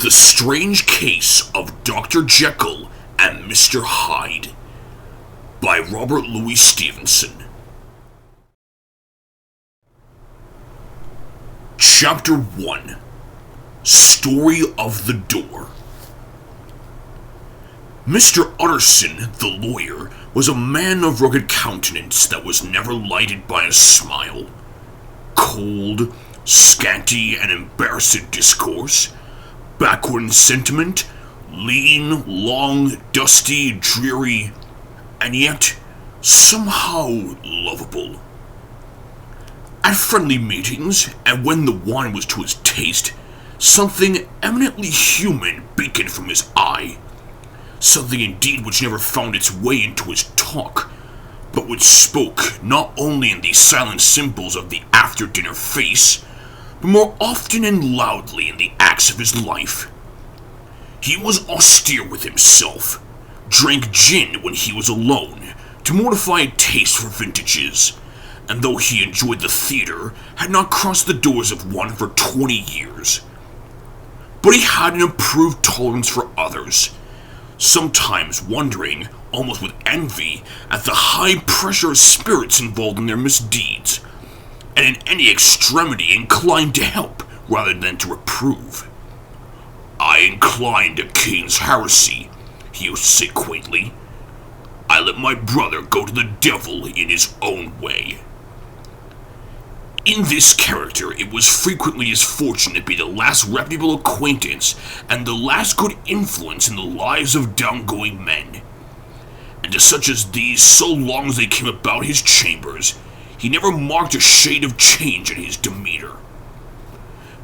The Strange Case of Dr. Jekyll and Mr. Hyde by Robert Louis Stevenson. Chapter 1. Story of the Door. Mr. Utterson, the lawyer, was a man of rugged countenance that was never lighted by a smile. Cold, scanty, and embarrassed discourse, backward in sentiment, lean, long, dusty, dreary, and yet somehow lovable. At friendly meetings, and when the wine was to his taste, something eminently human beaconed from his eye, something indeed which never found its way into his talk, but which spoke not only in the silent symbols of the after-dinner face, but more often and loudly in the acts of his life. He was austere with himself, drank gin when he was alone, to mortify a taste for vintages, and though he enjoyed the theater, had not crossed the doors of one for 20 years. But he had an improved tolerance for others, sometimes wondering, almost with envy, at the high pressure of spirits involved in their misdeeds, and in any extremity inclined to help rather than to reprove. "I incline to Cain's heresy," he used to say quaintly. "I let my brother go to the devil in his own way." In this character, it was frequently his fortune to be the last reputable acquaintance and the last good influence in the lives of downgoing men. And to such as these, so long as they came about his chambers, he never marked a shade of change in his demeanor.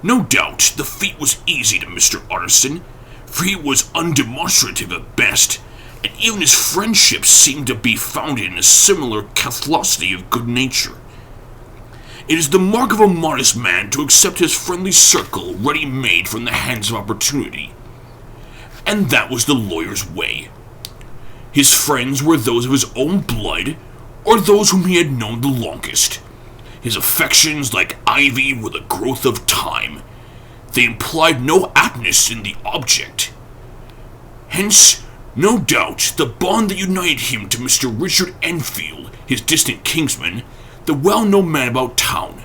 No doubt, the feat was easy to Mr. Utterson, for he was undemonstrative at best, and even his friendships seemed to be founded in a similar catholicity of good nature. It is the mark of a modest man to accept his friendly circle ready-made from the hands of opportunity. And that was the lawyer's way. His friends were those of his own blood, or those whom he had known the longest. His affections, like ivy, were the growth of time. They implied no aptness in the object. Hence, no doubt, the bond that united him to Mr. Richard Enfield, his distant kinsman, the well-known man about town.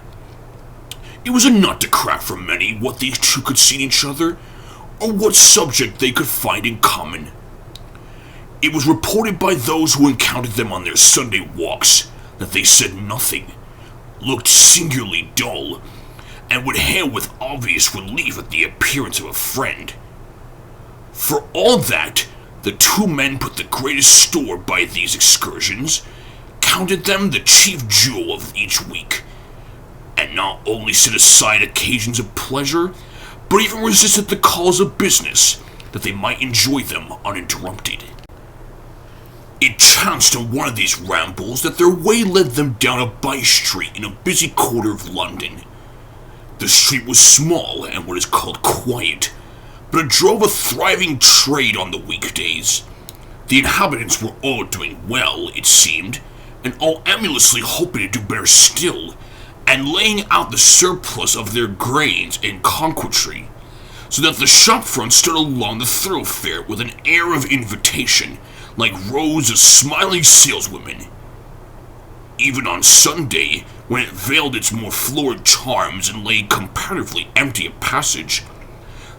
It was a nut to crack for many what these two could see in each other, or what subject they could find in common. It was reported by those who encountered them on their Sunday walks that they said nothing, looked singularly dull, and would hail with obvious relief at the appearance of a friend. For all that, the two men put the greatest store by these excursions, counted them the chief jewel of each week, and not only set aside occasions of pleasure, but even resisted the calls of business, that they might enjoy them uninterrupted. It chanced on one of these rambles that their way led them down a by-street in a busy quarter of London. The street was small and what is called quiet, but it drove a thriving trade on the weekdays. The inhabitants were all doing well, it seemed, and all emulously hoping to do better still, and laying out the surplus of their grains in conquetry, so that the shop front stood along the thoroughfare with an air of invitation, like rows of smiling saleswomen. Even on Sunday, when it veiled its more florid charms and lay comparatively empty of passage,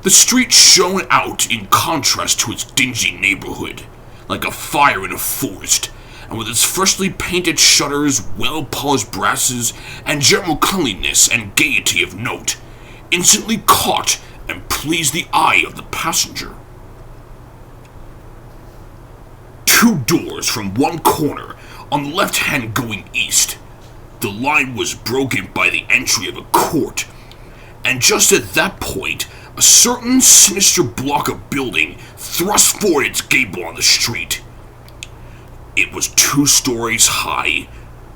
the street shone out in contrast to its dingy neighborhood, like a fire in a forest, and with its freshly painted shutters, well-polished brasses, and general cleanliness and gaiety of note, instantly caught and pleased the eye of the passenger. Two doors from one corner, on the left hand going east. The line was broken by the entry of a court, and just at that point, a certain sinister block of building thrust forward its gable on the street. It was 2 stories high,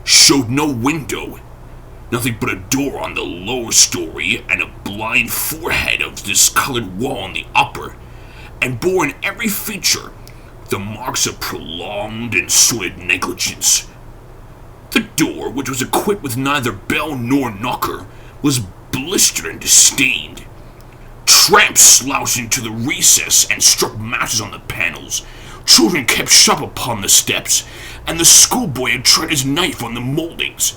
showed no window, nothing but a door on the lower story and a blind forehead of discolored wall on the upper, and bore in every feature the marks of prolonged and sordid negligence. The door, which was equipped with neither bell nor knocker, was blistered and stained. tramps slouched into the recess and struck matches on the panels. Children kept shop upon the steps, and the schoolboy had tried his knife on the moldings.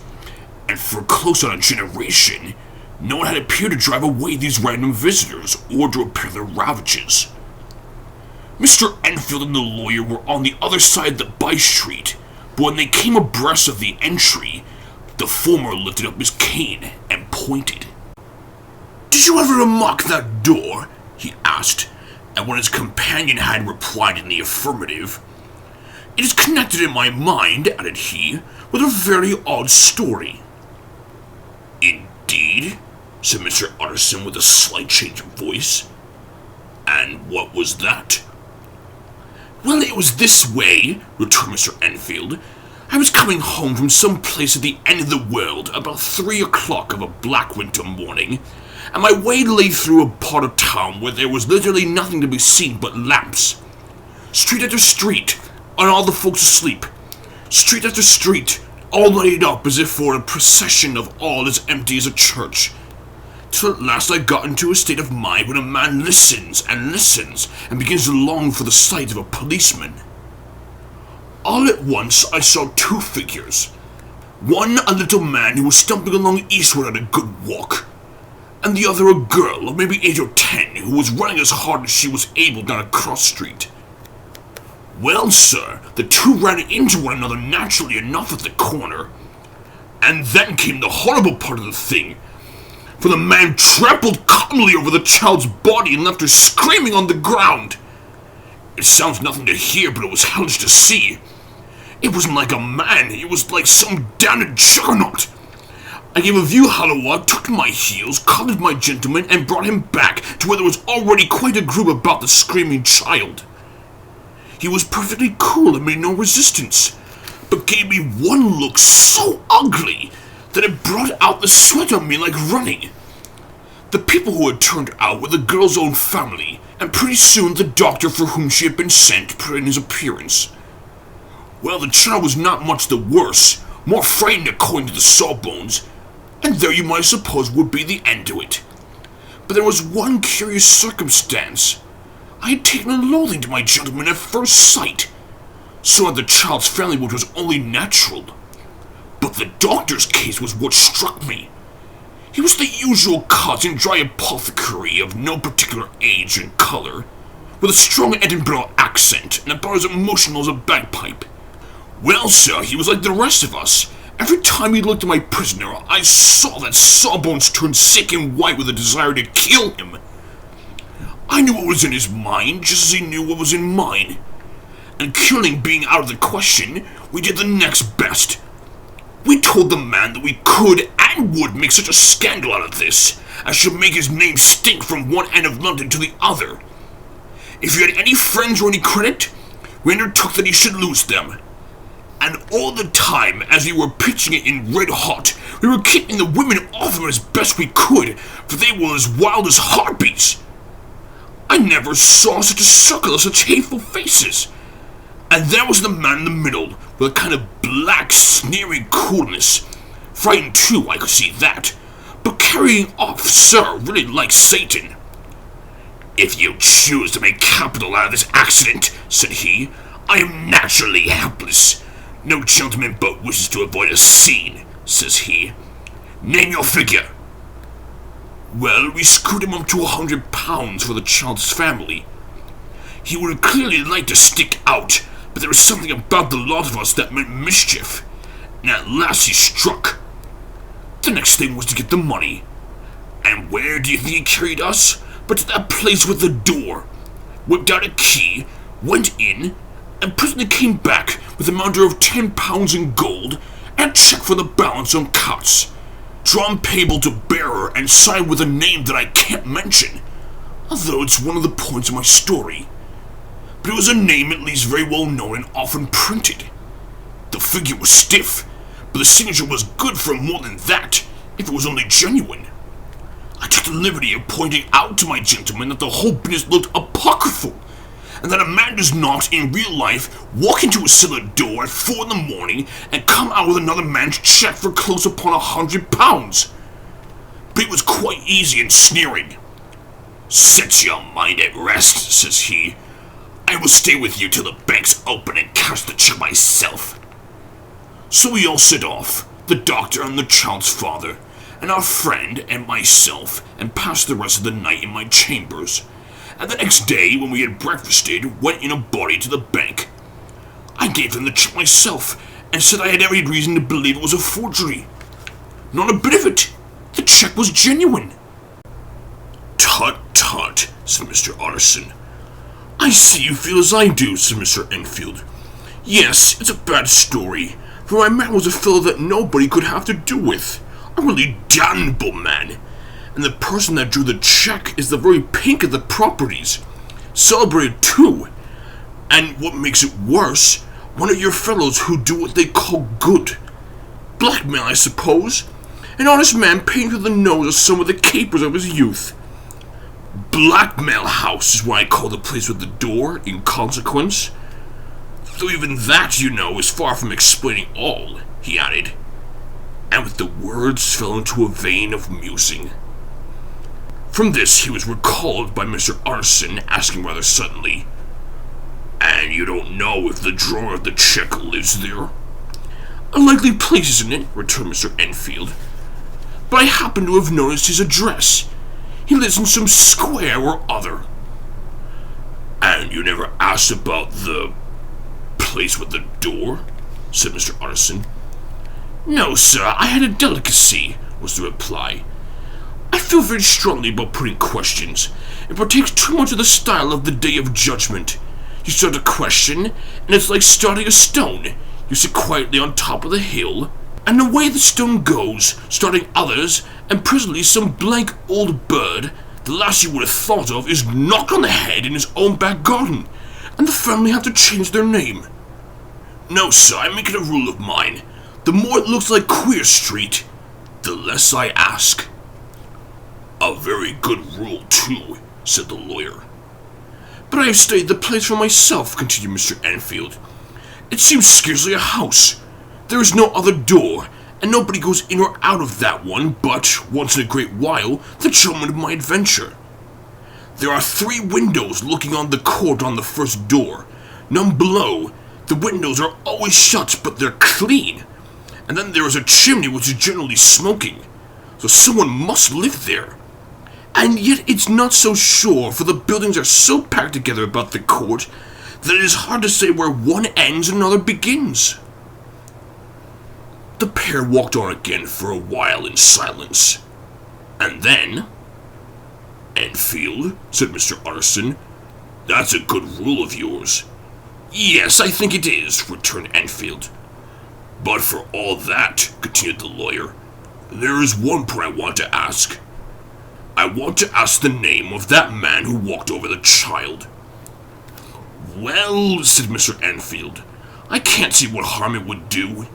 And for close on a generation, no one had appeared to drive away these random visitors or to repair their ravages. Mr. Enfield and the lawyer were on the other side of the by-street, but when they came abreast of the entry, the former lifted up his cane and pointed. "Did you ever remark that door?" he asked, and when his companion had replied in the affirmative, "It is connected in my mind," added he, "with a very odd story." "Indeed?" said Mr. Utterson with a slight change of voice. "And what was that?" "Well, it was this way," returned Mr. Enfield. "I was coming home from some place at the end of the world about 3 o'clock of a black winter morning, and my way lay through a part of town where there was literally nothing to be seen but lamps. Street after street, and all the folks asleep. Street after street, all lighted up as if for a procession of all as empty as a church. Till at last I got into a state of mind when a man listens and begins to long for the sight of a policeman. All at once I saw 2 figures. One a little man who was stumping along eastward at a good walk, and the other a girl of maybe 8 or 10 who was running as hard as she was able down a cross street. Well, sir, the 2 ran into one another naturally enough at the corner, and then came the horrible part of the thing, for the man trampled calmly over the child's body and left her screaming on the ground. It sounds nothing to hear, but it was hellish to see. It wasn't like a man, it was like some damned juggernaut. I gave a view halloa, took to my heels, collared my gentleman, and brought him back to where there was already quite a group about the screaming child. He was perfectly cool and made no resistance, but gave me one look so ugly that it brought out the sweat on me like running. The people who had turned out were the girl's own family, and pretty soon the doctor for whom she had been sent put in his appearance. Well, the child was not much the worse, more frightened according to the sawbones, and there you might suppose would be the end to it. But there was one curious circumstance. I had taken a loathing to my gentleman at first sight, so had the child's family, which was only natural. But the doctor's case was what struck me. He was the usual cut and dry apothecary of no particular age and color, with a strong Edinburgh accent and about as emotional as a bagpipe. Well, sir, he was like the rest of us. Every time he looked at my prisoner, I saw that Sawbones turn sick and white with a desire to kill him. I knew what was in his mind, just as he knew what was in mine. And killing being out of the question, we did the next best. We told the man that we could and would make such a scandal out of this as should make his name stink from one end of London to the other. If he had any friends or any credit, we undertook that he should lose them. And all the time, as we were pitching it in red hot, we were keeping the women off him as best we could, for they were as wild as heartbeats. I never saw such a circle of such hateful faces. And there was the man in the middle, with a kind of black, sneering coolness. Frightened too, I could see that, but carrying off, sir, really like Satan. If you choose to make capital out of this accident, said he, I am naturally helpless. No gentleman but wishes to avoid a scene, says he. Name your figure. Well, we screwed him up to £100 for the child's family. He would have clearly liked to stick out, but there was something about the lot of us that meant mischief, and at last he struck. The next thing was to get the money. And where do you think he carried us? But to that place with the door. Whipped out a key, went in, and presently came back with a matter of £10 in gold and a cheque for the balance on cards, drawn payable to bearer and signed with a name that I can't mention, although it's one of the points of my story. But it was a name at least very well known and often printed. The figure was stiff, but the signature was good for more than that, if it was only genuine. I took the liberty of pointing out to my gentleman that the whole business looked apocryphal, and that a man does not, in real life, walk into a cellar door at 4 in the morning and come out with another man's cheque for close upon £100. But it was quite easy and sneering. "Set your mind at rest," says he. "I will stay with you till the bank's open and cash the check myself." So we all set off, the doctor and the child's father, and our friend and myself, and passed the rest of the night in my chambers, and the next day, when we had breakfasted, went in a body to the bank. I gave them the check myself, and said I had every reason to believe it was a forgery. Not a bit of it. The check was genuine. "Tut, tut," said Mr. Utterson. "I see you feel as I do," said Mr. Enfield. "Yes, it's a bad story, for my man was a fellow that nobody could have to do with. A really damnable man. And the person that drew the check is the very pink of the properties. Celebrated, too. And what makes it worse, one of your fellows who do what they call good. Blackmail, I suppose. An honest man paying through the nose of some of the capers of his youth. Blackmail House is what I call the place with the door, in consequence. Though even that, you know, is far from explaining all," he added, and with the words fell into a vein of musing. From this he was recalled by Mr. Utterson, asking rather suddenly, "And you don't know if the drawer of the check lives there?" "A likely place, isn't it?" returned Mr. Enfield. "But I happen to have noticed his address. He lives in some square or other." "And you never asked about the place with the door?" said Mr. Utterson. "No, sir, I had a delicacy," was the reply. "I feel very strongly about putting questions. It partakes too much of the style of the Day of Judgment. You start a question, and it's like starting a stone. You sit quietly on top of the hill, and away the stone goes, starting others, and presently some blank old bird, the last you would have thought of, is knocked on the head in his own back garden, and the family have to change their name. No, sir, I make it a rule of mine. The more it looks like Queer Street, the less I ask." "A very good rule, too," said the lawyer. "But I have studied the place for myself," continued Mr. Enfield. "It seems scarcely a house. There is no other door, and nobody goes in or out of that one but, once in a great while, the gentleman of my adventure. There are 3 windows looking on the court on the first door, none below. The windows are always shut, but they're clean. And then there is a chimney which is generally smoking, so someone must live there. And yet it's not so sure, for the buildings are so packed together about the court that it is hard to say where one ends and another begins." The pair walked on again for a while in silence, and then, "Enfield," said Mr. Utterson, "that's a good rule of yours." "Yes, I think it is," returned Enfield. "But for all that," continued the lawyer, "there is one point I want to ask. I want to ask the name of that man who walked over the child." "Well," said Mr. Enfield, "I can't see what harm it would do.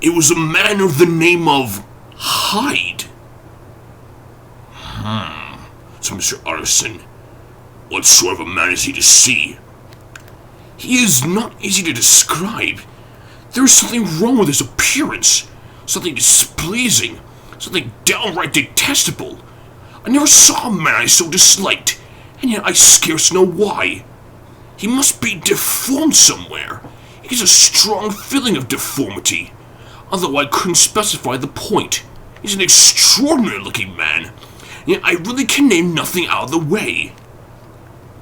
It was a man of the name of Hyde." Said Mr. Utterson. "What sort of a man is he to see?" "He is not easy to describe. There is something wrong with his appearance, something displeasing, something downright detestable. I never saw a man I so disliked, and yet I scarce know why. He must be deformed somewhere. He has a strong feeling of deformity, although I couldn't specify the point. He's an extraordinary-looking man, yet I really can name nothing out of the way.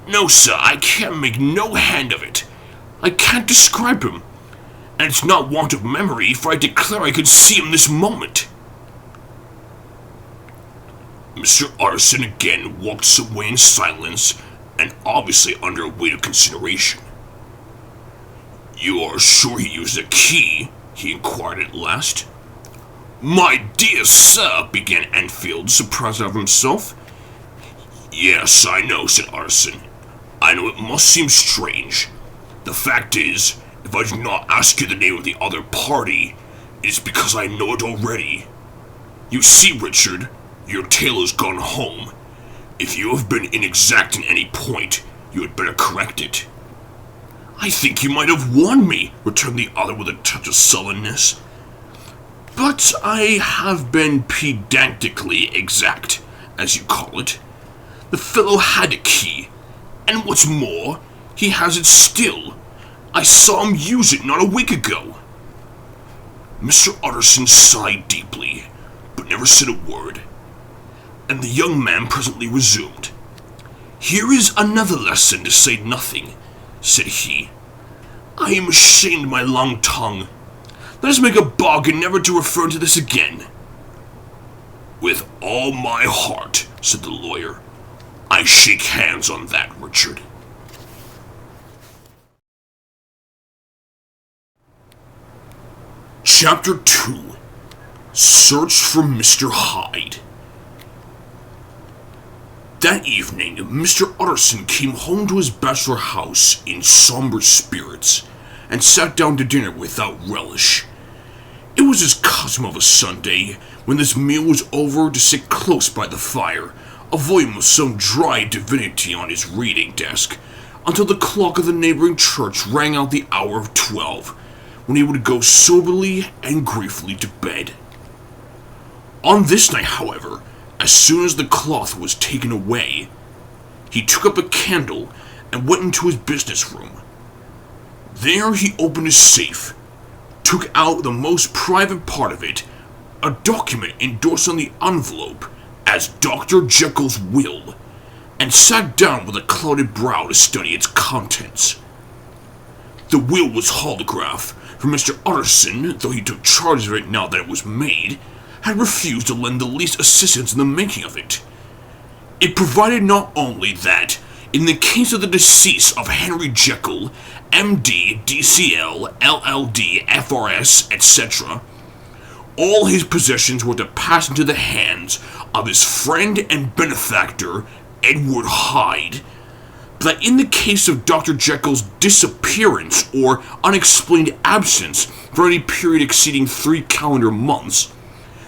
No, sir, I can't make no hand of it. I can't describe him, and it's not want of memory, for I declare I could see him this moment." Mr. Utterson again walked some way in silence, and obviously under a weight of consideration. "You are sure he used a key?" he inquired at last. "My dear sir," began Enfield, surprised out of himself. "Yes, I know," said Utterson. "I know it must seem strange. The fact is, if I do not ask you the name of the other party, it is because I know it already. You see, Richard, your tale has gone home. If you have been inexact in any point, you had better correct it." "I think you might have warned me," returned the other with a touch of sullenness. "But I have been pedantically exact, as you call it. The fellow had a key, and what's more, he has it still. I saw him use it not a week ago." Mr. Utterson sighed deeply, but never said a word, and the young man presently resumed. "Here is another lesson to say nothing," said he. "I am ashamed of my long tongue. Let us make a bargain never to refer to this again." "With all my heart," said the lawyer. "I shake hands on that, Richard." Chapter 2. Search for Mr. Hyde. That evening, Mr. Utterson came home to his bachelor house in somber spirits, and sat down to dinner without relish. It was his custom of a Sunday, when this meal was over, to sit close by the fire, a volume of some dry divinity on his reading desk, until the clock of the neighboring church rang out the hour of 12, when he would go soberly and gratefully to bed. On this night, however, as soon as the cloth was taken away, he took up a candle and went into his business room. There he opened his safe, took out the most private part of it, a document endorsed on the envelope as Dr. Jekyll's will, and sat down with a clouded brow to study its contents. The will was holographed, for Mr. Utterson, though he took charge of it now that it was made, had refused to lend the least assistance in the making of it. It provided not only that, in the case of the decease of Henry Jekyll, M.D., D.C.L., LL.D., F.R.S., etc., all his possessions were to pass into the hands of his friend and benefactor, Edward Hyde, but that in the case of Dr. Jekyll's disappearance or unexplained absence for any period exceeding 3 calendar months,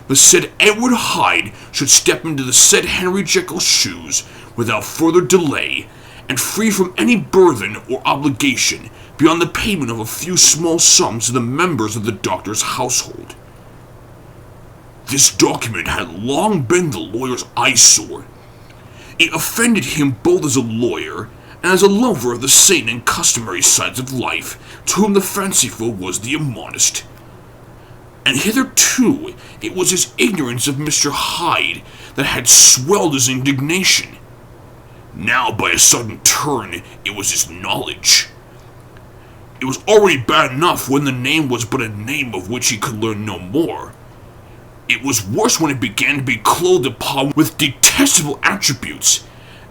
the said Edward Hyde should step into the said Henry Jekyll's shoes without further delay, and free from any burthen or obligation beyond the payment of a few small sums to the members of the doctor's household. This document had long been the lawyer's eyesore. It offended him both as a lawyer and as a lover of the sane and customary sides of life, to whom the fanciful was the immodest. And hitherto it was his ignorance of Mr. Hyde that had swelled his indignation. Now, by a sudden turn, it was his knowledge. It was already bad enough when the name was but a name of which he could learn no more. It was worse when it began to be clothed upon with detestable attributes,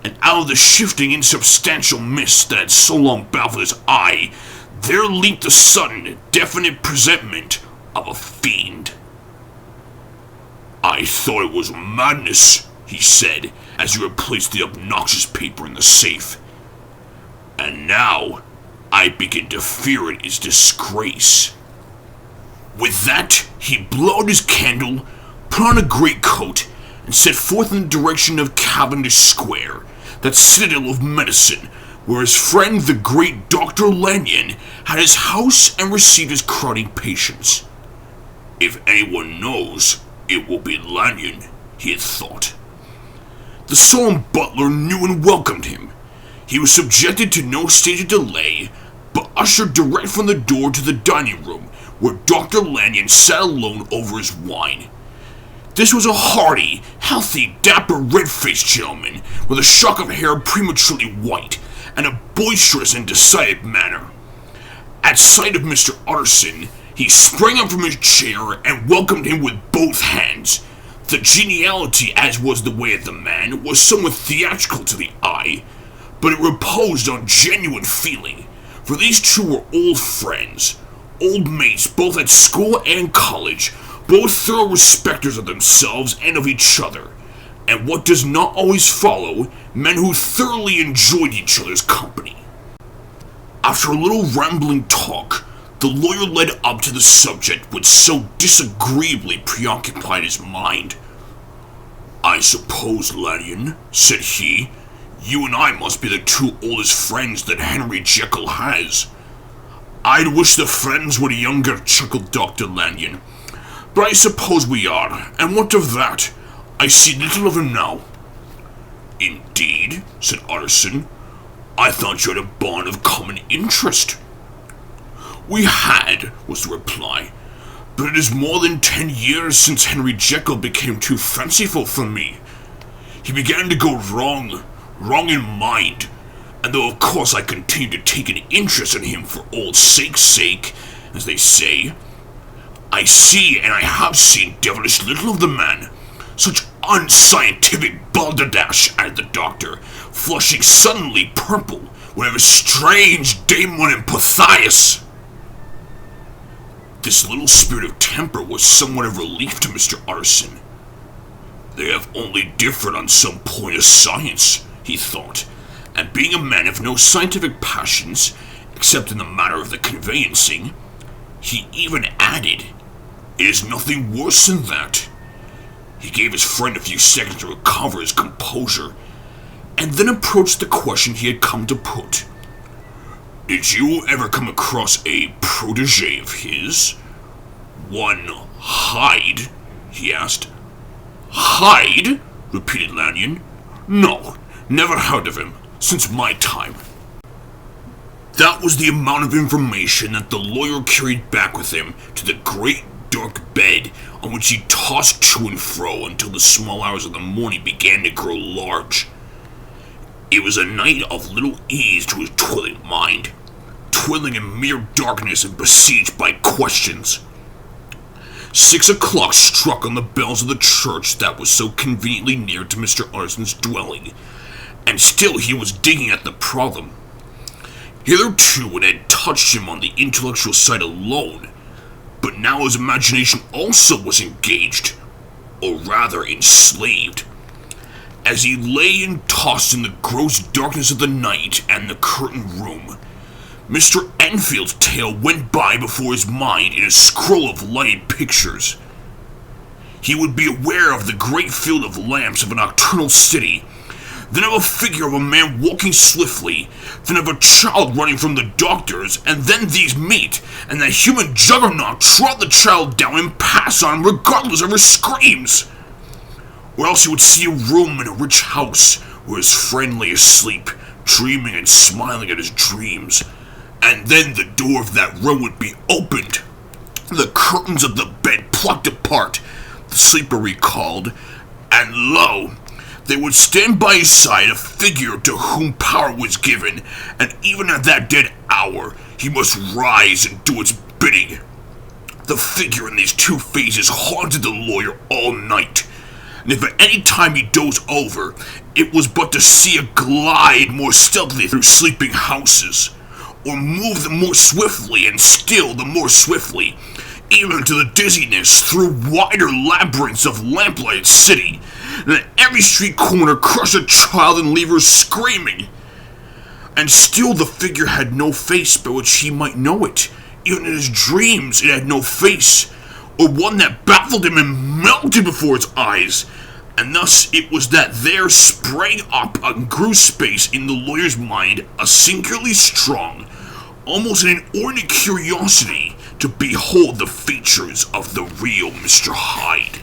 and out of the shifting insubstantial mist that had so long baffled his eye, there leaped the sudden, definite presentment of a fiend. "I thought it was madness," he said, as he replaced the obnoxious paper in the safe. "And now, I begin to fear it is disgrace." With that, he blew out his candle, put on a greatcoat, and set forth in the direction of Cavendish Square, that citadel of medicine, where his friend the great Dr. Lanyon had his house and received his crowding patients. If anyone knows, it will be Lanyon, he had thought. The solemn butler knew and welcomed him. He was subjected to no stage of delay, but ushered direct from the door to the dining room, where Dr. Lanyon sat alone over his wine. This was a hearty, healthy, dapper, red-faced gentleman, with a shock of hair prematurely white, and a boisterous and decided manner. At sight of Mr. Utterson, he sprang up from his chair and welcomed him with both hands. The geniality, as was the way of the man, was somewhat theatrical to the eye, but it reposed on genuine feeling, for these two were old friends, old mates both at school and college, both thorough respecters of themselves and of each other, and what does not always follow, men who thoroughly enjoyed each other's company. After a little rambling talk, the lawyer led up to the subject which so disagreeably preoccupied his mind. "I suppose, Lanyon," said he, "you and I must be the two oldest friends that Henry Jekyll has." "I'd wish the friends were younger," chuckled Dr. Lanyon, "but I suppose we are, and what of that? I see little of him now." "Indeed," said Utterson. "I thought you had a bond of common interest." "We had," was the reply, "but it is more than 10 years since Henry Jekyll became too fanciful for me. He began to go wrong in mind, and though of course I continue to take an interest in him for old sake's sake, as they say, I see and I have seen devilish little of the man. Such unscientific balderdash," added the doctor, flushing suddenly purple, "whatever strange daemon in Pythias." This little spirit of temper was somewhat of relief to Mr. Utterson. "They have only differed on some point of science," he thought, and being a man of no scientific passions, except in the matter of the conveyancing, he even added, "It is nothing worse than that." He gave his friend a few seconds to recover his composure, and then approached the question he had come to put. "Did you ever come across a protege of his? One Hyde?" he asked. "Hyde?" repeated Lanyon. "No, never heard of him, since my time." That was the amount of information that the lawyer carried back with him to the great dark bed on which he tossed to and fro until the small hours of the morning began to grow large. It was a night of little ease to his toiling mind, toiling in mere darkness and besieged by questions. 6 o'clock struck on the bells of the church that was so conveniently near to Mr. Utterson's dwelling, and still he was digging at the problem. Hitherto it had touched him on the intellectual side alone, but now his imagination also was engaged, or rather enslaved. As he lay and tossed in the gross darkness of the night and the curtained room, Mr. Enfield's tale went by before his mind in a scroll of lighted pictures. He would be aware of the great field of lamps of a nocturnal city, then of a figure of a man walking swiftly, then of a child running from the doctors, and then these meet, and that human juggernaut trot the child down and pass on him regardless of her screams. Or else he would see a room in a rich house where his friend lay asleep, dreaming and smiling at his dreams, and then the door of that room would be opened, the curtains of the bed plucked apart, the sleeper recalled, and lo, there would stand by his side a figure to whom power was given, and even at that dead hour he must rise and do its bidding. The figure in these two phases haunted the lawyer all night, and if at any time he dozed over, it was but to see it glide more stealthily through sleeping houses, or move the more swiftly and still the more swiftly, even to the dizziness through wider labyrinths of lamplighted city, and at every street corner crush a child and leave her screaming. And still the figure had no face by which he might know it. Even in his dreams it had no face, or one that baffled him and melted before his eyes. And thus it was that there sprang up and grew space in the lawyer's mind a singularly strong, almost an inordinate curiosity to behold the features of the real Mr. Hyde.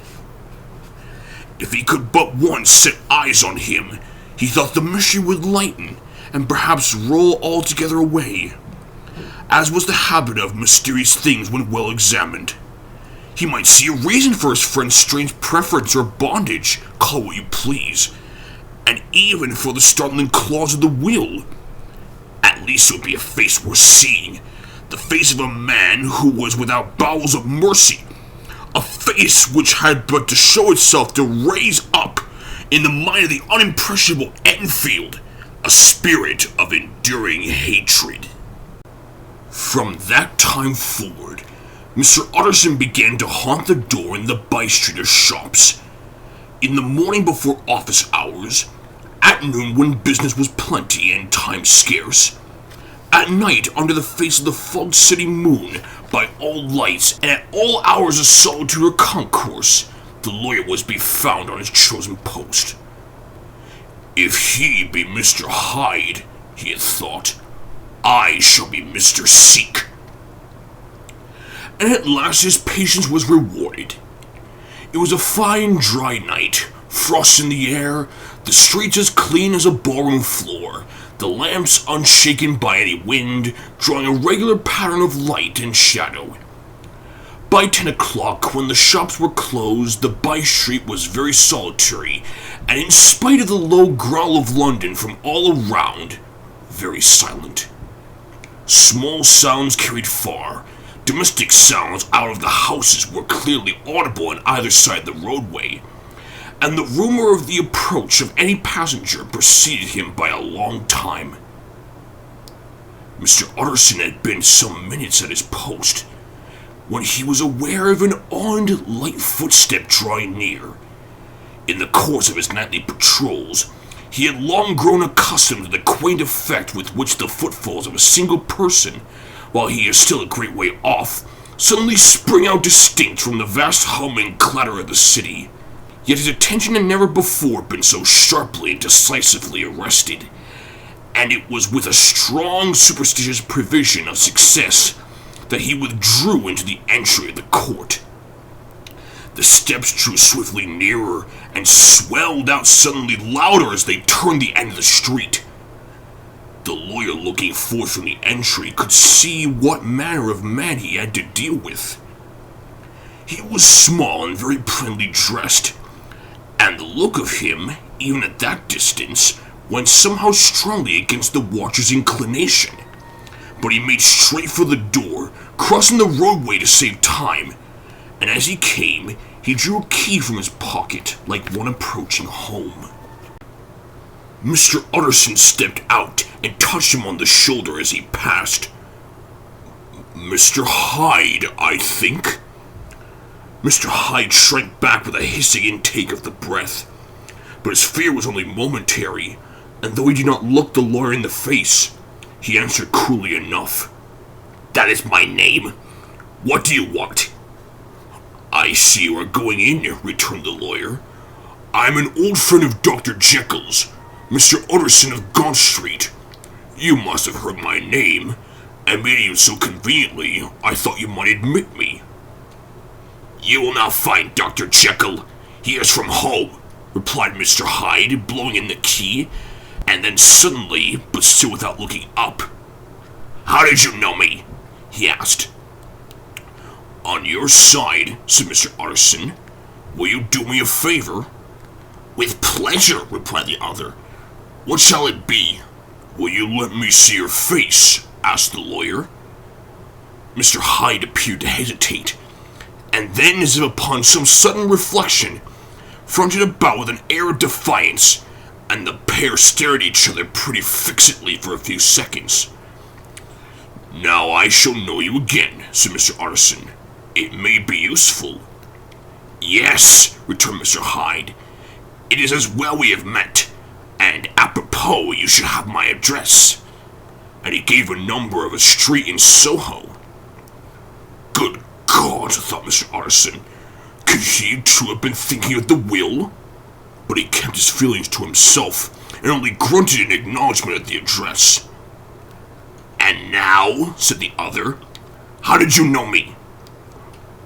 If he could but once set eyes on him, he thought the mystery would lighten and perhaps roll altogether away, as was the habit of mysterious things when well examined. He might see a reason for his friend's strange preference or bondage, call what you please, and even for the startling clause of the will. At least it would be a face worth seeing, the face of a man who was without bowels of mercy, a face which had but to show itself to raise up in the mind of the unimpressionable Enfield a spirit of enduring hatred. From that time forward, Mr. Utterson began to haunt the door in the by-street shops. In the morning before office hours, at noon when business was plenty and time scarce, at night under the face of the fogged city moon, by all lights and at all hours of solitude or concourse, the lawyer was to be found on his chosen post. If he be Mr. Hyde, he had thought, I shall be Mr. Seek. And at last his patience was rewarded. It was a fine dry night, frost in the air, the streets as clean as a ballroom floor, the lamps unshaken by any wind, drawing a regular pattern of light and shadow. By 10 o'clock, when the shops were closed, the by-street was very solitary, and in spite of the low growl of London from all around, very silent. Small sounds carried far. Domestic sounds out of the houses were clearly audible on either side of the roadway, and the rumor of the approach of any passenger preceded him by a long time. Mr. Utterson had been some minutes at his post, when he was aware of an odd, light footstep drawing near. In the course of his nightly patrols, he had long grown accustomed to the quaint effect with which the footfalls of a single person, while he is still a great way off, suddenly spring out distinct from the vast hum and clatter of the city. Yet his attention had never before been so sharply and decisively arrested, and it was with a strong superstitious prevision of success that he withdrew into the entry of the court. The steps drew swiftly nearer and swelled out suddenly louder as they turned the end of the street. The lawyer, looking forth from the entry, could see what manner of man he had to deal with. He was small and very plainly dressed, and the look of him, even at that distance, went somehow strongly against the watcher's inclination. But he made straight for the door, crossing the roadway to save time, and as he came, he drew a key from his pocket, like one approaching home. Mr. Utterson stepped out and touched him on the shoulder as he passed. "Mr. Hyde, I think?" Mr. Hyde shrank back with a hissing intake of the breath, but his fear was only momentary, and though he did not look the lawyer in the face, he answered coolly enough. "That is my name. What do you want?" "I see you are going in," returned the lawyer. "I'm an old friend of Dr. Jekyll's, Mr. Utterson of Gaunt Street. You must have heard my name, and meeting you so conveniently, I thought you might admit me." "You will now find Dr. Jekyll. He is from home," replied Mr. Hyde, blowing in the key, and then suddenly, but still without looking up, "How did you know me?" he asked. "On your side," said Mr. Utterson. "Will you do me a favor?" "With pleasure," replied the other. "What shall it be?" "Will you let me see your face?" asked the lawyer. Mr. Hyde appeared to hesitate, and then, as if upon some sudden reflection, fronted about with an air of defiance, and the pair stared at each other pretty fixedly for a few seconds. "Now I shall know you again," said Mr. Utterson. "It may be useful." "Yes," returned Mr. Hyde. "It is as well we have met, and apropos you should have my address." And he gave a number of a street in Soho. Good God, thought Mr. Utterson, could he too have been thinking of the will? But he kept his feelings to himself, and only grunted in acknowledgment at the address. "And now," said the other, "how did you know me?"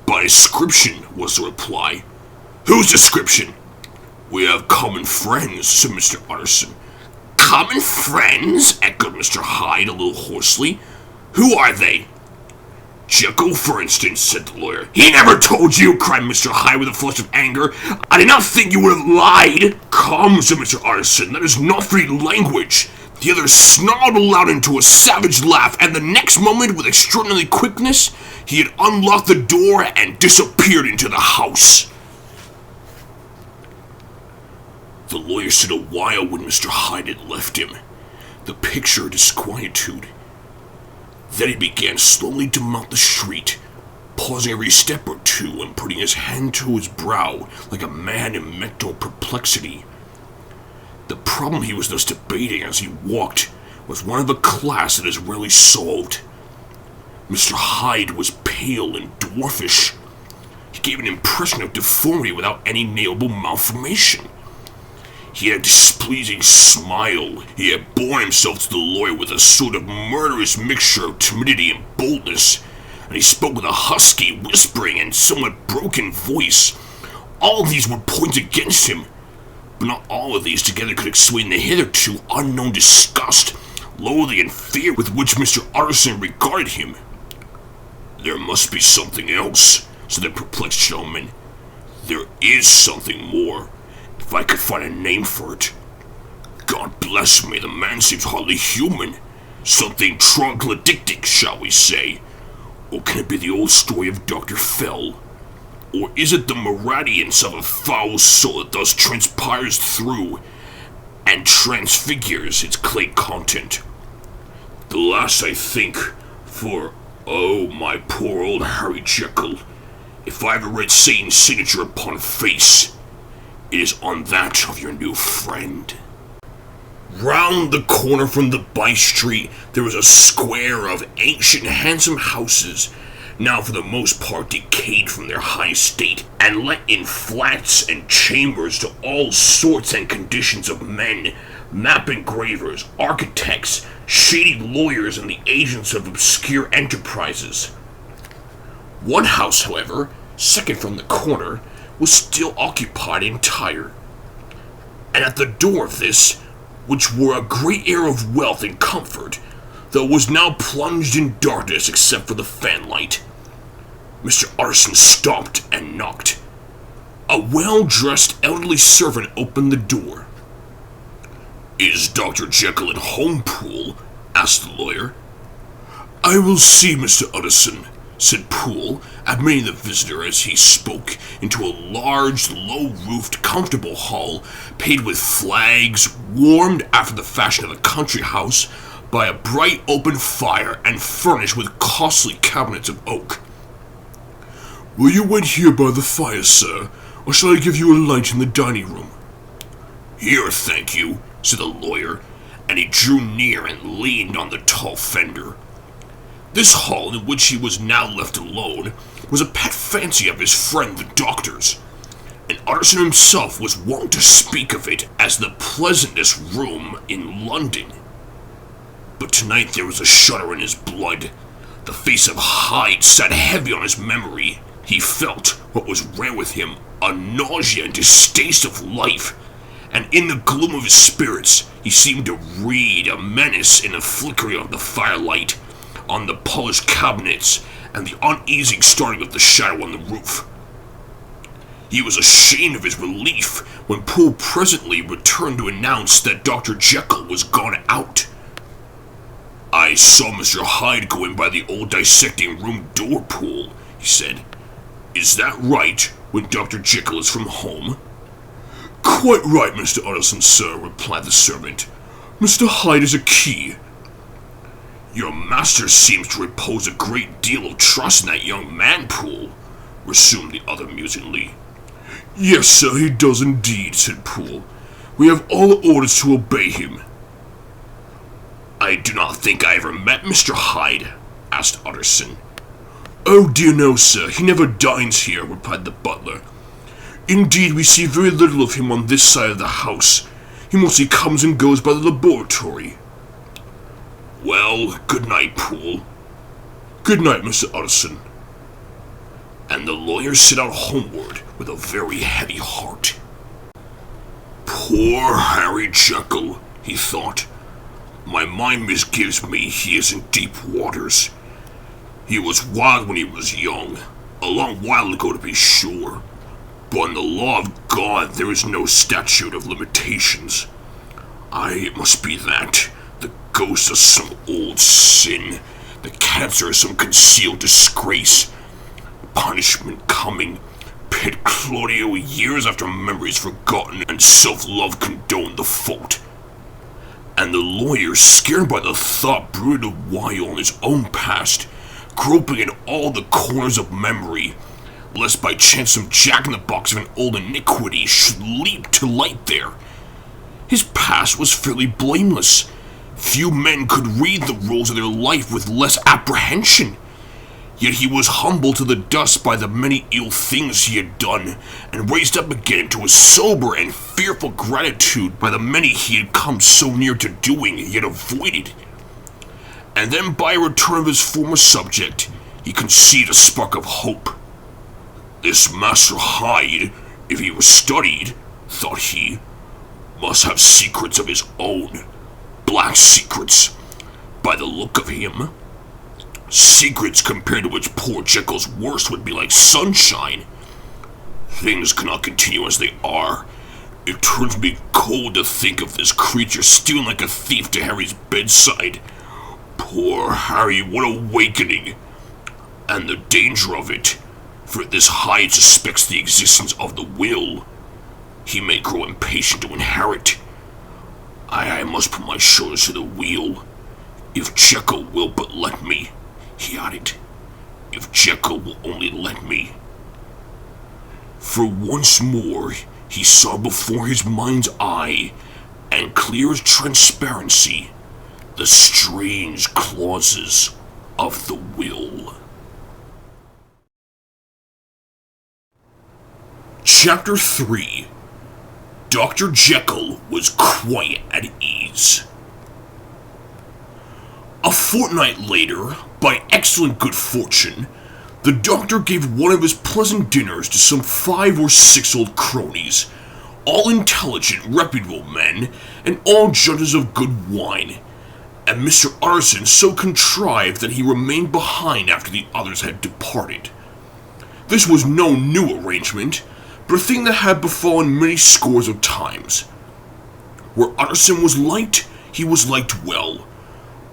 "By description," was the reply. "Whose description?" "We have common friends," said Mr. Utterson. "Common friends?" echoed Mr. Hyde a little hoarsely. "Who are they?" "Jekyll, for instance," said the lawyer. "He never told you!" cried Mr. Hyde with a flush of anger. "I did not think you would have lied." "Come," said Mr. Utterson, "that is not free language." The other snarled aloud into a savage laugh, and the next moment, with extraordinary quickness, he had unlocked the door and disappeared into the house. The lawyer stood a while when Mr. Hyde had left him, the picture of disquietude. Then he began slowly to mount the street, pausing every step or two and putting his hand to his brow like a man in mental perplexity. The problem he was thus debating as he walked was one of a class that is rarely solved. Mr. Hyde was pale and dwarfish. He gave an impression of deformity without any nailable malformation. He had a displeasing smile. He had borne himself to the lawyer with a sort of murderous mixture of timidity and boldness, and he spoke with a husky, whispering, and somewhat broken voice. All these were points against him, but not all of these together could explain the hitherto unknown disgust, loathing, and fear with which Mr. Utterson regarded him. "There must be something else," said the perplexed gentleman. "There is something more, if I could find a name for it. God bless me, the man seems hardly human. Something troglodytic, shall we say? Or can it be the old story of Dr. Fell? Or is it the meridians of a foul soul that thus transpires through and transfigures its clay content? The last, I think, for, oh, my poor old Harry Jekyll, if I ever read Satan's signature upon a face, it is on that of your new friend." Round the corner from the by-street, there was a square of ancient, handsome houses, now for the most part decayed from their high estate, and let in flats and chambers to all sorts and conditions of men, map engravers, architects, shady lawyers, and the agents of obscure enterprises. One house, however, second from the corner, was still occupied entire, and at the door of this, which wore a great air of wealth and comfort, though it was now plunged in darkness except for the fanlight, Mr. Utterson stopped and knocked. A well-dressed elderly servant opened the door. "Is Dr. Jekyll at home, Poole?" asked the lawyer. "I will see Mr. Utterson," said Poole, admitting the visitor as he spoke into a large, low-roofed, comfortable hall, paved with flags, warmed after the fashion of a country house by a bright open fire, and furnished with costly cabinets of oak. "Will you wait here by the fire, sir, or shall I give you a light in the dining room?" "Here, thank you," said the lawyer, and he drew near and leaned on the tall fender. This hall, in which he was now left alone, was a pet fancy of his friend the doctor's, and Utterson himself was wont to speak of it as the pleasantest room in London. But tonight there was a shudder in his blood. The face of Hyde sat heavy on his memory. He felt, what was rare with him, a nausea and distaste of life, and in the gloom of his spirits he seemed to read a menace in the flickering of the firelight, on the polished cabinets, and the uneasy starting of the shadow on the roof. He was ashamed of his relief when Poole presently returned to announce that Dr. Jekyll was gone out. "I saw Mr. Hyde go in by the old dissecting room door, Poole," he said. "Is that right, when Dr. Jekyll is from home?" "Quite right, Mr. Utterson, sir," replied the servant. "Mr. Hyde is a key." "Your master seems to repose a great deal of trust in that young man, Poole," resumed the other musingly. "Yes, sir, he does indeed," said Poole. "We have all the orders to obey him." "I do not think I ever met Mr. Hyde," asked Utterson. "Oh dear no, sir, he never dines here," replied the butler. "Indeed, we see very little of him on this side of the house. He mostly comes and goes by the laboratory." "Well, good night, Poole." "Good night, Mr. Utterson." And the lawyer set out homeward with a very heavy heart. "Poor Harry Jekyll," he thought. "My mind misgives me he is in deep waters. He was wild when he was young, a long while ago to be sure, but in the law of God there is no statute of limitations. It must be that, the ghost of some old sin, the cancer of some concealed disgrace, punishment coming, pet Claudio years after memory is forgotten and self-love condoned the fault." And the lawyer, scared by the thought, brooded a while on his own past, groping in all the corners of memory, lest by chance some jack-in-the-box of an old iniquity should leap to light there. His past was fairly blameless. Few men could read the rules of their life with less apprehension. Yet he was humbled to the dust by the many ill things he had done, and raised up again to a sober and fearful gratitude by the many he had come so near to doing, yet avoided. And then by a return of his former subject, he conceived a spark of hope. This Master Hyde, if he was studied, thought he, must have secrets of his own. Black secrets, by the look of him. Secrets compared to which poor Jekyll's worst would be like sunshine. Things cannot continue as they are. It turns me cold to think of this creature stealing like a thief to Harry's bedside. Poor Harry, what awakening! And the danger of it, for this Hyde suspects the existence of the will. He may grow impatient to inherit. I must put my shoulders to the wheel. If Jekyll will but let me, he added. If Jekyll will only let me. For once more, he saw before his mind's eye, and clear as transparency, the strange clauses of the will. Chapter 3. Dr. Jekyll was quite at ease. A fortnight later, by excellent good fortune, the doctor gave one of his pleasant dinners to some 5 or 6 old cronies, all intelligent, reputable men, and all judges of good wine, and Mr. Utterson so contrived that he remained behind after the others had departed. This was no new arrangement, but a thing that had befallen many scores of times. Where Utterson was liked, he was liked well.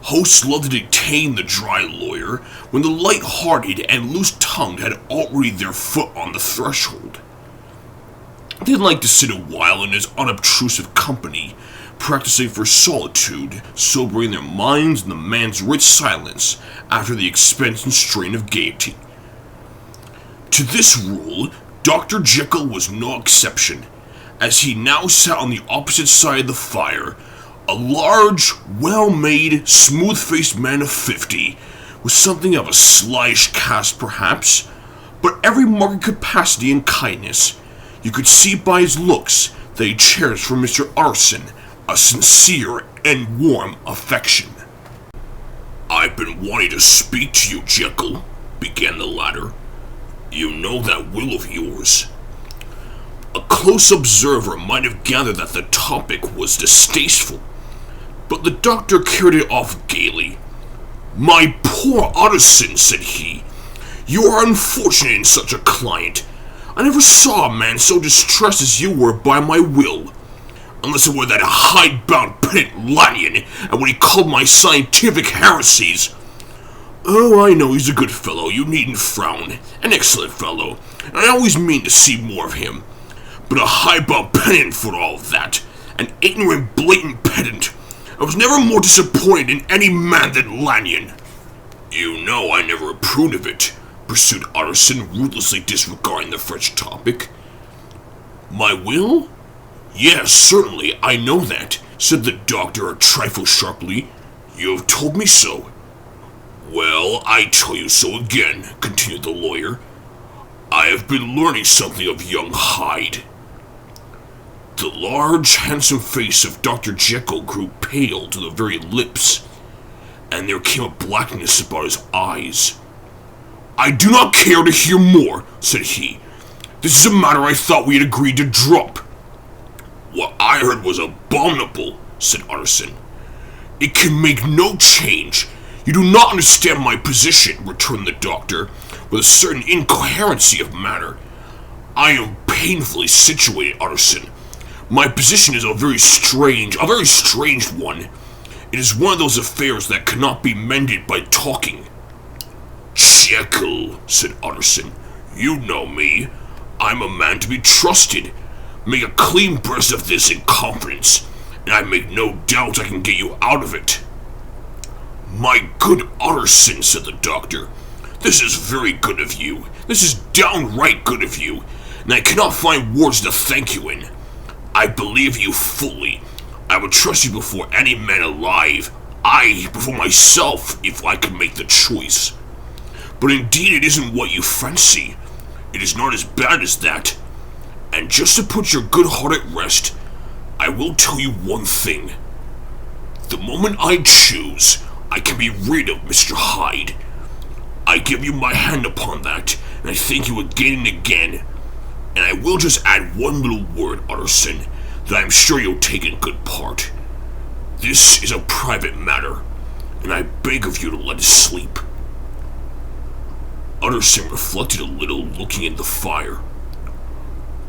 Hosts loved to detain the dry lawyer when the light-hearted and loose-tongued had already their foot on the threshold. They liked to sit a while in his unobtrusive company, practicing for solitude, sobering their minds in the man's rich silence after the expense and strain of gaiety. To this rule, Dr. Jekyll was no exception, as he now sat on the opposite side of the fire, a large, well-made, smooth-faced man of 50, with something of a slyish cast perhaps, but every mark of capacity and kindness. You could see by his looks that he cherished for Mr. Utterson a sincere and warm affection. "I've been wanting to speak to you, Jekyll," began the latter. "You know that will of yours." A close observer might have gathered that the topic was distasteful, but the doctor carried it off gaily. "My poor Utterson," said he, "you are unfortunate in such a client. I never saw a man so distressed as you were by my will, unless it were that hide-bound pedant Lanyon, and when he called my scientific heresies. Oh, I know he's a good fellow, you needn't frown, an excellent fellow, and I always mean to see more of him. But a hide-bound pedant for all that, an ignorant, blatant pedant. I was never more disappointed in any man than Lanyon." "You know I never approved of it," pursued Utterson, ruthlessly disregarding the French topic. "My will? Yes, certainly, I know that," said the doctor a trifle sharply. "You have told me so." "Well, I tell you so again," continued the lawyer. "I have been learning something of young Hyde." The large, handsome face of Dr. Jekyll grew pale to the very lips, and there came a blackness about his eyes. "I do not care to hear more," said he. "This is a matter I thought we had agreed to drop." "What I heard was abominable," said Utterson. "It can make no change. You do not understand my position," returned the doctor, with a certain incoherency of manner. "I am painfully situated, Utterson. My position is a very strange one. It is one of those affairs that cannot be mended by talking." "Jekyll," said Utterson, "you know me. I'm a man to be trusted. Make a clean breast of this in confidence, and I make no doubt I can get you out of it." "My good Utterson," said the doctor, "this is very good of you. This is downright good of you, and I cannot find words to thank you in. I believe you fully. I would trust you before any man alive, before myself, if I could make the choice. But indeed it isn't what you fancy. It is not as bad as that. And just to put your good heart at rest, I will tell you one thing. The moment I choose, I can be rid of Mr. Hyde. I give you my hand upon that, and I thank you again and again. And I will just add one little word, Utterson. that I'm sure you'll take in good part. This is a private matter, and I beg of you to let us sleep." Utterson reflected a little, looking at the fire.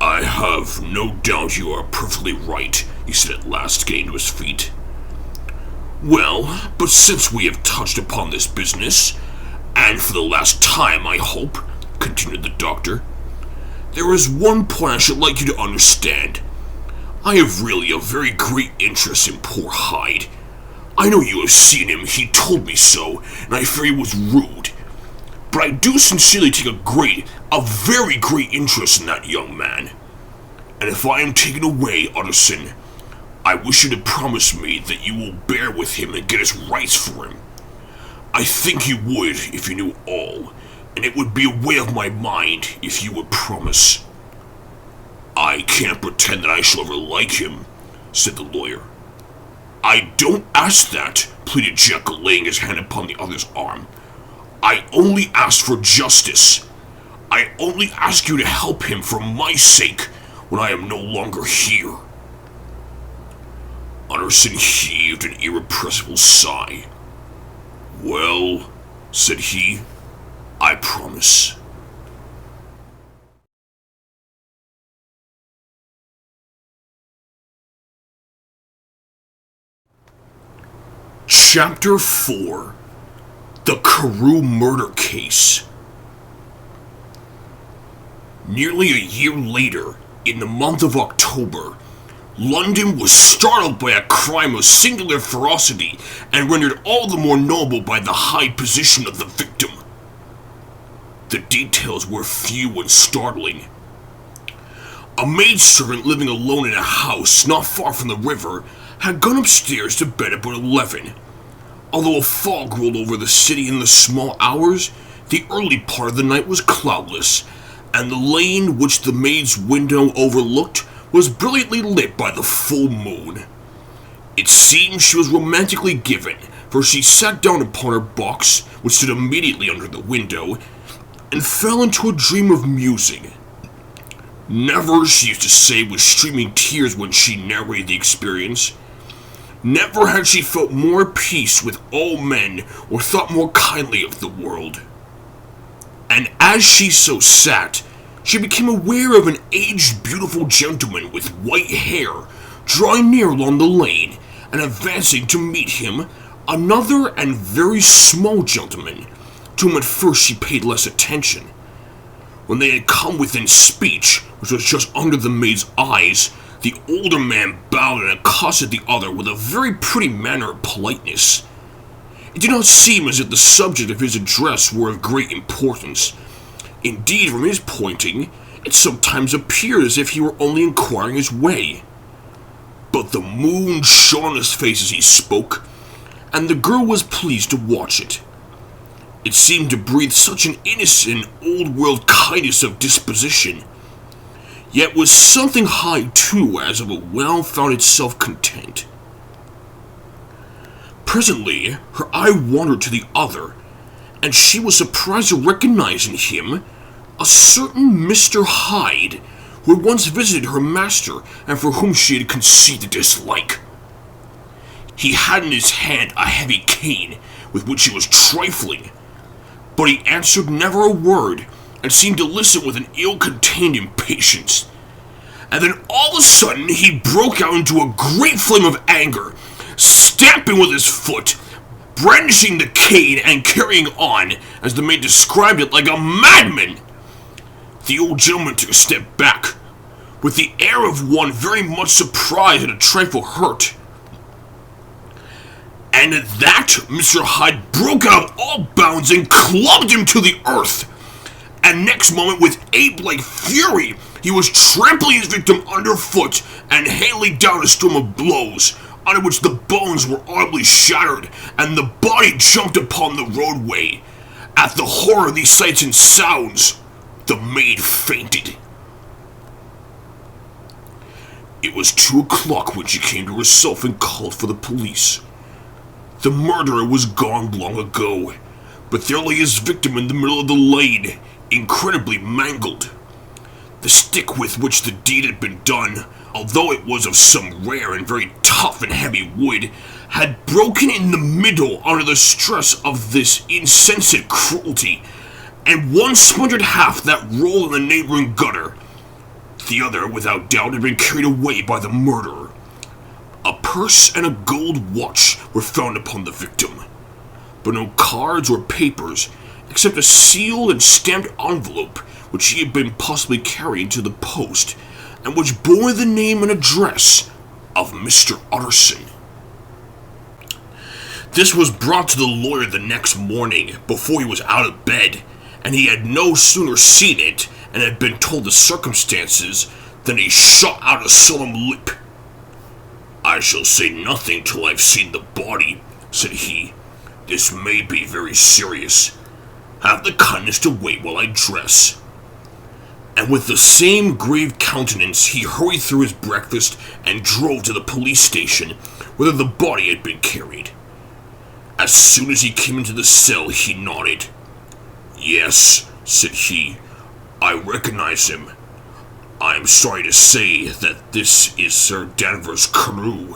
"I have no doubt you are perfectly right," he said at last, getting to his feet. "Well, but since we have touched upon this business, and for the last time, I hope," continued the doctor, "there is one point I should like you to understand. I have really a very great interest in poor Hyde. I know you have seen him, he told me so, and I fear he was rude. But I do sincerely take a very great interest in that young man. And if I am taken away, Utterson, I wish you to promise me that you will bear with him and get his rights for him. I think you would if you knew all, and it would be a way of my mind if you would promise." "I can't pretend that I shall ever like him," said the lawyer. "I don't ask that," pleaded Jekyll, laying his hand upon the other's arm. "I only ask for justice. I only ask you to help him for my sake when I am no longer here." Utterson heaved an irrepressible sigh. "Well," said he, "I promise." Chapter 4. The Carew Murder Case. Nearly a year later, in the month of October, London was startled by a crime of singular ferocity and rendered all the more noble by the high position of the victim. The details were few and startling. A maidservant living alone in a house not far from the river had gone upstairs to bed about 11. Although a fog rolled over the city in the small hours, the early part of the night was cloudless, and the lane which the maid's window overlooked was brilliantly lit by the full moon. It seemed she was romantically given, for she sat down upon her box, which stood immediately under the window, and fell into a dream of musing. Never, she used to say with streaming tears when she narrated the experience, never had she felt more at peace with all men or thought more kindly of the world. And as she so sat, she became aware of an aged, beautiful gentleman with white hair drawing near along the lane, and advancing to meet him, another and very small gentleman, to whom at first she paid less attention. When they had come within speech, which was just under the maid's eyes, the older man bowed and accosted the other with a very pretty manner of politeness. It did not seem as if the subject of his address were of great importance. Indeed, from his pointing, it sometimes appeared as if he were only inquiring his way. But the moon shone on his face as he spoke, and the girl was pleased to watch it. It seemed to breathe such an innocent, old-world kindness of disposition, yet was something high, too, as of a well-founded self-content. Presently, her eye wandered to the other, and she was surprised to recognize in him a certain Mr. Hyde, who had once visited her master, and for whom she had conceived a dislike. He had in his hand a heavy cane, with which he was trifling, but he answered never a word, and seemed to listen with an ill-contained impatience. And then all of a sudden he broke out into a great flame of anger, stamping with his foot, brandishing the cane and carrying on, as the maid described it, like a madman. The old gentleman took a step back, with the air of one very much surprised and a trifle hurt. And at that, Mr. Hyde broke out of all bounds and clubbed him to the earth. And next moment, with ape-like fury, he was trampling his victim underfoot and hailing down a storm of blows, under which the bones were audibly shattered, and the body jumped upon the roadway. At the horror of these sights and sounds, the maid fainted. It was 2 o'clock when she came to herself and called for the police. The murderer was gone long ago, but there lay his victim in the middle of the lane, incredibly mangled. The stick with which the deed had been done, although it was of some rare and very tough and heavy wood, had broken in the middle under the stress of this insensate cruelty, and one splintered half that rolled in the neighboring gutter. The other, without doubt, had been carried away by the murderer. A purse and a gold watch were found upon the victim, but no cards or papers, except a sealed and stamped envelope which he had been possibly carrying to the post, and which bore the name and address of Mr. Utterson. This was brought to the lawyer the next morning, before he was out of bed, and he had no sooner seen it, and had been told the circumstances, than he shot out a solemn lip. "I shall say nothing till I've seen the body," said he. "This may be very serious. Have the kindness to wait while I dress." And with the same grave countenance, he hurried through his breakfast and drove to the police station, whither the body had been carried. As soon as he came into the cell, he nodded. "Yes," said he, "I recognize him. I am sorry to say that this is Sir Danvers Carew."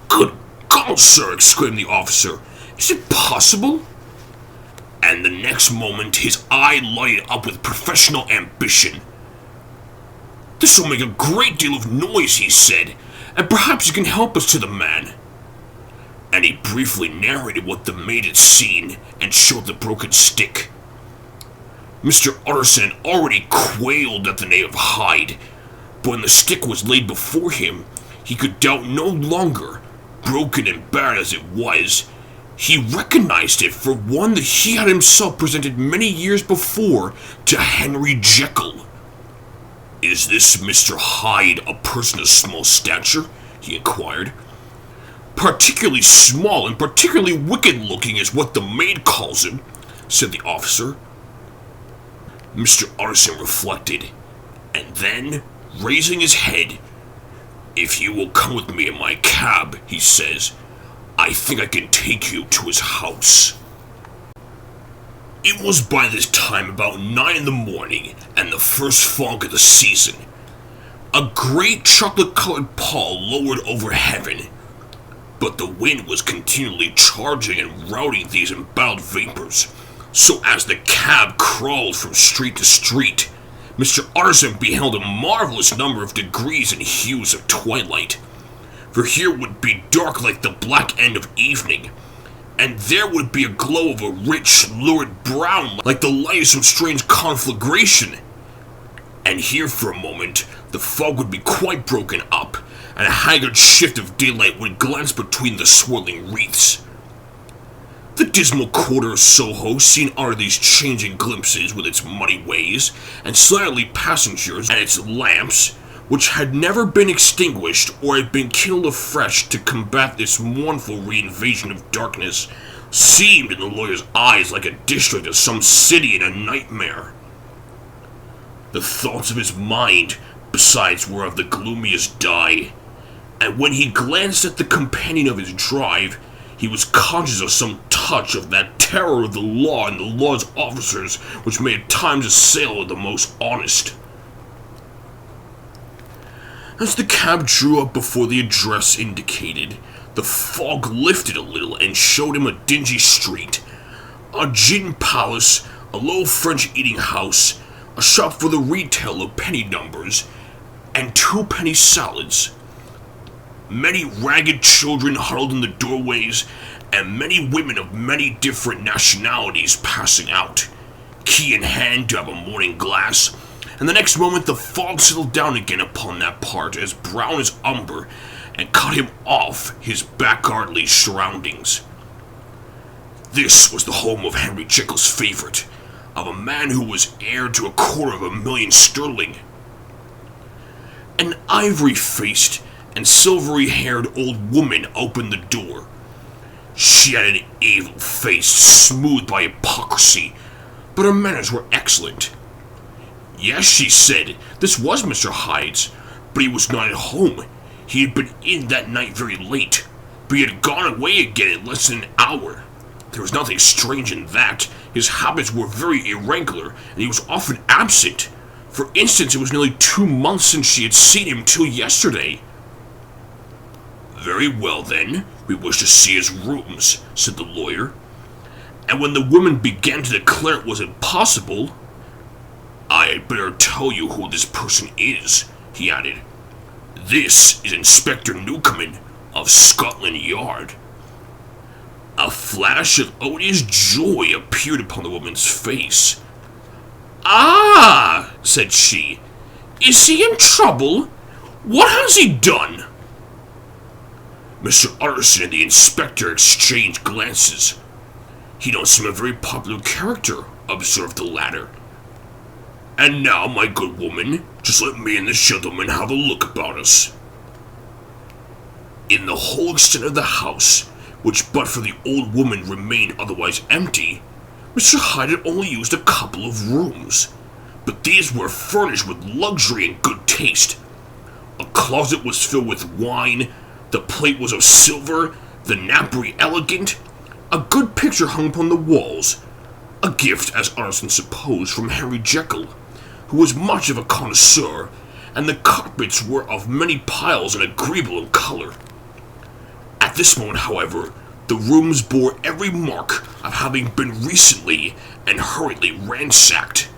"Good God, sir!" exclaimed the officer. "Is it possible?" And the next moment his eye lighted up with professional ambition. "This will make a great deal of noise," he said, "and perhaps you can help us to the man." And he briefly narrated what the maid had seen, and showed the broken stick. Mr. Utterson had already quailed at the name of Hyde, but when the stick was laid before him, he could doubt no longer. Broken and battered as it was, he recognized it for one that he had himself presented many years before to Henry Jekyll. "Is this Mr. Hyde a person of small stature?" he inquired. "Particularly small and particularly wicked-looking is what the maid calls him," said the officer. Mr. Utterson reflected, and then, raising his head, "If you will come with me in my cab," he says, "I think I can take you to his house." It was by this time about 9 in the morning, and the first fog of the season. A great chocolate-colored pall lowered over heaven, but the wind was continually charging and routing these embattled vapors, so as the cab crawled from street to street, Mr. Utterson beheld a marvelous number of degrees and hues of twilight. For here would be dark like the black end of evening, and there would be a glow of a rich, lurid brown like the light of some strange conflagration. And here for a moment the fog would be quite broken up, and a haggard shift of daylight would glance between the swirling wreaths. The dismal quarter of Soho, seen under these changing glimpses with its muddy ways, and slightly passengers, and its lamps, which had never been extinguished or had been kindled afresh to combat this mournful reinvasion of darkness, seemed in the lawyer's eyes like a district of some city in a nightmare. The thoughts of his mind, besides, were of the gloomiest dye, and when he glanced at the companion of his drive, he was conscious of some touch of that terror of the law and the law's officers which may at times assail the most honest. As the cab drew up before the address indicated, the fog lifted a little and showed him a dingy street, a gin palace, a low French eating house, a shop for the retail of penny numbers, and 2-penny salads. Many ragged children huddled in the doorways, and many women of many different nationalities passing out, key in hand to have a morning glass, and the next moment the fog settled down again upon that part as brown as umber, and cut him off his blackguardly surroundings. This was the home of Henry Jekyll's favorite, of a man who was heir to £250,000 sterling. An ivory-faced and silvery-haired old woman opened the door. She had an evil face smoothed by hypocrisy, but her manners were excellent. Yes, she said, this was Mr. Hyde's, but he was not at home. He had been in that night very late, but he had gone away again in less than an hour. There was nothing strange in that. His habits were very irregular, and he was often absent, For instance, it was nearly 2 months since she had seen him till yesterday. Very well, then. We wish to see his rooms, said the lawyer. And when the woman began to declare it was impossible, I had better tell you who this person is, he added. This is Inspector Newcomen of Scotland Yard. A flash of odious joy appeared upon the woman's face. Ah, said she, is he in trouble? What has he done? Mr. Utterson and the inspector exchanged glances. He don't seem a very popular character, observed the latter. And now, my good woman, just let me and this gentleman have a look about us. In the whole extent of the house, which but for the old woman remained otherwise empty, Mr. Hyde had only used a couple of rooms, but these were furnished with luxury and good taste. A closet was filled with wine, the plate was of silver, the napery elegant, a good picture hung upon the walls, a gift, as Utterson supposed, from Henry Jekyll, who was much of a connoisseur, and the carpets were of many piles and agreeable in color. At this moment, however, the rooms bore every mark of having been recently and hurriedly ransacked.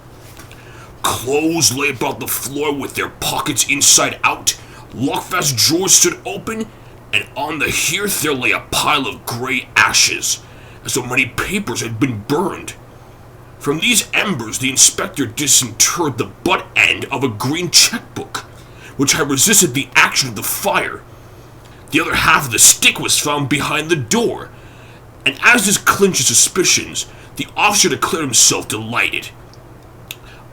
Clothes lay about the floor with their pockets inside out, lockfast drawers stood open, and on the hearth there lay a pile of grey ashes, as though many papers had been burned. From these embers the inspector disinterred the butt end of a green checkbook, which had resisted the action of the fire. The other half of the stick was found behind the door, and as this clinched his suspicions, the officer declared himself delighted.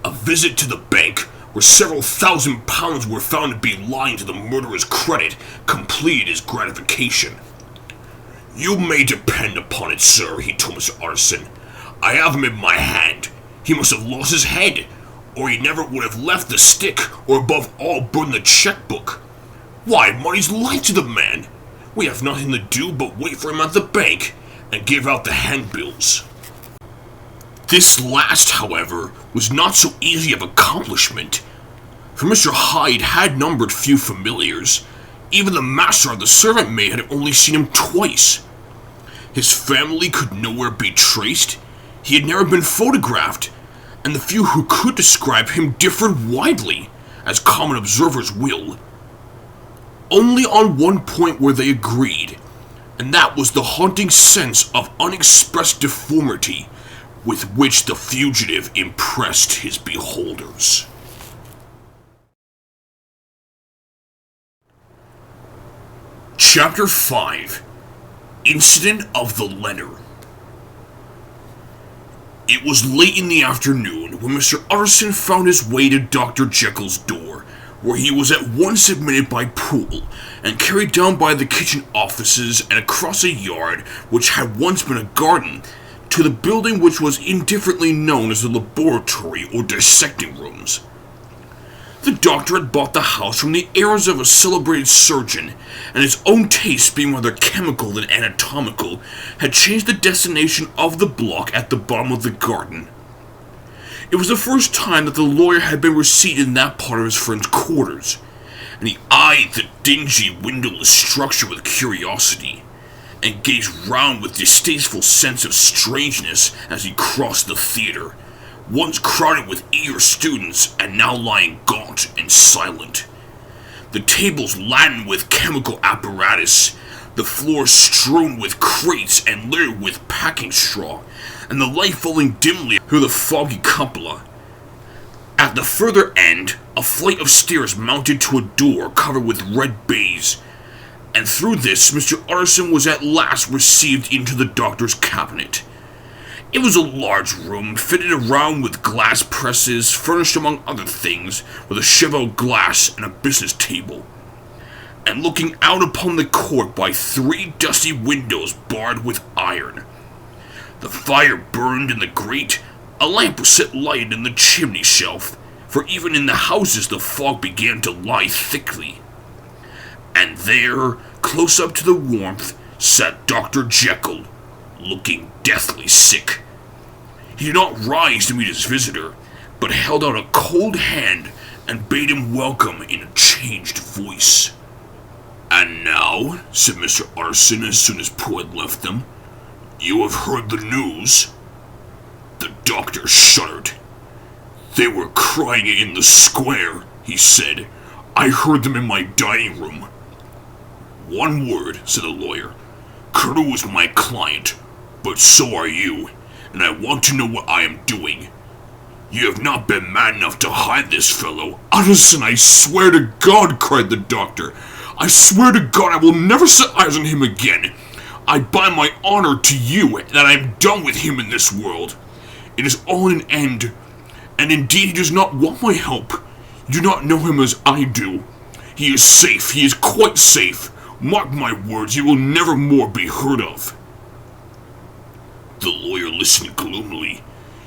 A visit to the bank, where several £1,000 were found to be lying to the murderer's credit, completed his gratification. You may depend upon it, sir, he told Mr. Utterson. I have him in my hand. He must have lost his head, or he never would have left the stick, or above all burned the checkbook. Why, money's life to the man. We have nothing to do but wait for him at the bank, and give out the handbills. This last, however, was not so easy of accomplishment, for Mr. Hyde had numbered few familiars. Even the master of the servant maid had only seen him twice. His family could nowhere be traced, he had never been photographed, and the few who could describe him differed widely, as common observers will. Only on one point were they agreed, and that was the haunting sense of unexpressed deformity with which the fugitive impressed his beholders. Chapter 5. Incident of the Letter. It was late in the afternoon when Mr. Utterson found his way to Dr. Jekyll's door, where he was at once admitted by Poole, and carried down by the kitchen offices and across a yard which had once been a garden, to the building which was indifferently known as the laboratory or dissecting rooms. The doctor had bought the house from the heirs of a celebrated surgeon, and his own taste being rather chemical than anatomical, had changed the destination of the block at the bottom of the garden. It was the first time that the lawyer had been received in that part of his friend's quarters, and he eyed the dingy, windowless structure with curiosity, and gazed round with distasteful sense of strangeness as he crossed the theater, once crowded with eager students and now lying gaunt and silent. The tables laden with chemical apparatus, the floor strewn with crates and littered with packing straw, and the light falling dimly through the foggy cupola. At the further end, a flight of stairs mounted to a door covered with red baize, and through this Mr. Utterson was at last received into the doctor's cabinet. It was a large room, fitted around with glass presses, furnished among other things with a cheval glass and a business table, and looking out upon the court by 3 dusty windows barred with iron. The fire burned in the grate, a lamp was set lighted in the chimney shelf, for even in the houses the fog began to lie thickly. And there, close up to the warmth, sat Dr. Jekyll, looking deathly sick. He did not rise to meet his visitor, but held out a cold hand and bade him welcome in a changed voice. "And now," said Mr. Utterson as soon as Poole had left them, "you have heard the news?" The doctor shuddered. "They were crying it in the square," he said. "I heard them in my dining room." "One word," said the lawyer. "Carew is my client, but so are you, and I want to know what I am doing. You have not been mad enough to hide this fellow." "Utterson, I swear to God," cried the doctor. "I swear to God I will never set eyes on him again. I bind my honor to you that I am done with him in this world. It is all an end, and indeed he does not want my help. You do not know him as I do. He is safe, he is quite safe. Mark my words, he will never more be heard of." The lawyer listened gloomily.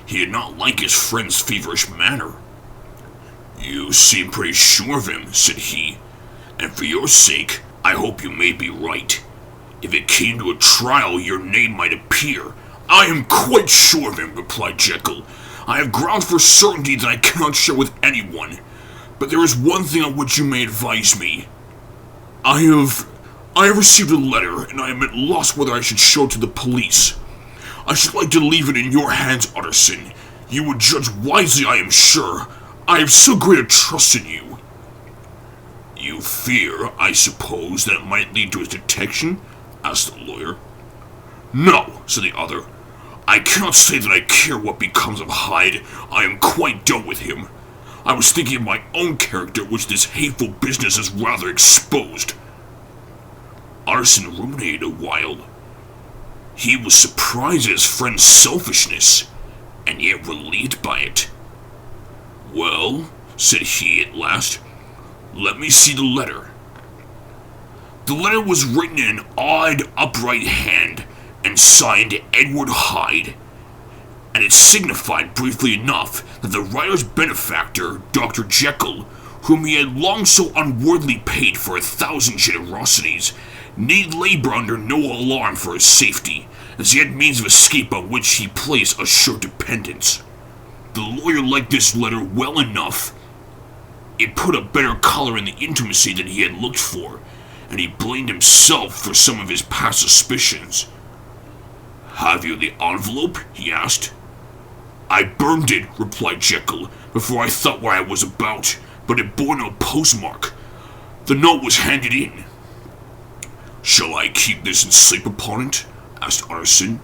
He did not like his friend's feverish manner. "You seem pretty sure of him," said he, "and for your sake, I hope you may be right. If it came to a trial, your name might appear." "I am quite sure of him," replied Jekyll. "I have grounds for certainty that I cannot share with anyone. But there is one thing on which you may advise me. I have received a letter, and I am at loss whether I should show it to the police. I should like to leave it in your hands, Utterson. You would judge wisely, I am sure. I have so great a trust in you." "You fear, I suppose, that it might lead to his detection?" asked the lawyer. "No," said the other. "I cannot say that I care what becomes of Hyde. I am quite done with him. I was thinking of my own character, which this hateful business has rather exposed." Utterson ruminated a while. He was surprised at his friend's selfishness, and yet relieved by it. "Well," said he at last, "let me see the letter." The letter was written in an odd, upright hand, and signed Edward Hyde, and it signified briefly enough that the writer's benefactor, Dr. Jekyll, whom he had long so unworthily paid for 1,000 generosities, need labor under no alarm for his safety, as he had means of escape on which he placed a sure dependence. The lawyer liked this letter well enough. It put a better color in the intimacy than he had looked for, and he blamed himself for some of his past suspicions. "Have you the envelope?" he asked. "I burned it," replied Jekyll, "before I thought what I was about, but it bore no postmark. The note was handed in." "Shall I keep this and sleep upon it?" asked Utterson.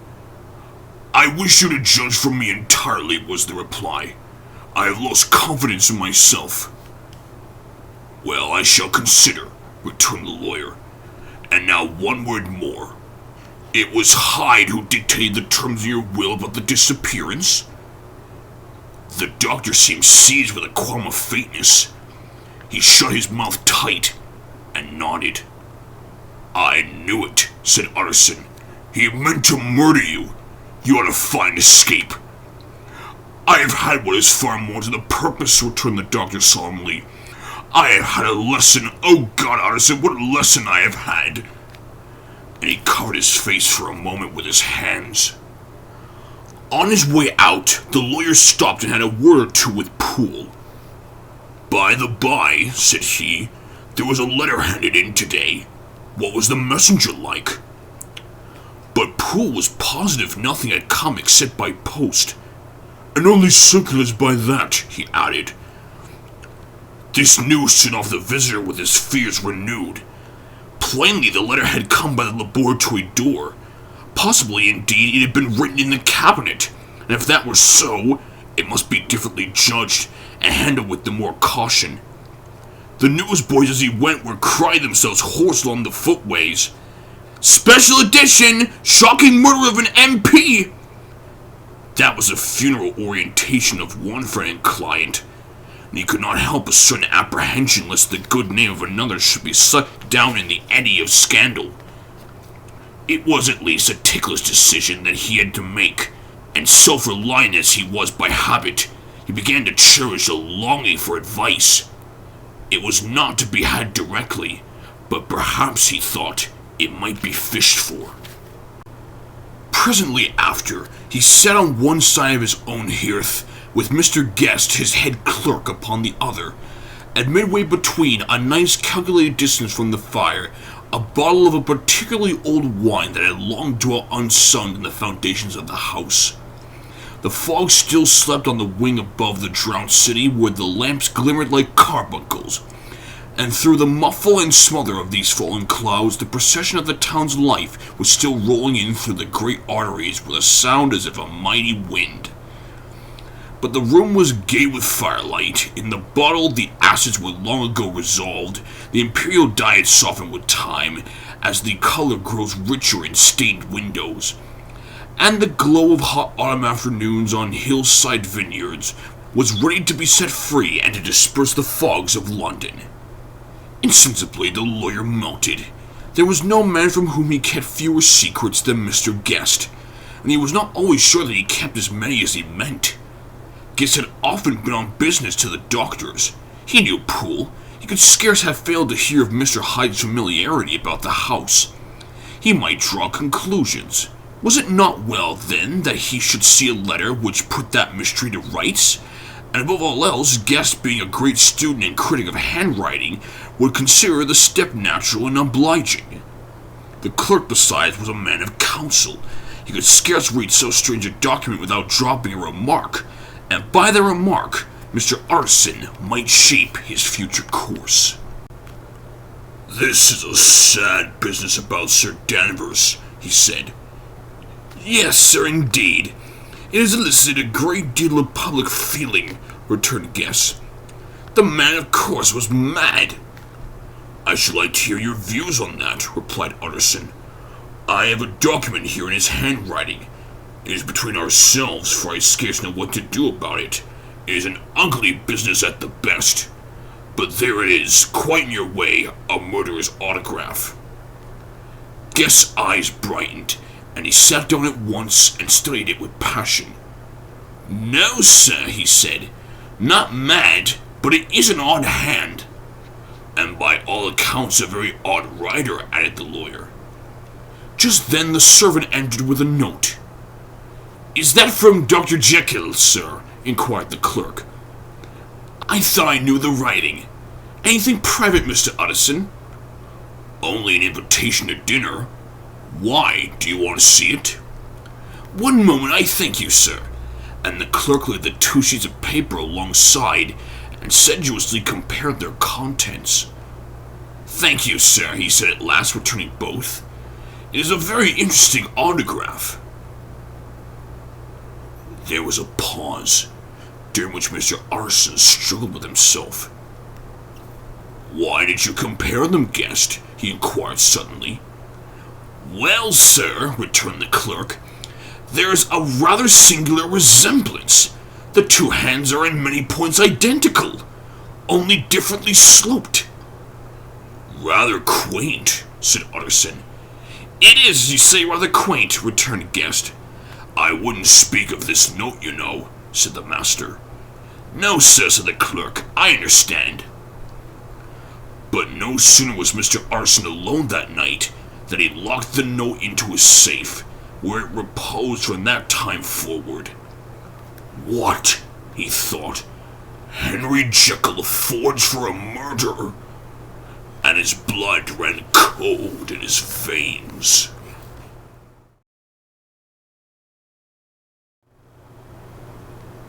"I wish you to judge for me entirely," was the reply. "I have lost confidence in myself." "Well, I shall consider," returned the lawyer. "And now one word more. It was Hyde who dictated the terms of your will about the disappearance?" The doctor seemed seized with a qualm of faintness. He shut his mouth tight and nodded. "I knew it," said Utterson. "He meant to murder you. You ought to find escape." "I have had what is far more to the purpose," returned the doctor solemnly. "I have had a lesson. Oh God, Utterson, what a lesson I have had!" And he covered his face for a moment with his hands. On his way out, the lawyer stopped and had a word or two with Poole. "By the by," said he, "there was a letter handed in today. What was the messenger like?" But Poole was positive nothing had come except by post. "And only circulars by that," he added. This news sent off the visitor with his fears renewed. Plainly the letter had come by the laboratory door. Possibly, indeed, it had been written in the cabinet, and if that were so, it must be differently judged and handled with the more caution. The newsboys as he went were crying themselves hoarse along the footways. "Special edition! Shocking murder of an MP!" That was the funeral orientation of one friend and client, and he could not help a certain apprehension lest the good name of another should be sucked down in the eddy of scandal. It was at least a ticklish decision that he had to make, and self-reliant as he was by habit, he began to cherish a longing for advice. It was not to be had directly, but perhaps, he thought, it might be fished for. Presently after, he sat on one side of his own hearth, with Mr. Guest, his head clerk, upon the other, and midway between, a nice calculated distance from the fire, a bottle of a particularly old wine that had long dwelt unsung in the foundations of the house. The fog still slept on the wing above the drowned city, where the lamps glimmered like carbuncles, and through the muffle and smother of these fallen clouds, the procession of the town's life was still rolling in through the great arteries with a sound as if a mighty wind. But the room was gay with firelight. In the bottle the acids were long ago resolved. The imperial dye had softened with time, as the color grows richer in stained windows. And the glow of hot autumn afternoons on hillside vineyards was ready to be set free and to disperse the fogs of London. Insensibly the lawyer melted. There was no man from whom he kept fewer secrets than Mr. Guest, and he was not always sure that he kept as many as he meant. Guest had often been on business to the doctors. He knew Poole. He could scarce have failed to hear of Mr. Hyde's familiarity about the house. He might draw conclusions. Was it not well, then, that he should see a letter which put that mystery to rights? And above all else, Guest, being a great student and critic of handwriting, would consider the step natural and obliging. The clerk, besides, was a man of counsel. He could scarce read so strange a document without dropping a remark, and by the remark, Mr. Arson might shape his future course. "This is a sad business about Sir Danvers," he said. "Yes, sir, indeed. It has elicited a great deal of public feeling," returned Guest. "The man, of course, was mad." "I should like to hear your views on that," replied Utterson. "I have a document here in his handwriting. It is between ourselves, for I scarce know what to do about it. It is an ugly business at the best. But there it is, quite in your way, a murderer's autograph." Guest's eyes brightened, and he sat down at once and studied it with passion. "No, sir," he said, "not mad, but it is an odd hand." "And by all accounts a very odd writer," added the lawyer. Just then the servant entered with a note. "Is that from Dr. Jekyll, sir?" inquired the clerk. "I thought I knew the writing. Anything private, Mr. Utterson?" "Only an invitation to dinner. Why, do you want to see it?" "One moment, I thank you, sir." And the clerk laid the 2 sheets of paper alongside and sedulously compared their contents. "Thank you, sir," he said at last, returning both. "It is a very interesting autograph." There was a pause, during which Mr. Arson struggled with himself. "Why did you compare them, Guest?" he inquired suddenly. "Well, sir," returned the clerk, "there's a rather singular resemblance. The 2 hands are in many points identical, only differently sloped." "Rather quaint," said Utterson. "It is, as you say, rather quaint," returned Guest. "I wouldn't speak of this note, you know," said the master. "No, sir," said the clerk, "I understand." But no sooner was Mr. Arson alone that night than he locked the note into his safe, where it reposed from that time forward. "What?" he thought. "Henry Jekyll forged for a murderer?" And his blood ran cold in his veins.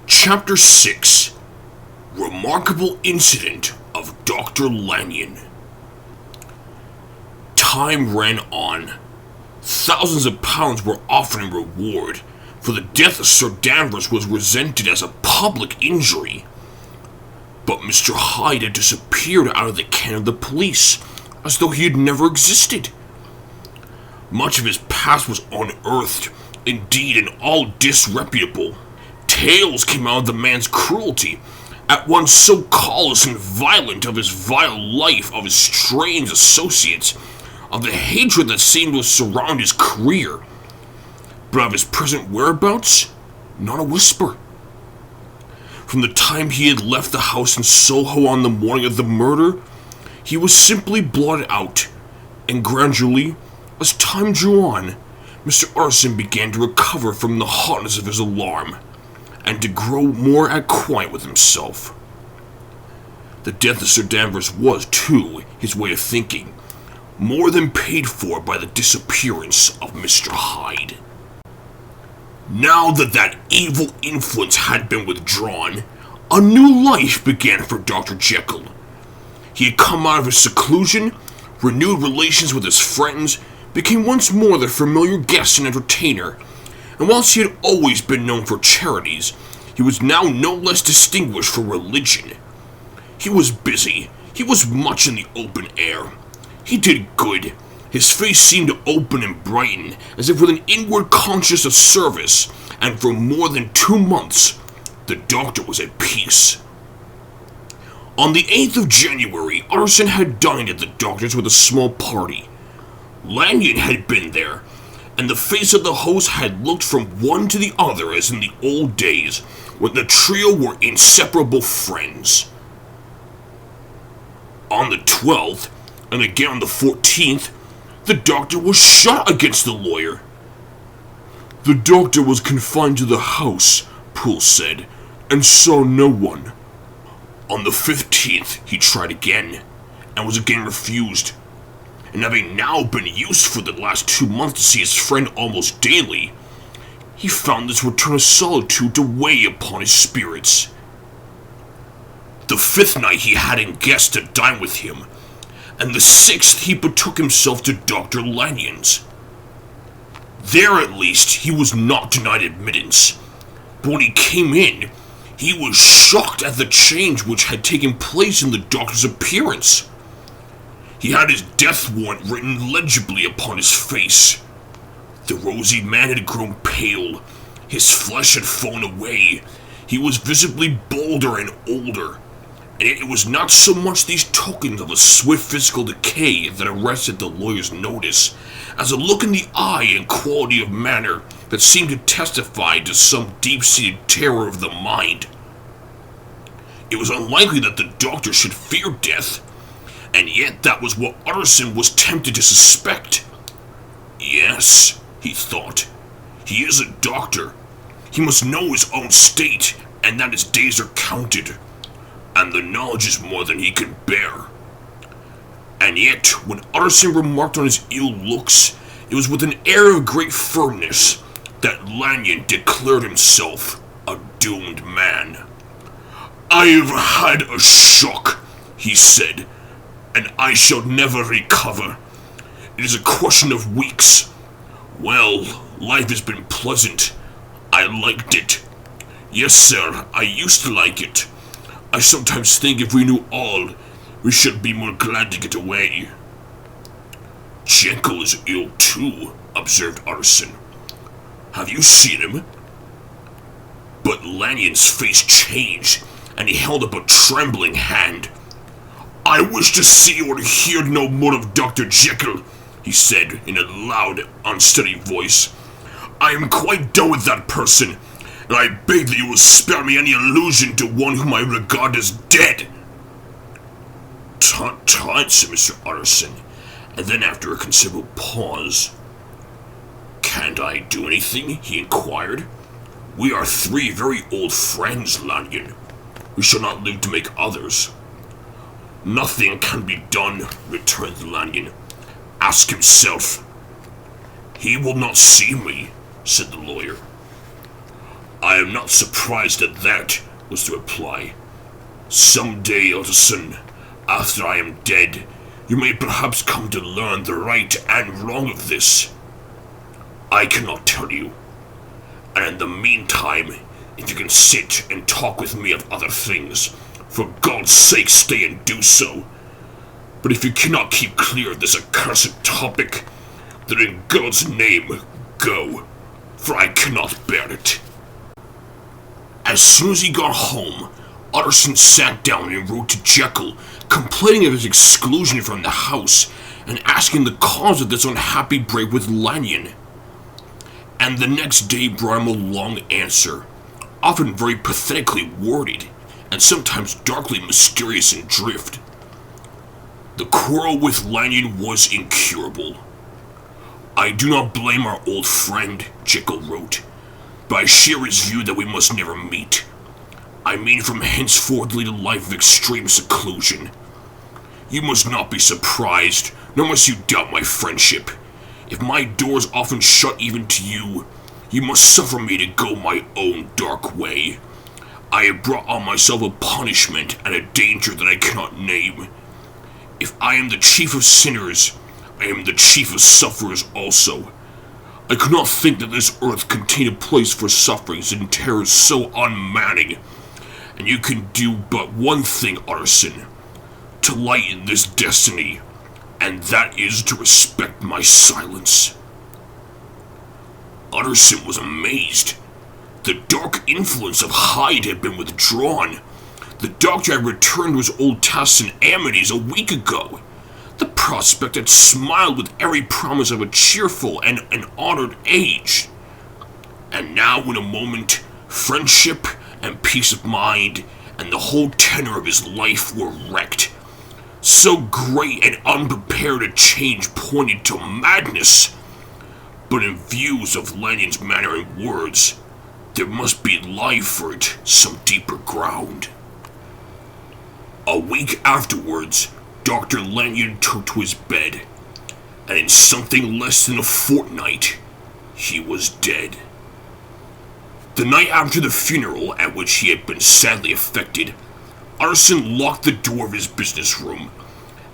Chapter 6. Remarkable Incident of Dr. Lanyon. Time ran on. Thousands of pounds were offered in reward, for the death of Sir Danvers was resented as a public injury. But Mr. Hyde had disappeared out of the ken of the police, as though he had never existed. Much of his past was unearthed, indeed, and all disreputable. Tales came out of the man's cruelty, at once so callous and violent, of his vile life, of his strange associates, of the hatred that seemed to surround his career. But of his present whereabouts, not a whisper. From the time he had left the house in Soho on the morning of the murder, he was simply blotted out, and gradually, as time drew on, Mr. Arson began to recover from the hotness of his alarm, and to grow more at quiet with himself. The death of Sir Danvers was, too, his way of thinking, more than paid for by the disappearance of Mr. Hyde. Now that that evil influence had been withdrawn, a new life began for Dr. Jekyll. He had come out of his seclusion, renewed relations with his friends, became once more their familiar guest and entertainer, and whilst he had always been known for charities, he was now no less distinguished for religion. He was busy. He was much in the open air. He did good. His face seemed to open and brighten, as if with an inward consciousness of service, and for more than 2 months, the doctor was at peace. On the 8th of January, Utterson had dined at the doctor's with a small party. Lanyon had been there, and the face of the host had looked from one to the other as in the old days, when the trio were inseparable friends. On the 12th, and again on the 14th, the doctor was shot against the lawyer. The doctor was confined to the house, Poole said, and saw no one. On the 15th, he tried again, and was again refused. And having now been used for the last 2 months to see his friend almost daily, he found this return of solitude to weigh upon his spirits. The 5th night he had in guests to dine with him, and the 6th he betook himself to Dr. Lanyon's. There, at least, he was not denied admittance, but when he came in, he was shocked at the change which had taken place in the doctor's appearance. He had his death warrant written legibly upon his face. The rosy man had grown pale, his flesh had fallen away, he was visibly bolder and older, and yet it was not so much these tokens of a swift physical decay that arrested the lawyer's notice, as a look in the eye and quality of manner that seemed to testify to some deep-seated terror of the mind. It was unlikely that the doctor should fear death, and yet that was what Utterson was tempted to suspect. Yes, he thought, he is a doctor. He must know his own state, and that his days are counted, and the knowledge is more than he can bear. And yet, when Utterson remarked on his ill looks, it was with an air of great firmness that Lanyon declared himself a doomed man. "I have had a shock," he said, "and I shall never recover. It is a question of weeks. Well, life has been pleasant. I liked it. Yes, sir, I used to like it. I sometimes think if we knew all, we should be more glad to get away." "Jekyll is ill too," observed Utterson. "Have you seen him?" But Lanyon's face changed, and he held up a trembling hand. "I wish to see or to hear no more of Dr. Jekyll," he said in a loud, unsteady voice. "I am quite done with that person, and I beg that you will spare me any allusion to one whom I regard as dead." "Tut, tut," said Mr. Utterson, and then after a considerable pause, "Can't I do anything?" he inquired. "We are 3 very old friends, Lanyon. We shall not live to make others." "Nothing can be done," returned Lanyon. "Ask himself." "He will not see me," said the lawyer. "I am not surprised at that," was the reply. "Some day, Utterson, after I am dead, you may perhaps come to learn the right and wrong of this. I cannot tell you. And in the meantime, if you can sit and talk with me of other things, for God's sake stay and do so. But if you cannot keep clear of this accursed topic, then in God's name, go, for I cannot bear it." As soon as he got home, Utterson sat down and wrote to Jekyll, complaining of his exclusion from the house, and asking the cause of this unhappy break with Lanyon. And the next day brought him a long answer, often very pathetically worded, and sometimes darkly mysterious in drift. The quarrel with Lanyon was incurable. "I do not blame our old friend," Jekyll wrote, but I share his view that we must never meet. I mean from henceforth lead a life of extreme seclusion. You must not be surprised, nor must you doubt my friendship. If my doors often shut even to you, you must suffer me to go my own dark way. I have brought on myself a punishment and a danger that I cannot name. If I am the chief of sinners, I am the chief of sufferers also. I could not think that this earth contained a place for sufferings and terrors so unmanning. And you can do but one thing, Utterson, to lighten this destiny, and that is to respect my silence. Utterson was amazed. The dark influence of Hyde had been withdrawn. The doctor had returned to his old tasks and amenities a week ago. The prospect had smiled with every promise of a cheerful and an honored age. And now in a moment, friendship and peace of mind and the whole tenor of his life were wrecked. So great and unprepared a change pointed to madness. But in views of Lanyon's manner and words, there must be life for it, some deeper ground. A week afterwards, Dr. Lanyon took to his bed, and in something less than a fortnight, he was dead. The night after the funeral, at which he had been sadly affected, Utterson locked the door of his business room,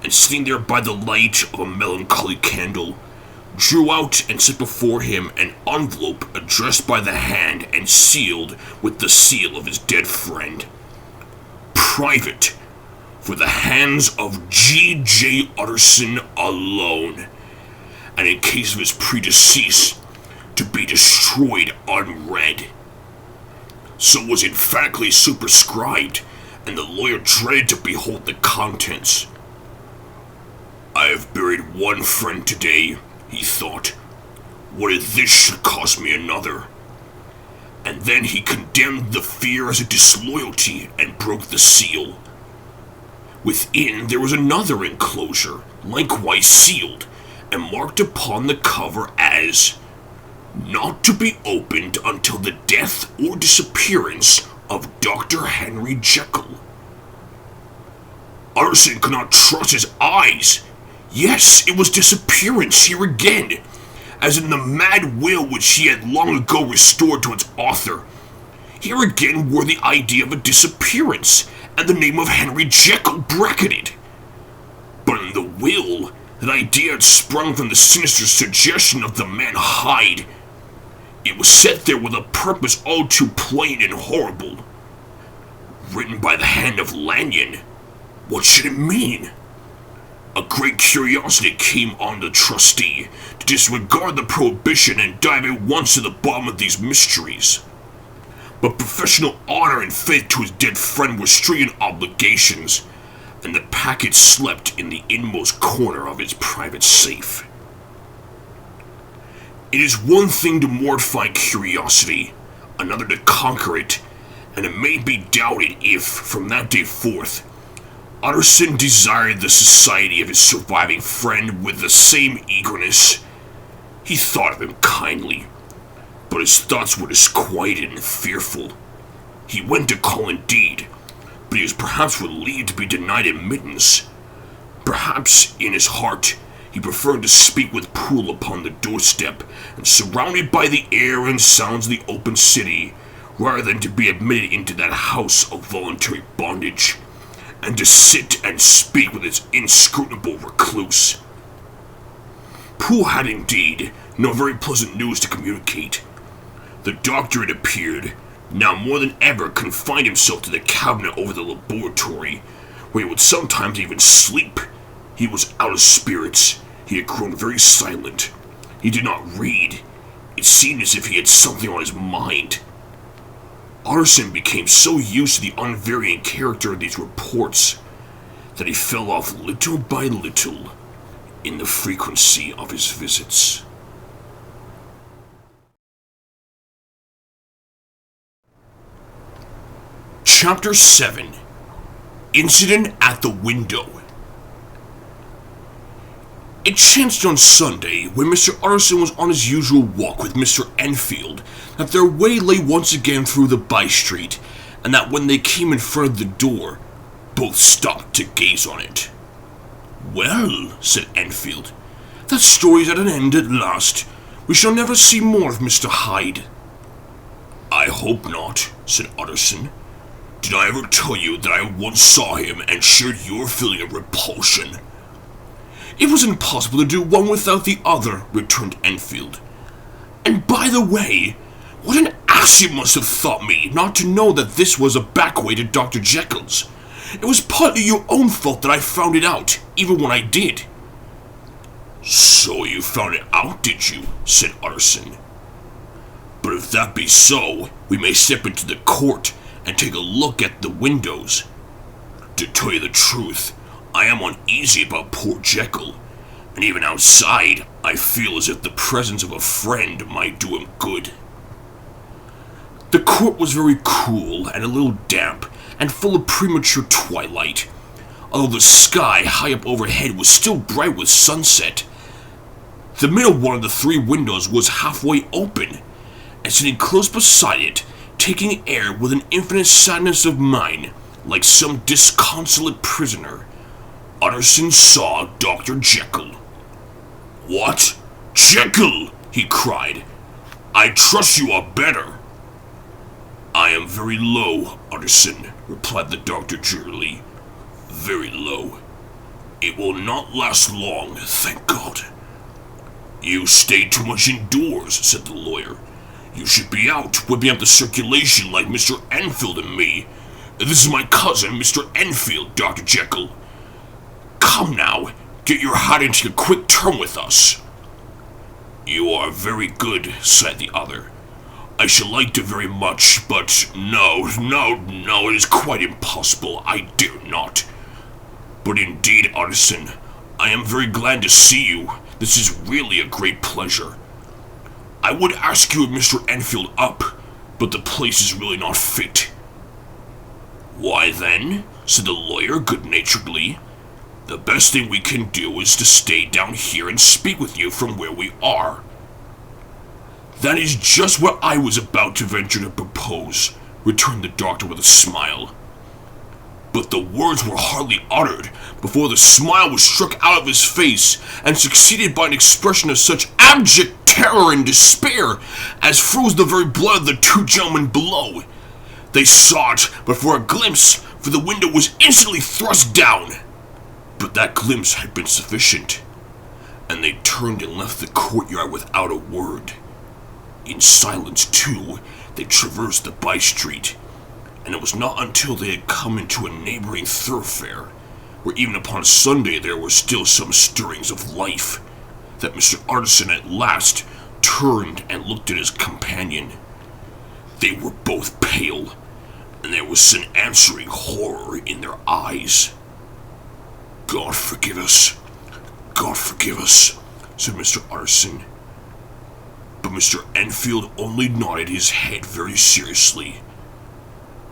and sitting there by the light of a melancholy candle, drew out and set before him an envelope addressed by the hand and sealed with the seal of his dead friend. Private, for the hands of G.J. Utterson alone, and in case of his predecease, to be destroyed unread. So was emphatically superscribed, and the lawyer dreaded to behold the contents. I have buried one friend today, he thought. What if this should cost me another? And then he condemned the fear as a disloyalty and broke the seal. Within there was another enclosure, likewise sealed, and marked upon the cover as not to be opened until the death or disappearance of Dr. Henry Jekyll. Utterson could not trust his eyes. Yes, it was disappearance here again, as in the mad will which he had long ago restored to its author. Here again were the idea of a disappearance, and the name of Henry Jekyll bracketed. But in the will, that idea had sprung from the sinister suggestion of the man Hyde. It was set there with a purpose all too plain and horrible. Written by the hand of Lanyon, what should it mean? A great curiosity came on the trustee to disregard the prohibition and dive at once to the bottom of these mysteries. But professional honor and faith to his dead friend were stringent obligations, and the packet slept in the inmost corner of his private safe. It is one thing to mortify curiosity, another to conquer it, and it may be doubted if, from that day forth, Utterson desired the society of his surviving friend with the same eagerness. He thought of him kindly, but his thoughts were disquieted and fearful. He went to call indeed, but he was perhaps relieved to be denied admittance. Perhaps, in his heart, he preferred to speak with Poole upon the doorstep, and surrounded by the air and sounds of the open city, rather than to be admitted into that house of voluntary bondage, and to sit and speak with its inscrutable recluse. Poole had indeed no very pleasant news to communicate. The doctor, it appeared, now more than ever confined himself to the cabinet over the laboratory, where he would sometimes even sleep. He was out of spirits. He had grown very silent. He did not read. It seemed as if he had something on his mind. Utterson became so used to the unvarying character of these reports that he fell off little by little in the frequency of his visits. Chapter 7. Incident at the Window. It chanced on Sunday, when Mr. Utterson was on his usual walk with Mr. Enfield, that their way lay once again through the by-street, and that when they came in front of the door, both stopped to gaze on it. "Well," said Enfield, "that story's at an end at last. We shall never see more of Mr. Hyde." "I hope not," said Utterson. "Did I ever tell you that I once saw him and shared your feeling of repulsion?" "It was impossible to do one without the other," returned Enfield. "And by the way, what an ass you must have thought me not to know that this was a back way to Dr. Jekyll's. It was partly your own fault that I found it out, even when I did." "So you found it out, did you?" said Utterson. "But if that be so, we may step into the court and take a look at the windows. To tell you the truth, I am uneasy about poor Jekyll, and even outside, I feel as if the presence of a friend might do him good." The court was very cool and a little damp, and full of premature twilight, although the sky high up overhead was still bright with sunset. The middle one of the three windows was halfway open, and sitting close beside it, taking air with an infinite sadness of mind, like some disconsolate prisoner, Utterson saw Dr. Jekyll. "What? Jekyll!" he cried. "I trust you are better." "I am very low, Utterson," replied the doctor drearily. "Very low. It will not last long, thank God." "You stay too much indoors," said the lawyer. "You should be out, whipping up the circulation like Mr. Enfield and me. This is my cousin, Mr. Enfield, Dr. Jekyll. Come now, get your hat and take a quick turn with us." "You are very good," said the other. "I should like to very much, but no, it is quite impossible. I dare not. But indeed, Utterson, I am very glad to see you. This is really a great pleasure. I would ask you and Mr. Enfield up, but the place is really not fit." "Why then," said the lawyer good-naturedly, "the best thing we can do is to stay down here and speak with you from where we are." "That is just what I was about to venture to propose," returned the doctor with a smile. But the words were hardly uttered before the smile was struck out of his face and succeeded by an expression of such abject terror and despair as froze the very blood of the two gentlemen below. They saw it but for a glimpse, for the window was instantly thrust down. But that glimpse had been sufficient, and they turned and left the courtyard without a word. In silence, too, they traversed the by-street, and it was not until they had come into a neighboring thoroughfare, where even upon Sunday there were still some stirrings of life, that Mr. Utterson at last turned and looked at his companion. They were both pale, and there was an answering horror in their eyes. "God forgive us, said Mr. Utterson. But Mr. Enfield only nodded his head very seriously,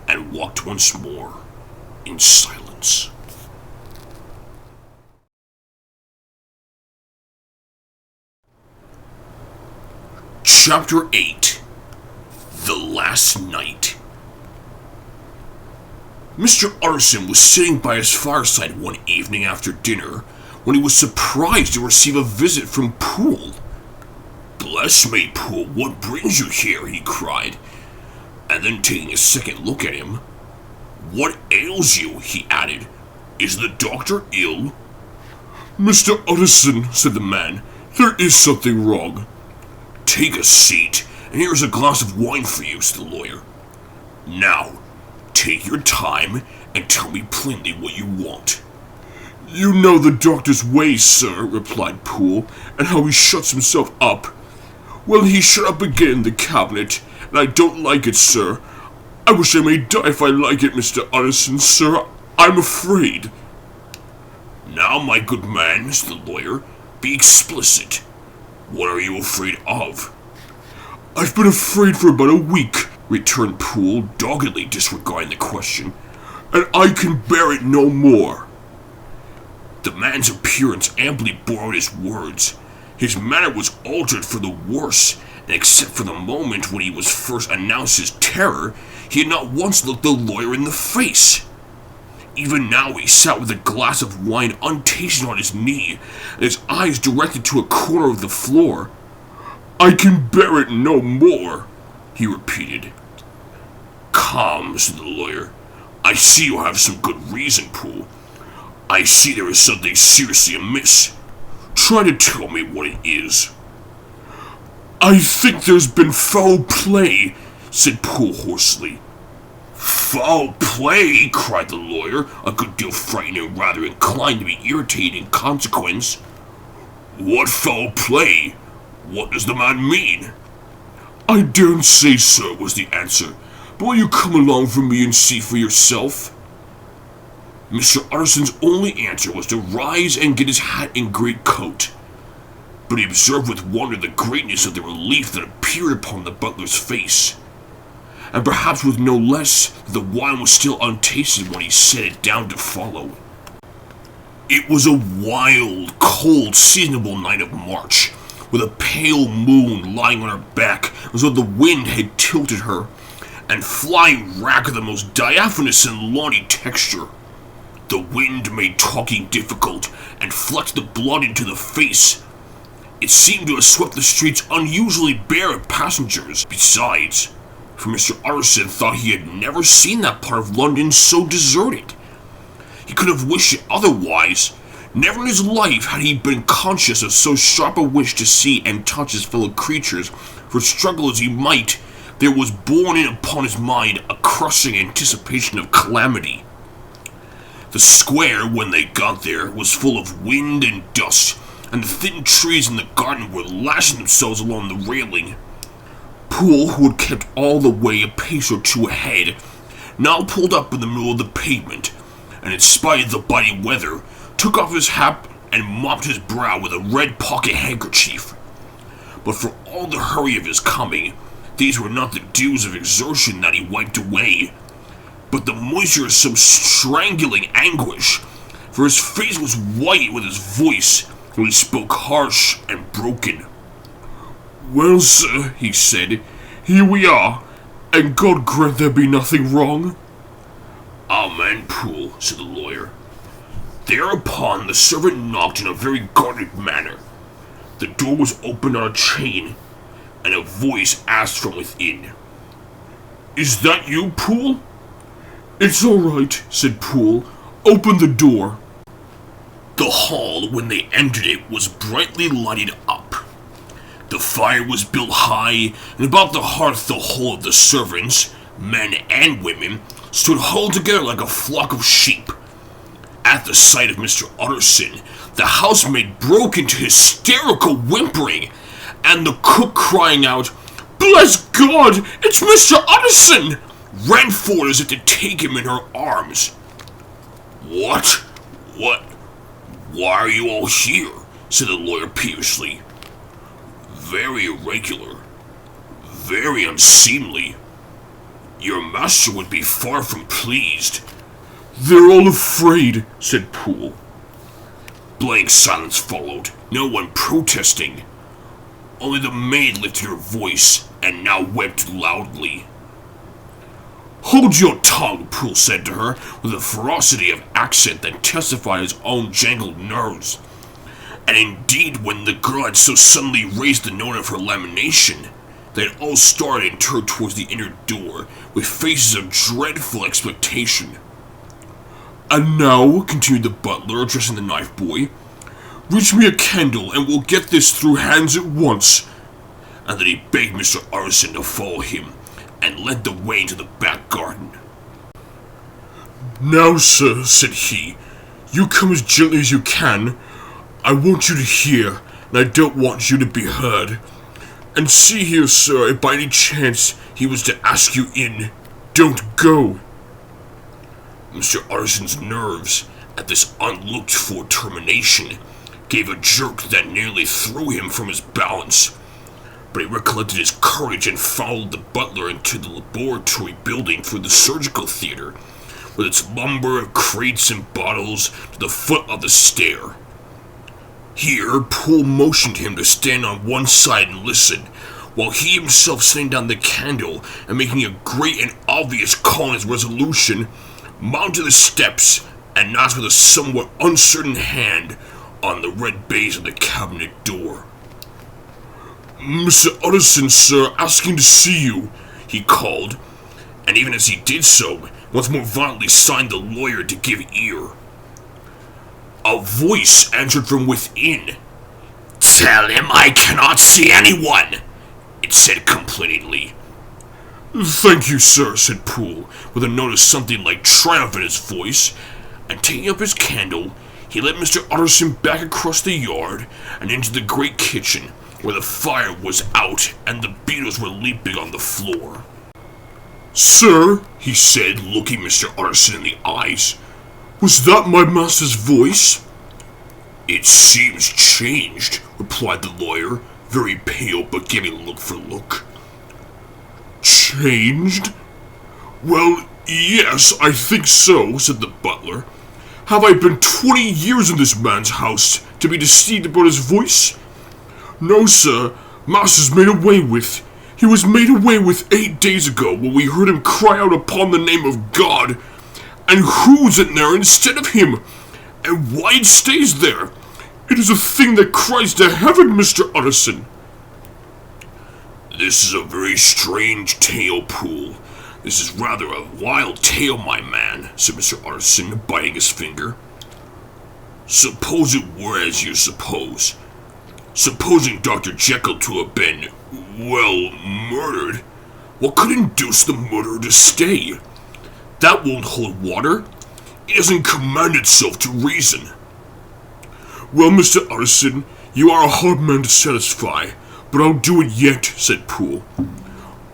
and walked once more in silence. Chapter 8. The Last Night. Mr. Utterson was sitting by his fireside one evening after dinner when he was surprised to receive a visit from Poole. "Bless me, Poole, what brings you here?" he cried, and then taking a second look at him, "What ails you?" he added. "Is the doctor ill?" "Mr. Utterson," said the man, "there is something wrong." "Take a seat, and here is a glass of wine for you," said the lawyer. "Now, take your time and tell me plainly what you want." "You know the doctor's ways, sir," replied Poole, "and how he shuts himself up. Well, he shut up again in the cabinet, and I don't like it, sir. I wish I may die if I like it, Mr. Utterson, sir. I'm afraid." "Now, my good man," said the lawyer, "be explicit. What are you afraid of?" "I've been afraid for about a week," returned Poole, doggedly disregarding the question, "and I can bear it no more." The man's appearance amply bore out his words. His manner was altered for the worse, and except for the moment when he was first announced his terror, he had not once looked the lawyer in the face. Even now he sat with a glass of wine untasted on his knee, and his eyes directed to a corner of the floor. "I can bear it no more," he repeated. "Come," said the lawyer. "I see you have some good reason, Poole. I see there is something seriously amiss. Try to tell me what it is." "I think there's been foul play," said Poole hoarsely. "Foul play?" cried the lawyer, a good deal frightened and rather inclined to be irritated in consequence. "What foul play? What does the man mean?" "I daren't say, sir," was the answer, "but will you come along for me and see for yourself?" Mr. Utterson's only answer was to rise and get his hat and great coat, but he observed with wonder the greatness of the relief that appeared upon the butler's face, and perhaps with no less that the wine was still untasted when he set it down to follow. It was a wild, cold, seasonable night of March, with a pale moon lying on her back as though the wind had tilted her, and flying rack of the most diaphanous and lawny texture. The wind made talking difficult, and flexed the blood into the face. It seemed to have swept the streets unusually bare of passengers. Besides, for Mr. Utterson thought he had never seen that part of London so deserted. He could have wished it otherwise. Never in his life had he been conscious of so sharp a wish to see and touch his fellow creatures, for struggle as he might, there was borne in upon his mind a crushing anticipation of calamity. The square, when they got there, was full of wind and dust, and the thin trees in the garden were lashing themselves along the railing. Poole, who had kept all the way a pace or two ahead, now pulled up in the middle of the pavement, and in spite of the biting weather, took off his hat and mopped his brow with a red pocket handkerchief. But for all the hurry of his coming, these were not the dews of exertion that he wiped away, but the moisture of some strangling anguish, for his face was white with his voice, and he spoke harsh and broken. "Well, sir," he said, "here we are, and God grant there be nothing wrong." "Amen, Poole," said the lawyer. Thereupon the servant knocked in a very guarded manner. The door was opened on a chain, and a voice asked from within, "Is that you, Poole?" "It's all right," said Poole. "Open the door." The hall, when they entered it, was brightly lighted up. The fire was built high, and about the hearth the whole of the servants, men and women, stood huddled together like a flock of sheep. At the sight of Mr. Utterson, the housemaid broke into hysterical whimpering, and the cook, crying out, "Bless God, it's Mr. Utterson!" ran forward as if to take him in her arms. What? Why are you all here?" said the lawyer peevishly. "Very irregular. Very unseemly. Your master would be far from pleased." "They're all afraid," said Poole. Blank silence followed, no one protesting. Only the maid lifted her voice, and now wept loudly. "Hold your tongue," Poole said to her, with a ferocity of accent that testified his own jangled nerves. And indeed, when the girl had so suddenly raised the note of her lamentation, they had all started and turned towards the inner door, with faces of dreadful expectation. "And now," continued the butler, addressing the knife boy, "reach me a candle, and we'll get this through hands at once." And then he begged Mr. Utterson to follow him, and led the way into the back garden. "Now, sir," said he, "you come as gently as you can. I want you to hear, and I don't want you to be heard. And see here, sir, if by any chance he was to ask you in, don't go." Mr. Utterson's nerves, at this unlooked-for termination, gave a jerk that nearly threw him from his balance, but he recollected his courage and followed the butler into the laboratory building for the surgical theater, with its lumber of crates and bottles to the foot of the stair. Here, Poole motioned him to stand on one side and listen, while he himself setting down the candle and making a great and obvious call in his resolution, mounted the steps and knocked with a somewhat uncertain hand on the red baize of the cabinet door. "Mr. Utterson, sir, asking to see you," he called, and even as he did so, once more violently signed the lawyer to give ear. A voice answered from within. "Tell him I cannot see anyone," it said complainingly. "Thank you, sir," said Poole, with a note of something like triumph in his voice, and taking up his candle, he led Mr. Utterson back across the yard and into the great kitchen, where the fire was out and the beetles were leaping on the floor. "Sir," he said, looking Mr. Utterson in the eyes, "was that my master's voice?" "It seems changed," replied the lawyer, very pale but giving look for look. "Changed? Well, yes, I think so," said the butler. "Have I been 20 years in this man's house to be deceived about his voice? No, sir, master's made away with. He was made away with 8 days ago when we heard him cry out upon the name of God. And who's in there instead of him? And why it stays there? It is a thing that cries to heaven, Mr. Utterson." "This is a very strange tale, Poole. This is rather a wild tale, my man," said Mr. Utterson, biting his finger. "Suppose it were as you suppose. Supposing Dr. Jekyll to have been, well, murdered, what could induce the murderer to stay? That won't hold water. It doesn't commend itself to reason." "Well, Mr. Utterson, you are a hard man to satisfy, but I'll do it yet," said Poole.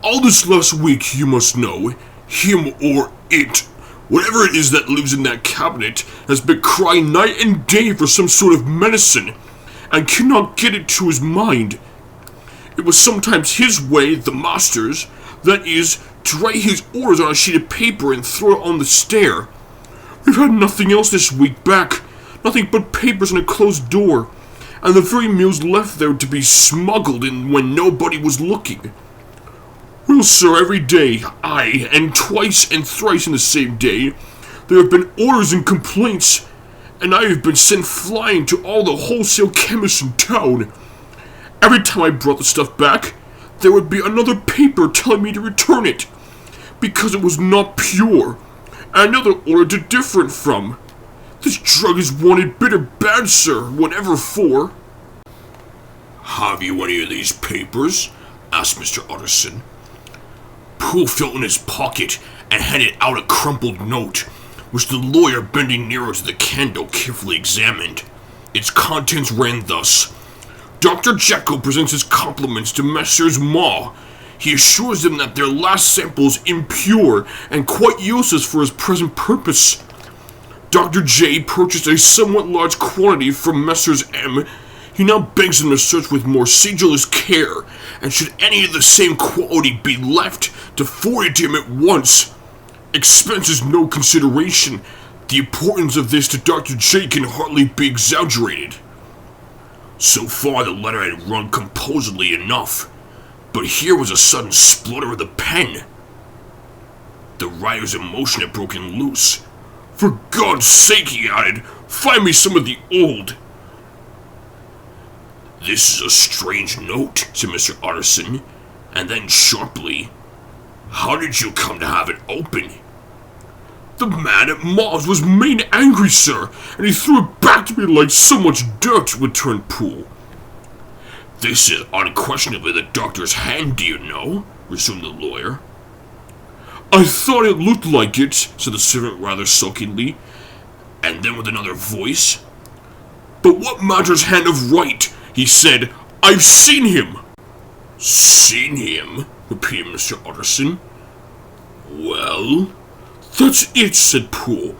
"All this last week, you must know, him or it, whatever it is that lives in that cabinet, has been crying night and day for some sort of medicine, and cannot get it to his mind. It was sometimes his way, the master's, that is, to write his orders on a sheet of paper and throw it on the stair. We've had nothing else this week back, nothing but papers and a closed door, and the very meals left there to be smuggled in when nobody was looking. Well, sir, every day, aye, and twice and thrice in the same day, there have been orders and complaints, and I have been sent flying to all the wholesale chemists in town. Every time I brought the stuff back, there would be another paper telling me to return it, because it was not pure, and another order to different from. This drug is wanted bitter bad, sir, whatever for." "Have you any of these papers?" asked Mr. Utterson. Poole felt in his pocket and handed out a crumpled note, which the lawyer, bending nearer to the candle, carefully examined. Its contents ran thus: "Dr. Jekyll presents his compliments to Messrs. Ma. He assures them that their last sample is impure and quite useless for his present purpose. Dr. J purchased a somewhat large quantity from Messrs. M. He now begs them to search with more sedulous care, and should any of the same quality be left, to forward it to him at once. Expense is no consideration. The importance of this to Dr. J can hardly be exaggerated." So far the letter had run composedly enough, but here was a sudden splutter of the pen. The writer's emotion had broken loose. "For God's sake," he added, "find me some of the old." "This is a strange note," said Mr. Utterson, and then sharply, "How did you come to have it open?" "The man at Ma's was main angry, sir, and he threw it back to me like so much dirt," returned Poole. "This is unquestionably the doctor's hand, do you know?" resumed the lawyer. "I thought it looked like it," said the servant rather sulkily, and then with another voice, "But what matters hand of right? He said, 'I've seen him.'" "Seen him?" repeated Mr. Utterson. "Well?" "That's it," said Poole.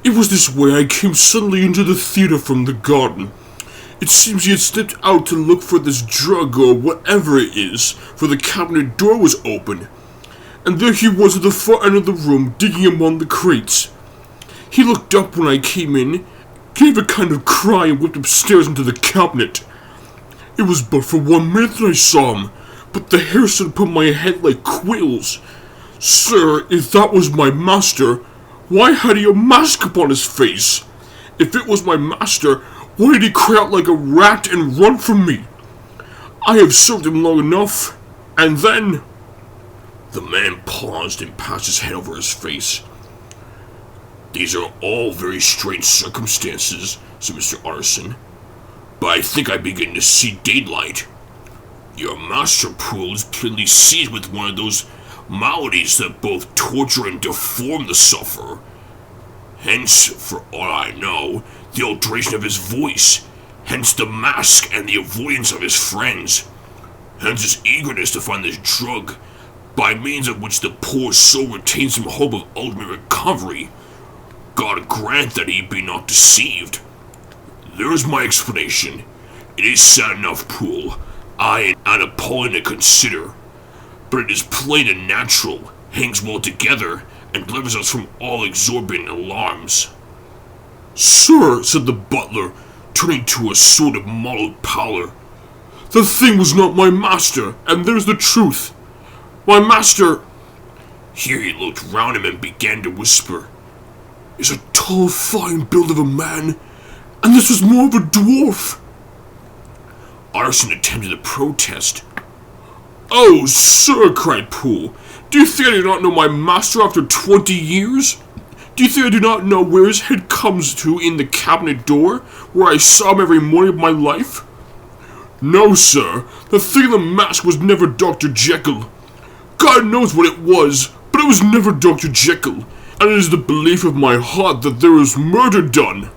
"It was this way I came suddenly into the theater from the garden. It seems he had slipped out to look for this drug or whatever it is, for the cabinet door was open, and there he was at the far end of the room digging among the crates. He looked up when I came in, gave a kind of cry and went upstairs into the cabinet. It was but for 1 minute that I saw him, but the hair stood upon my head like quills. Sir, if that was my master, why had he a mask upon his face? If it was my master, why did he cry out like a rat and run from me? I have served him long enough, and then... The man paused and passed his hand over his face. These are all very strange circumstances, said Mr. Utterson, but I think I begin to see daylight. Your master, Poole, is plainly seized with one of those maladies that both torture and deform the sufferer. Hence, for all I know, the alteration of his voice, hence the mask and the avoidance of his friends, hence his eagerness to find this drug, by means of which the poor soul retains some hope of ultimate recovery. God grant that he be not deceived. There is my explanation. It is sad enough, Poole, and appalling to consider, but it is plain and natural, hangs well together, and delivers us from all exorbitant alarms. Sir, said the butler, turning to a sort of mottled pallor, the thing was not my master, and there's the truth. My master... Here he looked round him and began to whisper, is a tall, fine build of a man, and this was more of a dwarf. Utterson attempted to protest. Oh, sir, cried Poole, do you think I do not know my master after 20 years? Do you think I do not know where his head comes to in the cabinet door, where I saw him every morning of my life? No, sir, the thing in the mask was never Dr. Jekyll. God knows what it was, but it was never Dr. Jekyll, and it is the belief of my heart that there was murder done.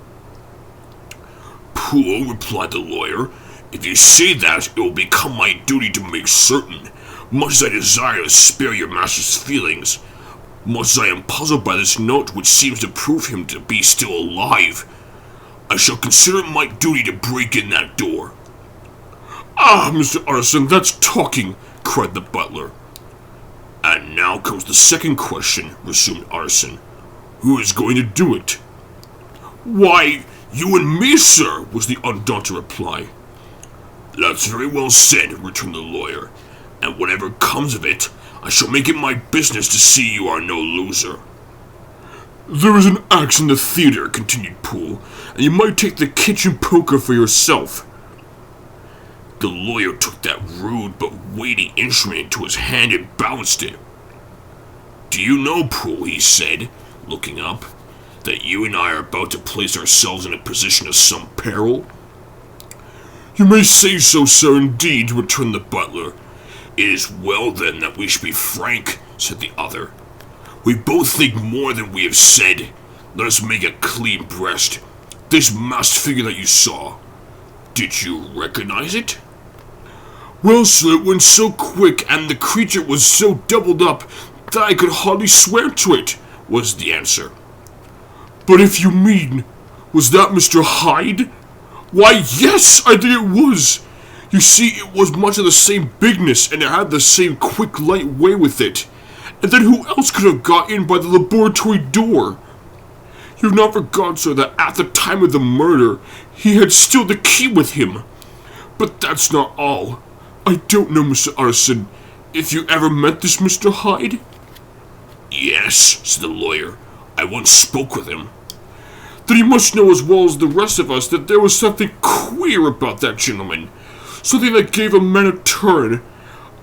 Poole, replied the lawyer, if you say that, it will become my duty to make certain, much as I desire to spare your master's feelings, much as I am puzzled by this note which seems to prove him to be still alive. I shall consider it my duty to break in that door. Ah, Mr. Utterson, that's talking, cried the butler. And now comes the second question, resumed Utterson. Who is going to do it? Why, you and me, sir, was the undaunted reply. That's very well said, returned the lawyer, and whatever comes of it, I shall make it my business to see you are no loser. There is an axe in the theater, continued Poole, and you might take the kitchen poker for yourself. The lawyer took that rude but weighty instrument into his hand and balanced it. Do you know, Poole, he said, looking up, that you and I are about to place ourselves in a position of some peril? You may say so, sir, indeed, returned the butler. It is well, then, that we should be frank, said the other. We both think more than we have said. Let us make a clean breast. This masked figure that you saw, did you recognize it? Well, sir, it went so quick, and the creature was so doubled up that I could hardly swear to it, was the answer. But if you mean, was that Mr. Hyde? Why, yes, I think it was. You see, it was much of the same bigness, and it had the same quick, light way with it. And then who else could have got in by the laboratory door? You've not forgot, sir, that at the time of the murder, he had still the key with him. But that's not all. I don't know, Mr. Utterson, if you ever met this Mr. Hyde? Yes, said the lawyer. I once spoke with him. Then you must know as well as the rest of us that there was something queer about that gentleman. Something that gave a man a turn.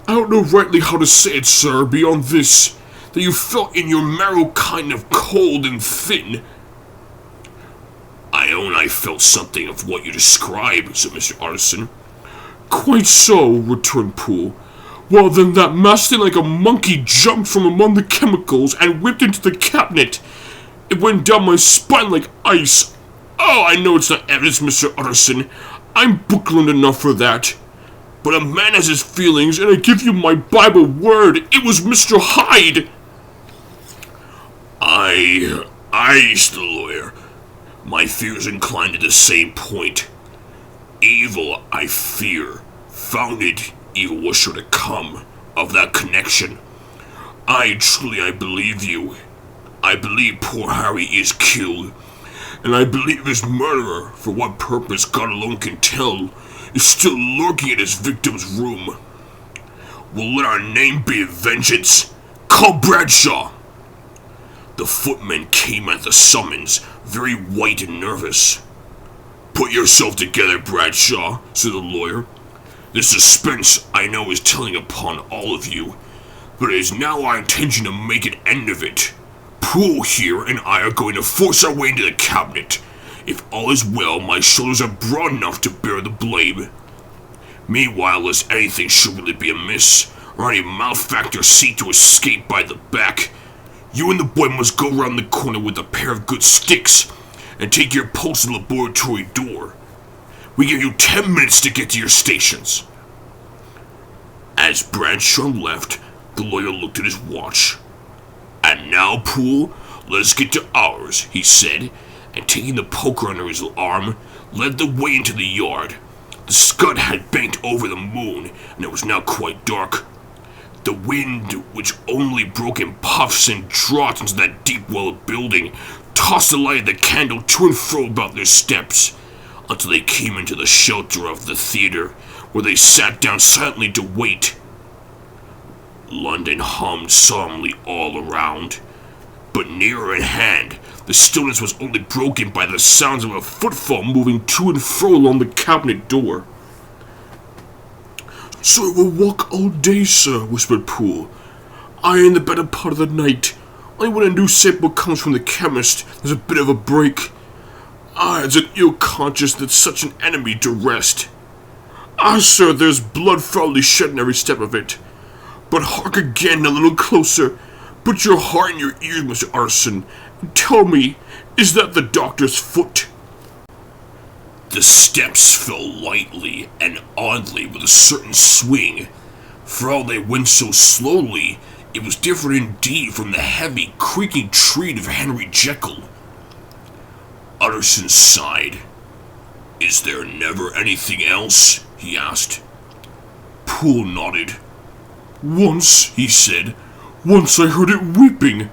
I don't know rightly how to say it, sir, beyond this, that you felt in your marrow kind of cold and thin. I own I felt something of what you describe, said Mr. Utterson. Quite so, returned Poole. Well, then that masked thing like a monkey jumped from among the chemicals and whipped into the cabinet. It went down my spine like ice. Oh, I know it's not evidence, Mr. Utterson. I'm book-learned enough for that. But a man has his feelings, and I give you my Bible word, it was Mr. Hyde. Aye, said the lawyer. My fears incline to the same point. Evil, I fear, founded evil was sure to come of that connection. Truly I believe you. I believe poor Harry is killed, and I believe his murderer, for what purpose God alone can tell, is still lurking at his victim's room. Will let our name be vengeance? Call Bradshaw!" The footman came at the summons, very white and nervous. "Put yourself together, Bradshaw," said the lawyer. "The suspense, I know, is telling upon all of you, but it is now our intention to make an end of it. Poole here and I are going to force our way into the cabinet. If all is well, my shoulders are broad enough to bear the blame. Meanwhile, lest anything should really be amiss, or any malefactor seek to escape by the back, you and the boy must go round the corner with a pair of good sticks, and take your post in the laboratory door. We give you 10 minutes to get to your stations." As Bradshaw left, the lawyer looked at his watch. "And now, Poole, let us get to ours," he said, and taking the poker under his arm, led the way into the yard. The scud had banked over the moon, and it was now quite dark. The wind, which only broke in puffs and draughts into that deep-walled building, tossed the light of the candle to and fro about their steps, until they came into the shelter of the theater, where they sat down silently to wait. London hummed solemnly all around, but nearer at hand, the stillness was only broken by the sounds of a footfall moving to and fro along the cabinet door. "So it will walk all day, sir," whispered Poole. "I in the better part of the night. Only when a new sample comes from the chemist, there's a bit of a break. It's an ill conscience that such an enemy to rest. Sir, there's blood foully shed in every step of it. But hark again a little closer. Put your heart in your ears, Mr. Arson, and tell me, is that the doctor's foot?" The steps fell lightly and oddly with a certain swing. For all they went so slowly, it was different indeed from the heavy, creaking tread of Henry Jekyll. Utterson sighed. "Is there never anything else?" he asked. Poole nodded. "Once," he said, "once I heard it weeping."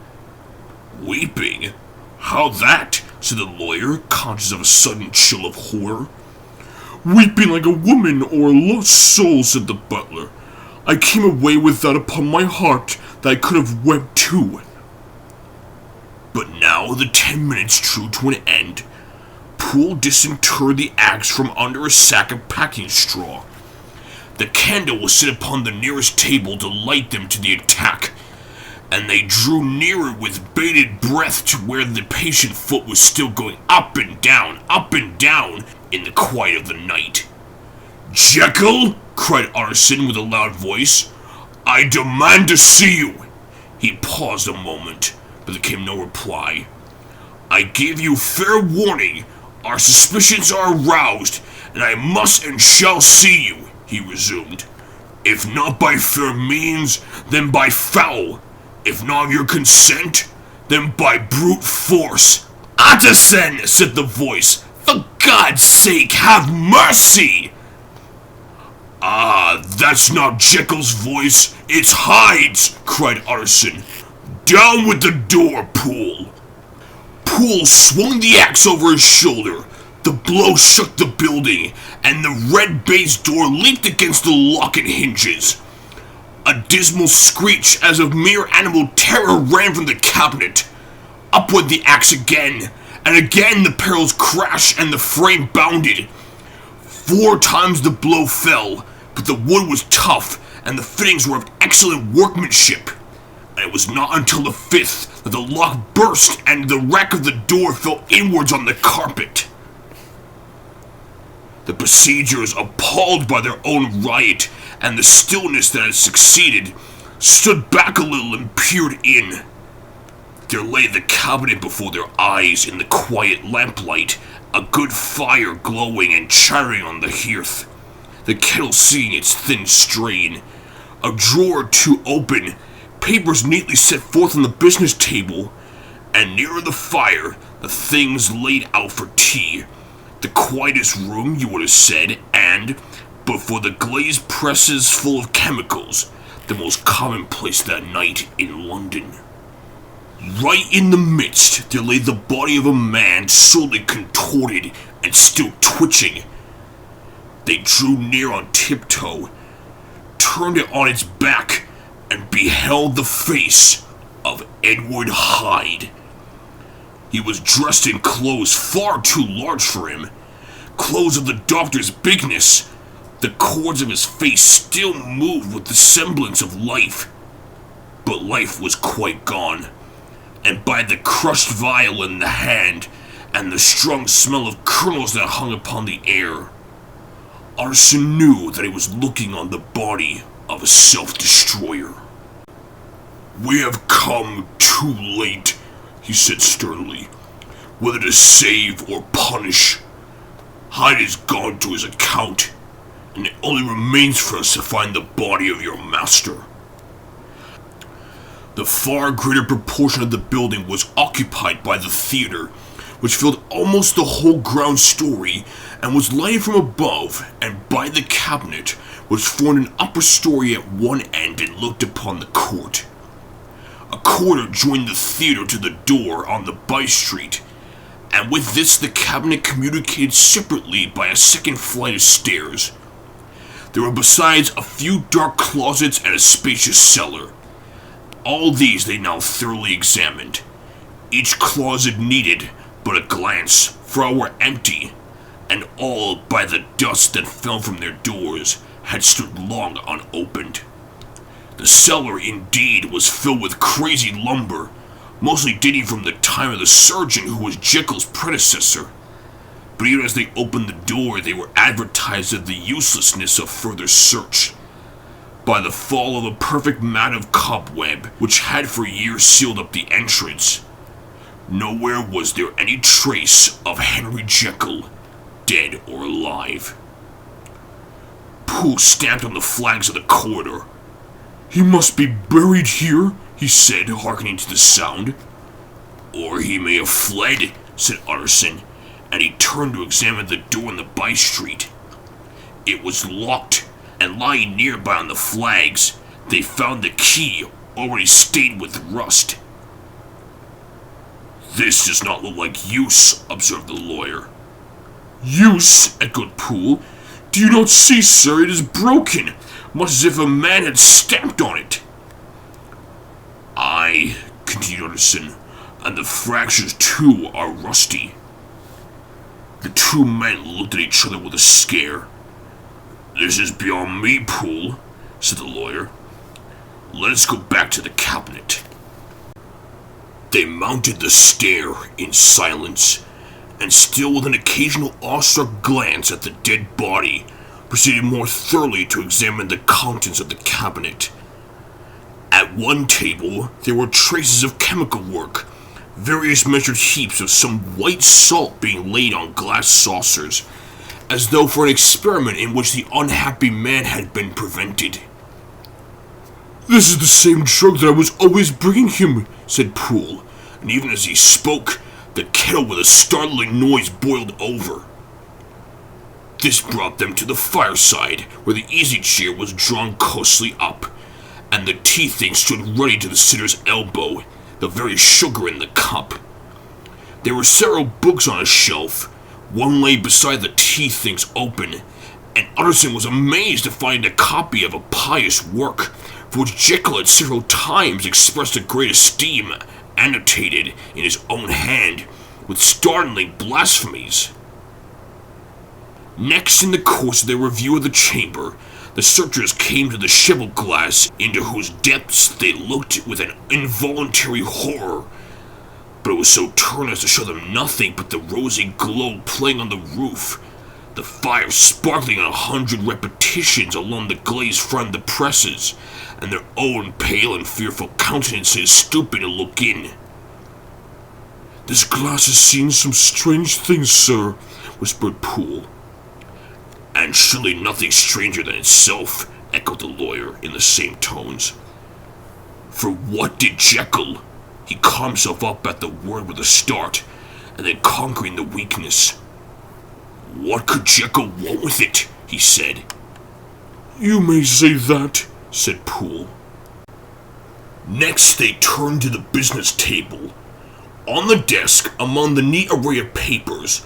"Weeping? How that?" said the lawyer, conscious of a sudden chill of horror. "Weeping like a woman or a lost soul," said the butler. "I came away with that upon my heart that I could have wept too." But now the 10 minutes drew to an end. Poole disinterred the axe from under a sack of packing straw. The candle was set upon the nearest table to light them to the attack, and they drew nearer with bated breath to where the patient foot was still going up and down in the quiet of the night. "Jekyll!" cried Arson with a loud voice. "I demand to see you!" He paused a moment, but there came no reply. "I gave you fair warning. Our suspicions are aroused, and I must and shall see you," he resumed. "If not by fair means, then by foul. If not of your consent, then by brute force." "Utterson!" said the voice. "For God's sake, have mercy!" That's not Jekyll's voice, it's Hyde's," cried Utterson. "Down with the door, Poole." Poole swung the axe over his shoulder. The blow shook the building, and the red baize door leaped against the lock and hinges. A dismal screech as of mere animal terror ran from the cabinet. Up went the axe again, and again the panels crashed and the frame bounded. 4 times the blow fell, but the wood was tough and the fittings were of excellent workmanship. And it was not until the 5th that the lock burst and the rack of the door fell inwards on the carpet. The besiegers, appalled by their own riot and the stillness that had succeeded, stood back a little and peered in. There lay the cabinet before their eyes in the quiet lamplight, a good fire glowing and chattering on the hearth, the kettle singing its thin strain, a drawer or two open, papers neatly set forth on the business table, and nearer the fire, the things laid out for tea. The quietest room, you would have said, and, but for the glazed presses full of chemicals, the most commonplace that night in London. Right in the midst, there lay the body of a man slowly contorted and still twitching. They drew near on tiptoe, turned it on its back, and beheld the face of Edward Hyde. He was dressed in clothes far too large for him, clothes of the doctor's bigness. The cords of his face still moved with the semblance of life, but life was quite gone, and by the crushed vial in the hand, and the strong smell of kernels that hung upon the air, Arson knew that he was looking on the body of a self-destroyer. "We have come too late," he said sternly, "whether to save or punish. Hyde is gone to his account, and it only remains for us to find the body of your master." The far greater proportion of the building was occupied by the theater, which filled almost the whole ground story and was lighted from above and by the cabinet, which formed an upper story at one end and looked upon the court. A corridor joined the theater to the door on the by-street, and with this the cabinet communicated separately by a second flight of stairs. There were besides a few dark closets and a spacious cellar. All these they now thoroughly examined. Each closet needed but a glance, for all were empty, and all, by the dust that fell from their doors, had stood long unopened. The cellar, indeed, was filled with crazy lumber, mostly dating from the time of the surgeon who was Jekyll's predecessor. But even as they opened the door, they were advertised of the uselessness of further search by the fall of a perfect mat of cobweb which had for years sealed up the entrance. Nowhere was there any trace of Henry Jekyll, dead or alive. Poole stamped on the flags of the corridor. "He must be buried here," he said, hearkening to the sound. "Or he may have fled," said Utterson, and he turned to examine the door in the by-street. It was locked, and lying nearby on the flags, they found the key already stained with rust. "This does not look like use," observed the lawyer. "Use?" echoed Poole. "Do you not see, sir, it is broken, much as if a man had stamped on it." "Aye," continued Utterson, "and the fractures too are rusty." The two men looked at each other with a scare. "This is beyond me, Poole," said the lawyer. "Let us go back to the cabinet." They mounted the stair in silence, and still with an occasional awestruck glance at the dead body, proceeded more thoroughly to examine the contents of the cabinet. At one table there were traces of chemical work, various measured heaps of some white salt being laid on glass saucers, as though for an experiment in which the unhappy man had been prevented. "This is the same drug that I was always bringing him," said Poole, and even as he spoke, the kettle with a startling noise boiled over. This brought them to the fireside, where the easy-chair was drawn closely up, and the tea-thing stood ready to the sitter's elbow, the very sugar in the cup. There were several books on a shelf. One lay beside the tea-things open, and Utterson was amazed to find a copy of a pious work, for which Jekyll had several times expressed a great esteem, annotated in his own hand, with startling blasphemies. Next, in the course of their review of the chamber, the searchers came to the cheval glass, into whose depths they looked with an involuntary horror, but it was so turned as to show them nothing but the rosy glow playing on the roof, the fire sparkling in 100 repetitions along the glazed front of the presses, and their own pale and fearful countenances stooping to look in. "This glass has seen some strange things, sir," whispered Poole. "And surely nothing stranger than itself," echoed the lawyer in the same tones. "For what did Jekyll—" He caught himself up at the word with a start, and then conquering the weakness. "What could Jekyll want with it?" he said. "You may say that," said Poole. Next, they turned to the business table. On the desk, among the neat array of papers,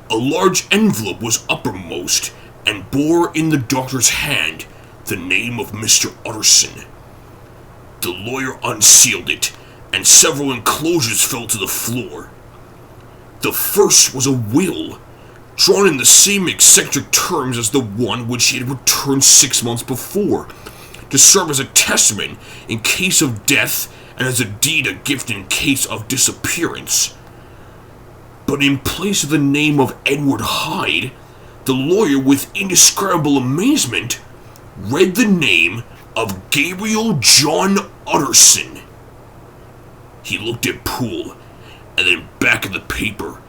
a large envelope was uppermost and bore in the doctor's hand the name of Mr. Utterson. The lawyer unsealed it, and several enclosures fell to the floor. The first was a will, drawn in the same eccentric terms as the one which he had returned 6 months before, to serve as a testament in case of death and as a deed of gift in case of disappearance. But in place of the name of Edward Hyde, the lawyer, with indescribable amazement, read the name of Gabriel John Utterson. He looked at Poole, and then back at the paper,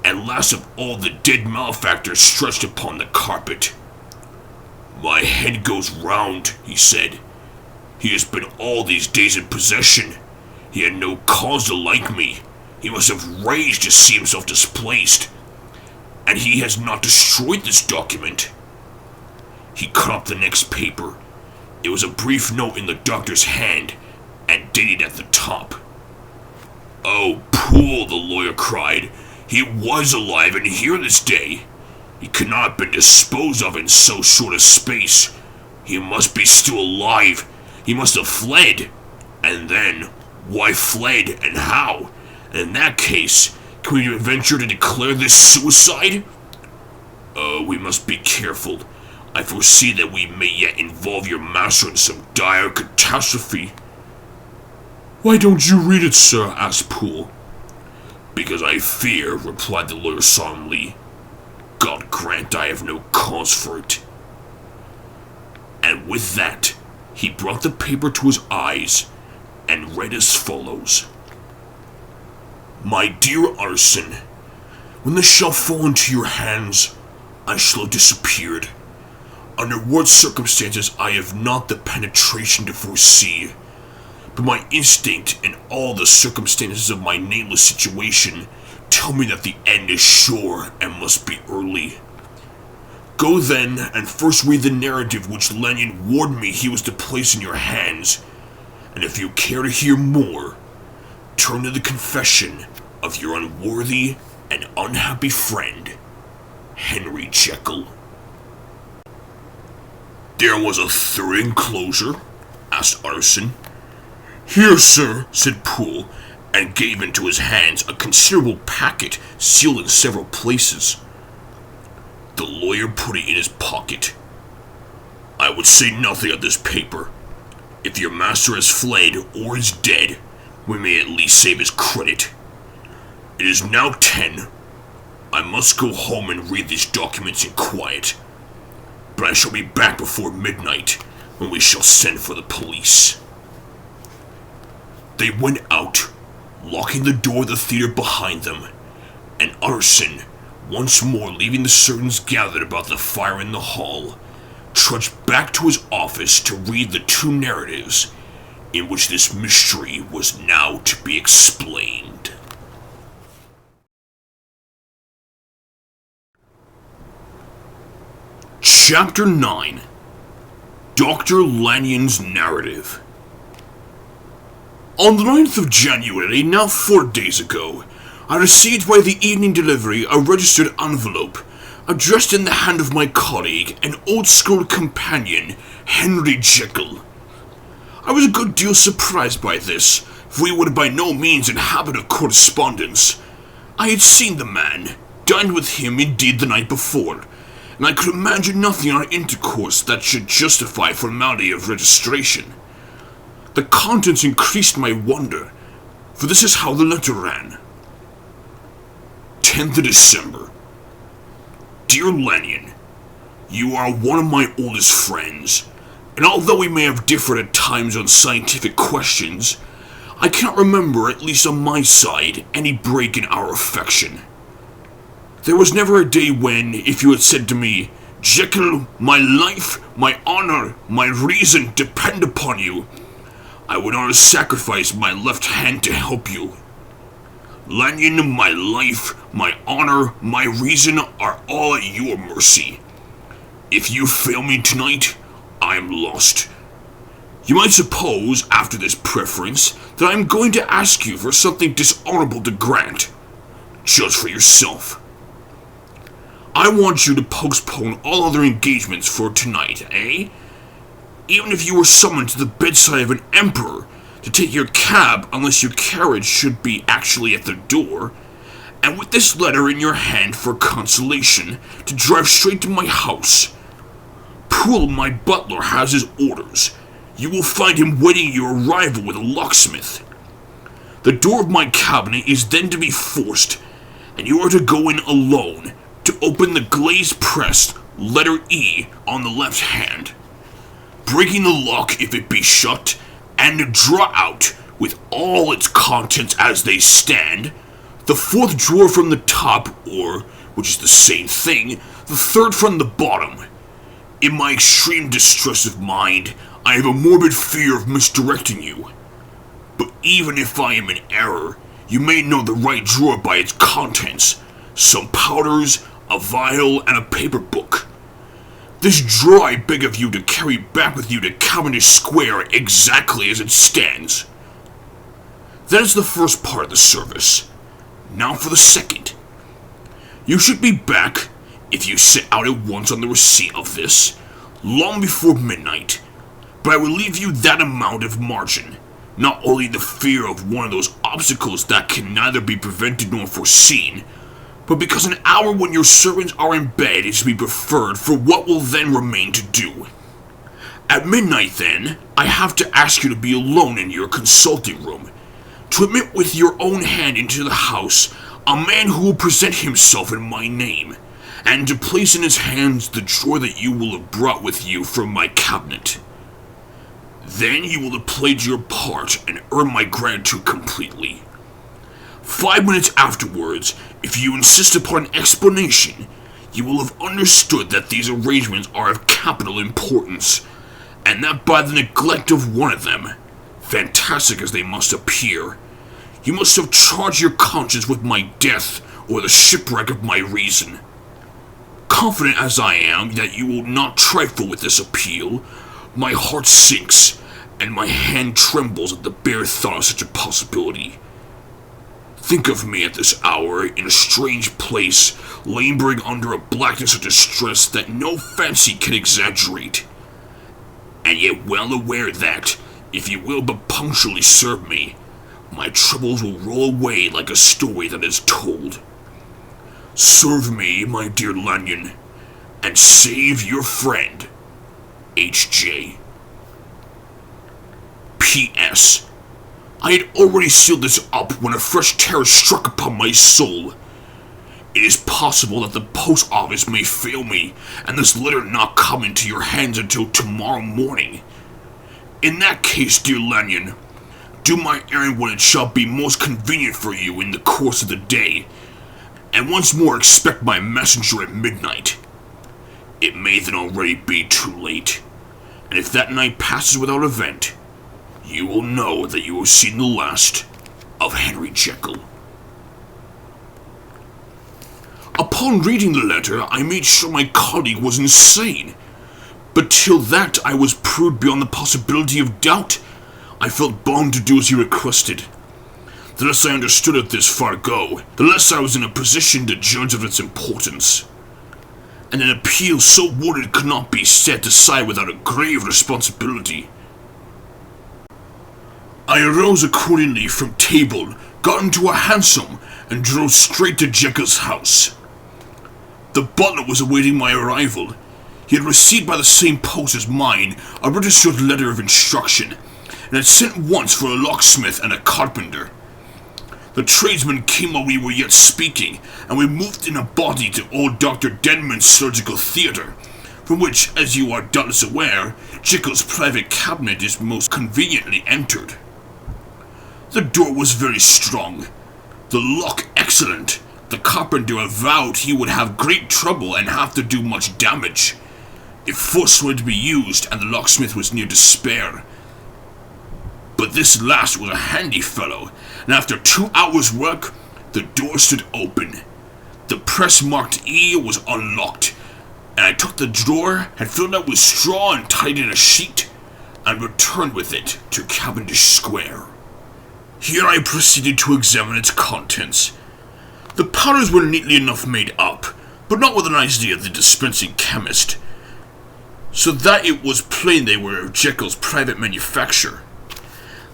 and last of all the dead malefactor stretched upon the carpet. "My head goes round," he said. "He has been all these days in possession. He had no cause to like me. He must have raged to see himself displaced. And he has not destroyed this document." He cut up the next paper. It was a brief note in the doctor's hand, and dated at the top. "Oh, Poole," the lawyer cried. "He was alive and here this day. He could not have been disposed of in so short a space. He must be still alive. He must have fled. And then, why fled and how? And in that case, can we venture to declare this suicide? We must be careful. I foresee that we may yet involve your master in some dire catastrophe." "Why don't you read it, sir?" asked Poole. "Because I fear," replied the lawyer solemnly. "God grant I have no cause for it." And with that, he brought the paper to his eyes and read as follows. "My dear Utterson, when this shall fall into your hands, I shall have disappeared. Under what circumstances I have not the penetration to foresee, but my instinct and all the circumstances of my nameless situation tell me that the end is sure and must be early. Go then and first read the narrative which Lanyon warned me he was to place in your hands, and if you care to hear more, turn to the confession of your unworthy and unhappy friend, Henry Jekyll." "There was a third enclosure?" asked Utterson. "Here, sir," said Poole, and gave into his hands a considerable packet sealed in several places. The lawyer put it in his pocket. "I would say nothing of this paper. If your master has fled or is dead, we may at least save his credit. It is now 10. I must go home and read these documents in quiet. But I shall be back before midnight, when we shall send for the police." They went out, locking the door of the theater behind them, and Utterson, once more leaving the servants gathered about the fire in the hall, trudged back to his office to read the two narratives in which this mystery was now to be explained. Chapter 9. Dr. Lanyon's Narrative. On the 9th of January, now 4 days ago, I received by the evening delivery a registered envelope, addressed in the hand of my colleague, an old-school companion, Henry Jekyll. I was a good deal surprised by this, for we were by no means in habit of correspondence. I had seen the man, dined with him indeed the night before, and I could imagine nothing in our intercourse that should justify formality of registration. The contents increased my wonder, for this is how the letter ran. 10th of December. Dear Lanyon, you are one of my oldest friends, and although we may have differed at times on scientific questions, I cannot remember, at least on my side, any break in our affection. There was never a day when, if you had said to me, "Jekyll, my life, my honor, my reason depend upon you," I would not have sacrificed my left hand to help you. Lanyon, my life, my honor, my reason are all at your mercy. If you fail me tonight, I am lost. You might suppose, after this preference, that I am going to ask you for something dishonorable to grant. Judge for yourself. I want you to postpone all other engagements for tonight, eh? Even if you were summoned to the bedside of an emperor to take your cab unless your carriage should be actually at the door, and with this letter in your hand for consolation, to drive straight to my house. Poole, my butler, has his orders. You will find him waiting your arrival with a locksmith. The door of my cabinet is then to be forced, and you are to go in alone, to open the glazed pressed letter E on the left hand, breaking the lock if it be shut, and to draw out, with all its contents as they stand, the fourth drawer from the top, or, which is the same thing, the third from the bottom. In my extreme distress of mind, I have a morbid fear of misdirecting you. But even if I am in error, you may know the right drawer by its contents, some powders, a vial, and a paper book. This drawer I beg of you to carry back with you to Cavendish Square exactly as it stands. That is the first part of the service. Now for the second. You should be back, if you set out at once on the receipt of this, long before midnight, but I will leave you that amount of margin, not only the fear of one of those obstacles that can neither be prevented nor foreseen, but because an hour when your servants are in bed is to be preferred for what will then remain to do. At midnight, then, I have to ask you to be alone in your consulting room, to admit with your own hand into the house a man who will present himself in my name, and to place in his hands the drawer that you will have brought with you from my cabinet. Then you will have played your part and earned my gratitude completely. 5 minutes afterwards, if you insist upon an explanation, you will have understood that these arrangements are of capital importance, and that by the neglect of one of them, fantastic as they must appear, you must have charged your conscience with my death or the shipwreck of my reason. Confident as I am that you will not trifle with this appeal, my heart sinks, and my hand trembles at the bare thought of such a possibility. Think of me at this hour in a strange place, laboring under a blackness of distress that no fancy can exaggerate, and yet well aware that, if you will but punctually serve me, my troubles will roll away like a story that is told. Serve me, my dear Lanyon, and save your friend, H.J. P.S. I had already sealed this up when a fresh terror struck upon my soul. It is possible that the post office may fail me, and this letter not come into your hands until tomorrow morning. In that case, dear Lanyon, do my errand when it shall be most convenient for you in the course of the day, and once more expect my messenger at midnight. It may then already be too late, and if that night passes without event, you will know that you have seen the last of Henry Jekyll. Upon reading the letter, I made sure my colleague was insane, but till that I was proved beyond the possibility of doubt. I felt bound to do as he requested. The less I understood of this fargo, the less I was in a position to judge of its importance. And an appeal so worded could not be set aside without a grave responsibility. I arose accordingly from table, got into a hansom, and drove straight to Jekyll's house. The butler was awaiting my arrival. He had received by the same post as mine a registered letter of instruction, and had sent once for a locksmith and a carpenter. The tradesmen came while we were yet speaking, and we moved in a body to old Dr. Denman's surgical theatre, from which, as you are doubtless aware, Jekyll's private cabinet is most conveniently entered. The door was very strong, the lock excellent. The carpenter avowed he would have great trouble and have to do much damage, if force were to be used, and the locksmith was near despair. But this last was a handy fellow, and after 2 hours' work, the door stood open. The press marked E was unlocked, and I took the drawer, had filled it with straw and tied in a sheet. and returned with it to Cavendish Square. Here I proceeded to examine its contents. The powders were neatly enough made up, but not with an idea of the dispensing chemist, so that it was plain they were of Jekyll's private manufacture.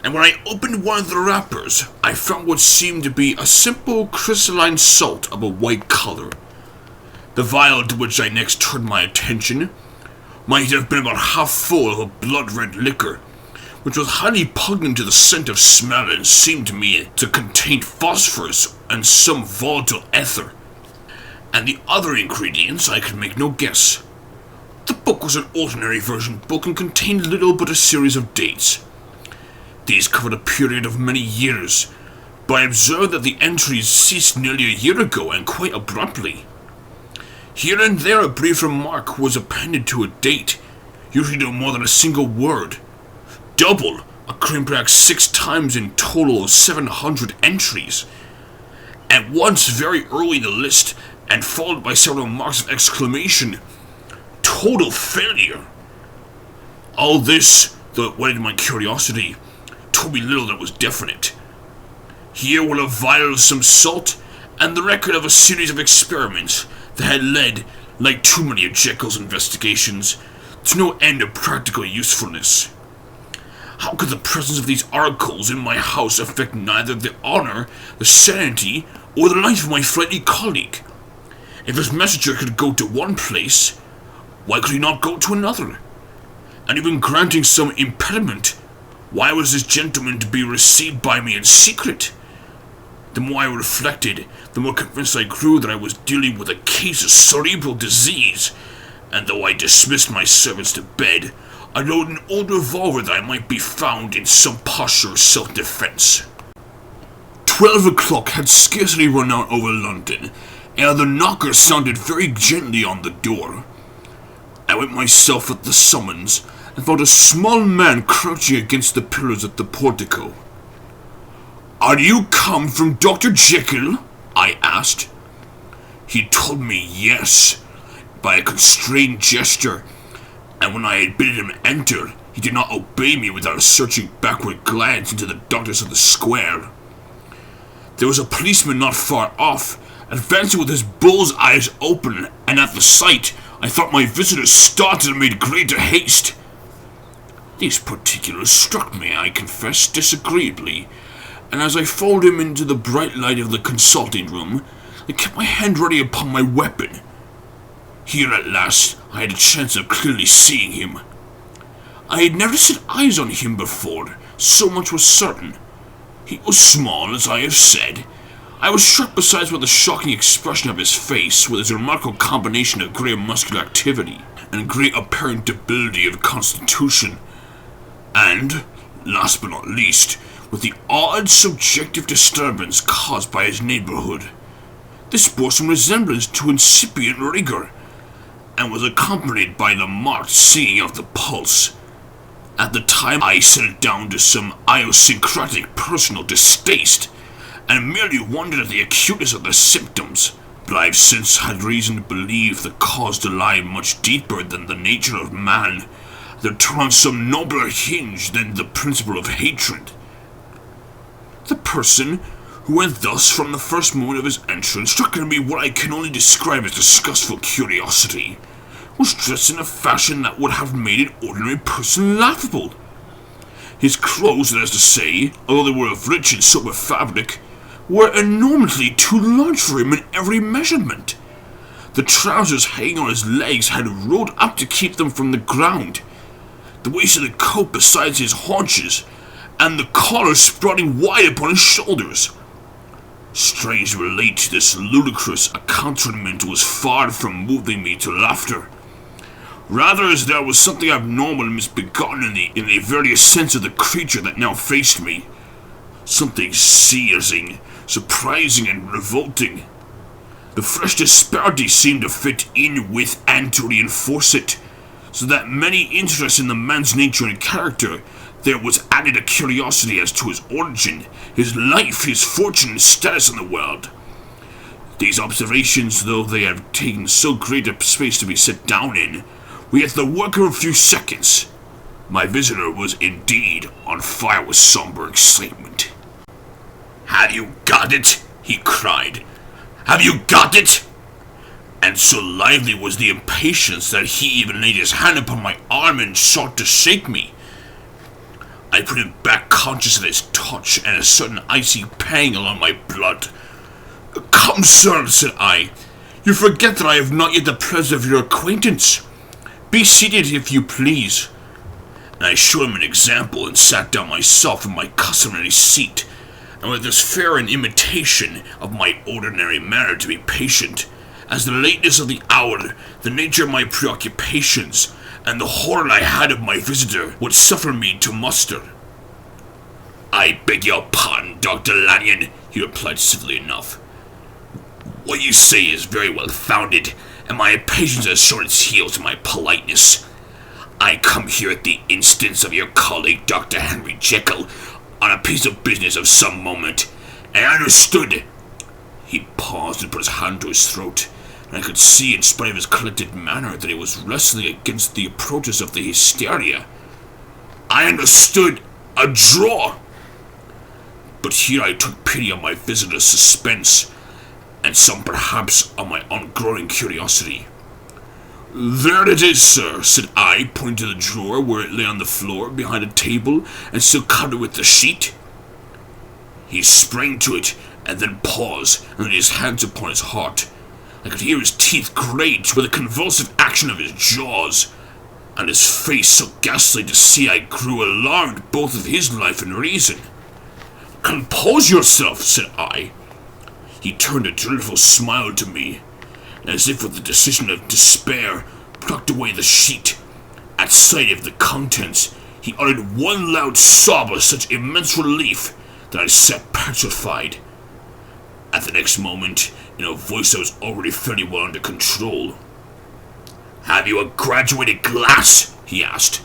And when I opened one of the wrappers, I found what seemed to be a simple crystalline salt of a white color. The vial to which I next turned my attention might have been about half full of a blood-red liquor, which was highly pungent to the scent of smell and seemed to me to contain phosphorus and some volatile ether. And the other ingredients I could make no guess. The book was an ordinary version book and contained little but a series of dates. These covered a period of many years, but I observed that the entries ceased nearly a year ago and quite abruptly. Here and there a brief remark was appended to a date, usually no more than a single word. Double, occurring perhaps 6 times in total of 700 entries. At once very early in the list, and followed by several marks of exclamation. Total failure! All this, though it whetted my curiosity, told me little that was definite. Here were a vial of some salt, and the record of a series of experiments that had led, like too many of Jekyll's investigations, to no end of practical usefulness. How could the presence of these articles in my house affect neither the honor, the sanity, or the life of my flighty colleague? If his messenger could go to one place, why could he not go to another? And even granting some impediment, why was this gentleman to be received by me in secret? The more I reflected, the more convinced I grew that I was dealing with a case of cerebral disease, and though I dismissed my servants to bed, I loaded an old revolver that I might be found in some posture of self-defense. 12 o'clock had scarcely run out over London, ere the knocker sounded very gently on the door. I went myself at the summons, and found a small man crouching against the pillars of the portico. "Are you come from Dr. Jekyll?" I asked. He told me yes, by a constrained gesture, and when I had bidden him enter, he did not obey me without a searching backward glance into the darkness of the square. There was a policeman not far off, advancing with his bull's eyes open, and at the sight, I thought my visitor started and made greater haste. These particulars struck me, I confess, disagreeably, and as I followed him into the bright light of the consulting room, I kept my hand ready upon my weapon. Here at last I had a chance of clearly seeing him. I had never set eyes on him before, so much was certain. He was small, as I have said. I was struck besides with the shocking expression of his face, with his remarkable combination of great muscular activity and great apparent debility of constitution, and, last but not least, with the odd subjective disturbance caused by his neighborhood. This bore some resemblance to incipient rigor, and was accompanied by the marked singing of the pulse. At the time I set it down to some idiosyncratic personal distaste, and merely wondered at the acuteness of the symptoms, but I have since had reason to believe the cause to lie much deeper than the nature of man, that turn on some nobler hinge than the principle of hatred. The person who went thus from the first moment of his entrance struck in me what I can only describe as disgustful curiosity, was dressed in a fashion that would have made an ordinary person laughable. His clothes, that is to say, although they were of rich and sober fabric, were enormously too large for him in every measurement. The trousers hanging on his legs had rolled up to keep them from the ground, the waist of the coat besides his haunches, and the collar sprouting wide upon his shoulders. Strange to relate, this ludicrous accoutrement was far from moving me to laughter, rather as there was something abnormal and misbegotten in the very sense of the creature that now faced me, something seizing, surprising, and revolting. The fresh disparity seemed to fit in with and to reinforce it, so that many interests in the man's nature and character, there was added a curiosity as to his origin, his life, his fortune, and status in the world. These observations, though they have taken so great a space to be set down in, were yet the work of a few seconds. My visitor was indeed on fire with somber excitement. "Have you got it?" he cried. "Have you got it?" And so lively was the impatience that he even laid his hand upon my arm and sought to shake me. I put him back conscious of his touch and a sudden icy pang along my blood. "Come, sir," said I, "you forget that I have not yet the pleasure of your acquaintance. Be seated, if you please." And I showed him an example and sat down myself in my customary seat, and with as fair an imitation of my ordinary manner to be patient, as the lateness of the hour, the nature of my preoccupations, and the horror I had of my visitor would suffer me to muster. "I beg your pardon, Dr. Lanyon," he replied civilly enough. "What you say is very well founded, and my impatience has shown its heels to my politeness. I come here at the instance of your colleague, Dr. Henry Jekyll, on a piece of business of some moment, and I understood—" He paused and put his hand to his throat, and I could see, in spite of his collected manner, that he was wrestling against the approaches of the hysteria. "I understood a draw." But here I took pity on my visitor's suspense, and some perhaps on my ungrowing curiosity. "There it is, sir," said I, pointing to the drawer where it lay on the floor behind a table and still covered with the sheet. He sprang to it and then paused and laid his hands upon his heart. I could hear his teeth grate with a convulsive action of his jaws, and his face so ghastly to see I grew alarmed both of his life and reason. "Compose yourself," said I. He turned a dreadful smile to me, and as if with the decision of despair, plucked away the sheet. At sight of the contents, he uttered one loud sob of such immense relief that I sat petrified. At the next moment, in a voice that was already fairly well under control, "Have you a graduated glass?" he asked.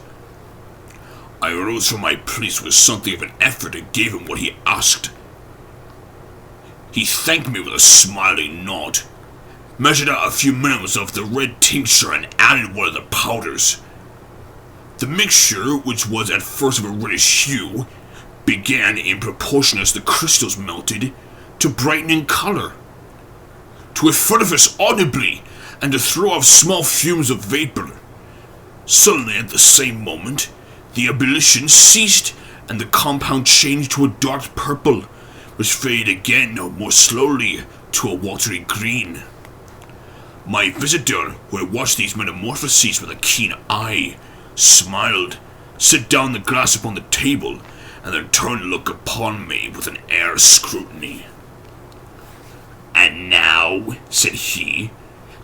I rose from my place with something of an effort and gave him what he asked. He thanked me with a smiling nod, measured out a few minims of the red tincture and added one of the powders. The mixture, which was at first of a reddish hue, began, in proportion as the crystals melted, to brighten in color, to effervesce audibly, and to throw off small fumes of vapor. Suddenly, at the same moment, the ebullition ceased, and the compound changed to a dark purple, which faded again, more slowly, to a watery green. My visitor, who had watched these metamorphoses with a keen eye, smiled, set down the glass upon the table, and then turned to look upon me with an air of scrutiny. "And now," said he,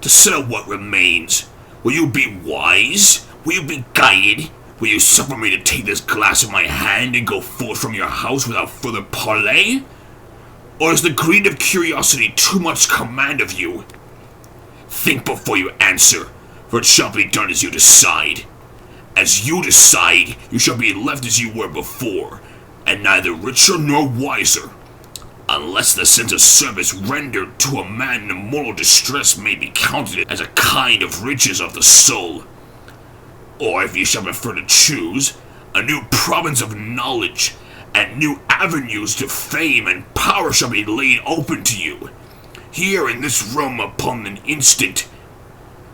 "to settle what remains, will you be wise? Will you be guided? Will you suffer me to take this glass in my hand and go forth from your house without further parley? Or is the greed of curiosity too much command of you? Think before you answer, for it shall be done as you decide. As you decide, you shall be left as you were before, and neither richer nor wiser, unless the sense of service rendered to a man in moral distress may be counted as a kind of riches of the soul. Or, if you shall prefer to choose, a new province of knowledge, and new avenues to fame and power shall be laid open to you, here in this room upon an instant,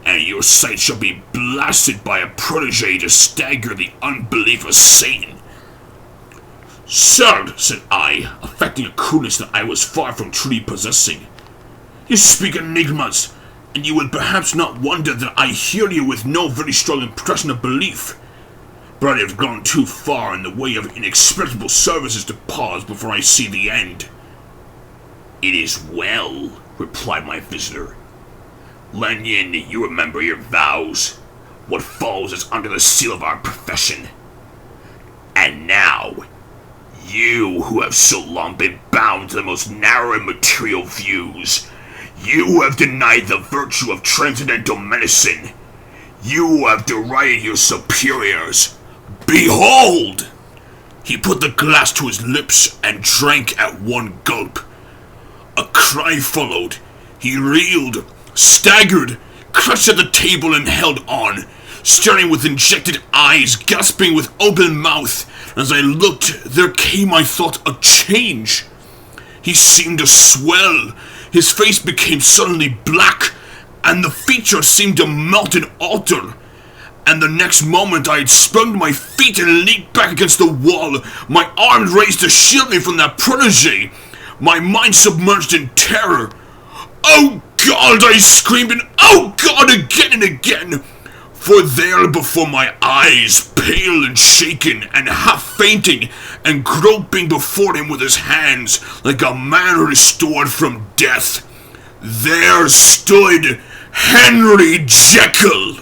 and your sight shall be blasted by a protege to stagger the unbelief of Satan." "Sir," said I, affecting a coolness that I was far from truly possessing, "you speak enigmas, and you would perhaps not wonder that I hear you with no very strong impression of belief. But I have gone too far in the way of inexplicable services to pause before I see the end." "It is well," replied my visitor. "Lanyon, you remember your vows. What follows is under the seal of our profession. And now, you who have so long been bound to the most narrow and material views, you who have denied the virtue of transcendental medicine, you who have derided your superiors, behold!" He put the glass to his lips and drank at one gulp. A cry followed. He reeled, staggered, clutched at the table and held on, staring with injected eyes, gasping with open mouth. As I looked, there came, I thought, a change. He seemed to swell. His face became suddenly black, and the features seemed to melt and alter. And the next moment I had sprung to my feet and leaped back against the wall, my arms raised to shield me from that protege, my mind submerged in terror. "Oh God!" I screamed, and "Oh God!" again and again. For there before my eyes, pale and shaken, and half fainting, and groping before him with his hands, like a man restored from death, there stood Henry Jekyll.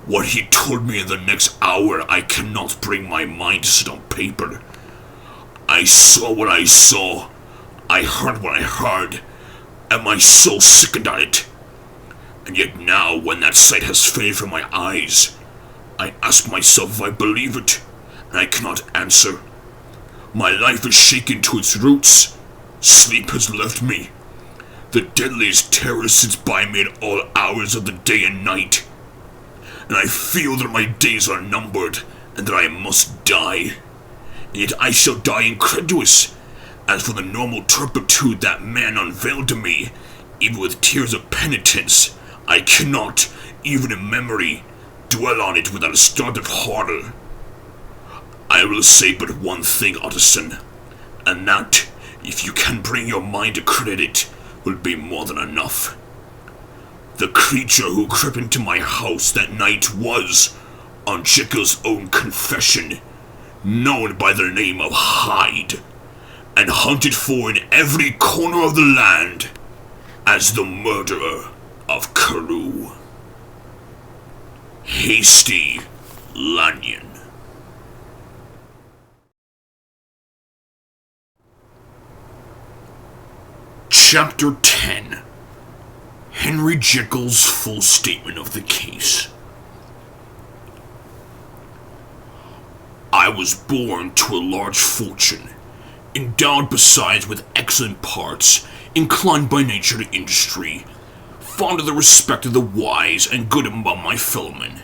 What he told me in the next hour I cannot bring my mind to set on paper. I saw what I saw, I heard what I heard, and my soul sickened at it. And yet now, when that sight has faded from my eyes, I ask myself if I believe it, and I cannot answer. My life is shaken to its roots. Sleep has left me. The deadliest terror sits by me at all hours of the day and night. And I feel that my days are numbered, and that I must die. And yet I shall die incredulous. As for the normal turpitude that man unveiled to me, even with tears of penitence, I cannot, even in memory, dwell on it without a start of horror. I will say but one thing, Utterson, and that, if you can bring your mind to credit it, will be more than enough. The creature who crept into my house that night was, on Jekyll's own confession, known by the name of Hyde, and hunted for in every corner of the land as the murderer of Carew. Hasty Lanyon. Chapter 10. Henry Jekyll's full statement of the case. I was born to a large fortune, endowed besides with excellent parts, inclined by nature to industry, fond of the respect of the wise and good among my fellowmen,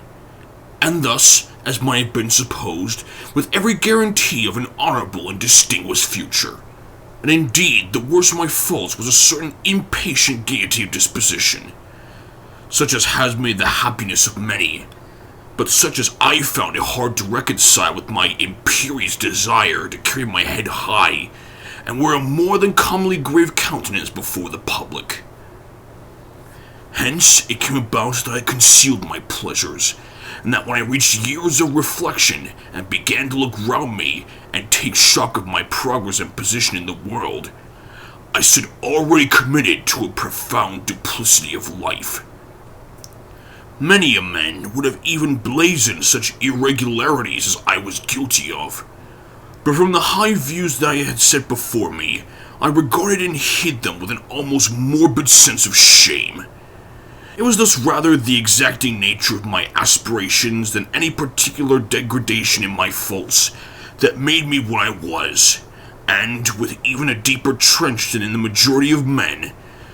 and thus, as might have been supposed, with every guarantee of an honorable and distinguished future. And indeed, the worst of my faults was a certain impatient gaiety of disposition, such as has made the happiness of many, but such as I found it hard to reconcile with my imperious desire to carry my head high, and wear a more than commonly grave countenance before the public. Hence, it came about that I concealed my pleasures, and that when I reached years of reflection, and began to look round me, and take shock of my progress and position in the world, I stood already committed to a profound duplicity of life. Many a man would have even blazoned such irregularities as I was guilty of, but from the high views that I had set before me, I regarded and hid them with an almost morbid sense of shame. It was thus rather the exacting nature of my aspirations than any particular degradation in my faults that made me what I was, and, with even a deeper trench than in the majority of men,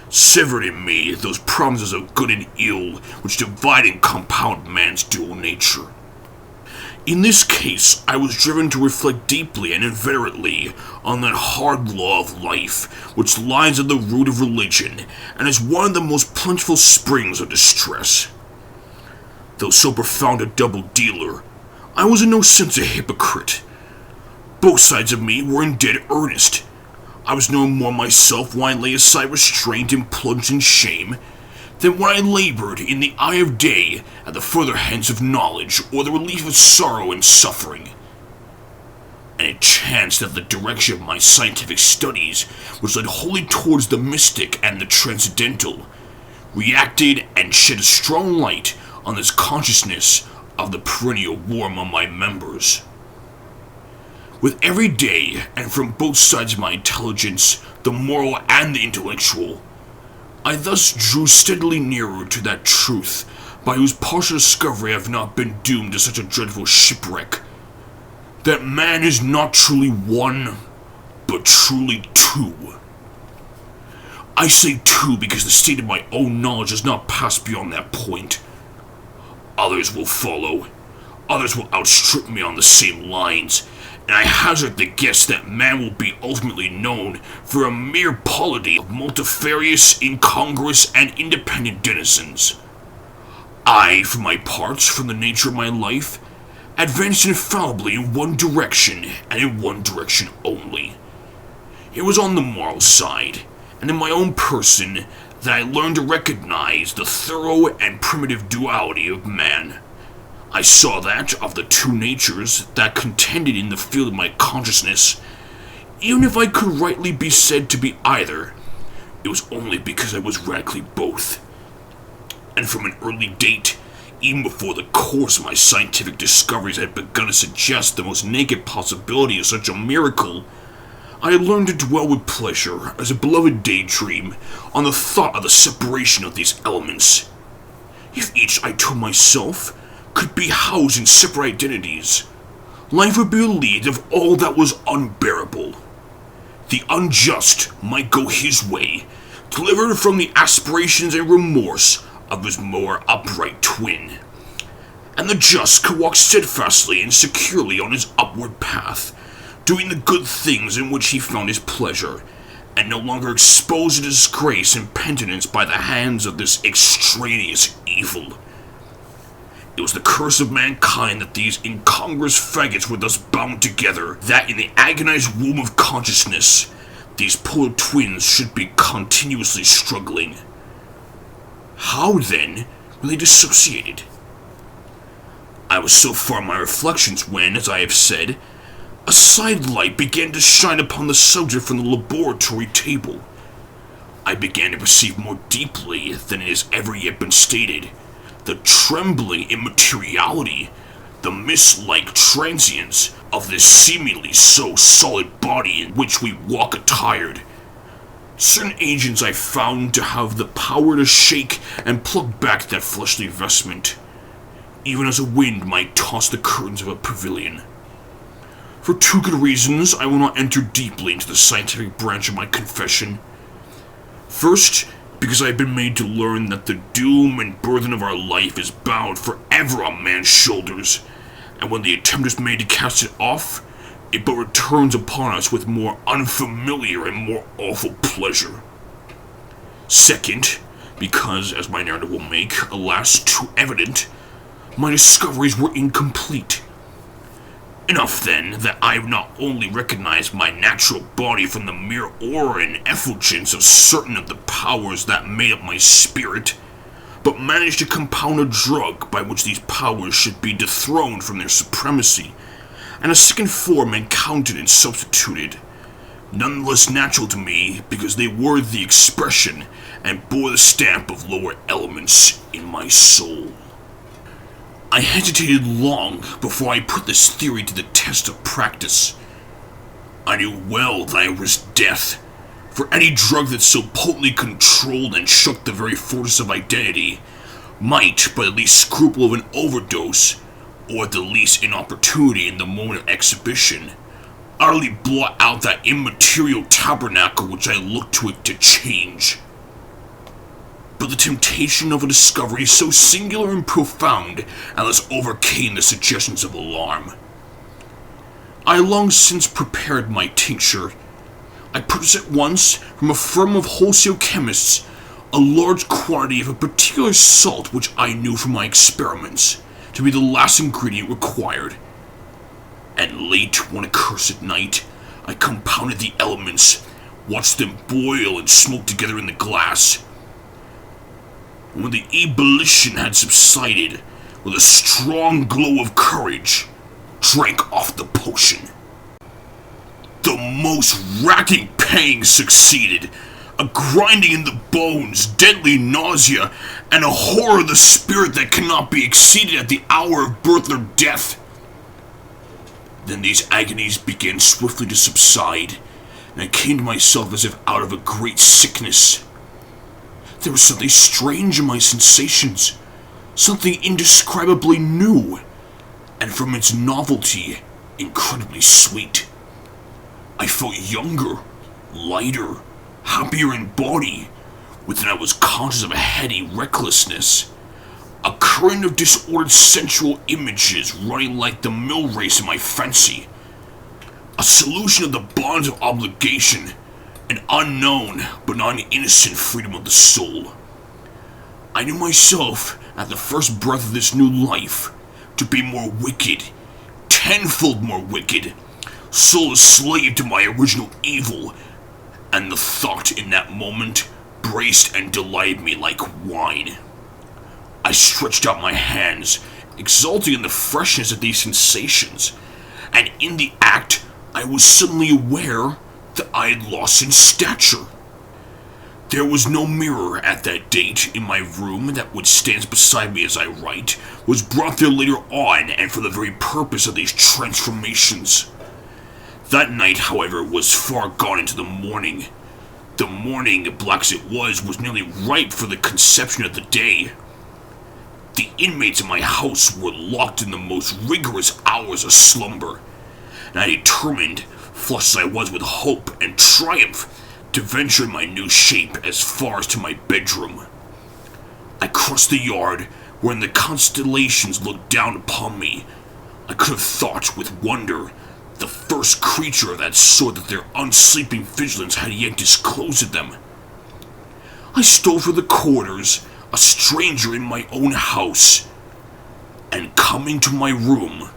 severed in me those promises of good and ill which divide and compound man's dual nature. In this case, I was driven to reflect deeply and inveterately on that hard law of life which lies at the root of religion and is one of the most plentiful springs of distress. Though so profound a double-dealer, I was in no sense a hypocrite. Both sides of me were in dead earnest. I was no more myself when I lay aside restraint and plunged in shame than when I labored in the eye of day at the further hence of knowledge or the relief of sorrow and suffering. And it chanced that the direction of my scientific studies, which led wholly towards the mystic and the transcendental, reacted and shed a strong light on this consciousness of the perennial war among my members. With every day, and from both sides of my intelligence, the moral and the intellectual, I thus drew steadily nearer to that truth by whose partial discovery I have not been doomed to such a dreadful shipwreck, that man is not truly one, but truly two. I say two because the state of my own knowledge has not passed beyond that point. Others will follow. Others will outstrip me on the same lines, and I hazard the guess that man will be ultimately known for a mere polity of multifarious, incongruous, and independent denizens. I, for my part, from the nature of my life, advanced infallibly in one direction, and in one direction only. It was on the moral side, and in my own person, that I learned to recognize the thorough and primitive duality of man. I saw that, of the two natures that contended in the field of my consciousness, even if I could rightly be said to be either, it was only because I was radically both. And from an early date, even before the course of my scientific discoveries had begun to suggest the most naked possibility of such a miracle, I had learned to dwell with pleasure, as a beloved daydream, on the thought of the separation of these elements. If each, I told myself, could be housed in separate identities, life would be relieved of all that was unbearable. The unjust might go his way, delivered from the aspirations and remorse of his more upright twin, and the just could walk steadfastly and securely on his upward path, doing the good things in which he found his pleasure, and no longer exposed to disgrace and penitence by the hands of this extraneous evil. It was the curse of mankind that these incongruous faggots were thus bound together, that in the agonized womb of consciousness, these polar twins should be continuously struggling. How, then, were they dissociated? I was so far in my reflections when, as I have said, a side light began to shine upon the subject from the laboratory table. I began to perceive more deeply than it has ever yet been stated the trembling immateriality, the mist-like transience of this seemingly so solid body in which we walk attired. Certain agents I found to have the power to shake and pluck back that fleshly vestment, even as a wind might toss the curtains of a pavilion. For two good reasons, I will not enter deeply into the scientific branch of my confession. First, because I have been made to learn that the doom and burden of our life is bound forever on man's shoulders, and when the attempt is made to cast it off, it but returns upon us with more unfamiliar and more awful pleasure. Second, because, as my narrative will make, alas, too evident, my discoveries were incomplete. Enough, then, that I have not only recognized my natural body from the mere aura and effulgence of certain of the powers that made up my spirit, but managed to compound a drug by which these powers should be dethroned from their supremacy, and a second form and countenance substituted, none the less natural to me because they were the expression and bore the stamp of lower elements in my soul. I hesitated long before I put this theory to the test of practice. I knew well that I risked death, for any drug that so potently controlled and shook the very fortress of identity might, by the least scruple of an overdose, or at the least inopportunity in the moment of exhibition, utterly blot out that immaterial tabernacle which I looked to it to change. But the temptation of a discovery so singular and profound and thus overcame the suggestions of alarm. I long since prepared my tincture. I purchased at once from a firm of wholesale chemists a large quantity of a particular salt which I knew from my experiments to be the last ingredient required. And late one accursed night, I compounded the elements, watched them boil and smoke together in the glass. When the ebullition had subsided, with a strong glow of courage, drank off the potion. The most racking pangs succeeded, a grinding in the bones, deadly nausea, and a horror of the spirit that cannot be exceeded at the hour of birth or death. Then these agonies began swiftly to subside, and I came to myself as if out of a great sickness. There was something strange in my sensations, something indescribably new, and from its novelty, incredibly sweet. I felt younger, lighter, happier in body, within I was conscious of a heady recklessness. a current of disordered sensual images running like the mill race in my fancy, a solution of the bonds of obligation, an unknown but not innocent freedom of the soul. I knew myself, at the first breath of this new life, to be more wicked, tenfold more wicked, soul a slave to my original evil, and the thought in that moment braced and delighted me like wine. I stretched out my hands, exulting in the freshness of these sensations, and in the act I was suddenly aware that I had lost in stature. There was no mirror at that date in my room that which stands beside me as I write, was brought there later on and for the very purpose of these transformations. That night, however, was far gone into the morning. The morning, black as it was nearly ripe for the conception of the day. The inmates of my house were locked in the most rigorous hours of slumber, and I determined, flushed as I was with hope and triumph, to venture in my new shape as far as to my bedroom. I crossed the yard, wherein the constellations looked down upon me. I could have thought, with wonder, the first creature of that sort that their unsleeping vigilance had yet disclosed them. I stole through the corridors, a stranger in my own house, and coming to my room,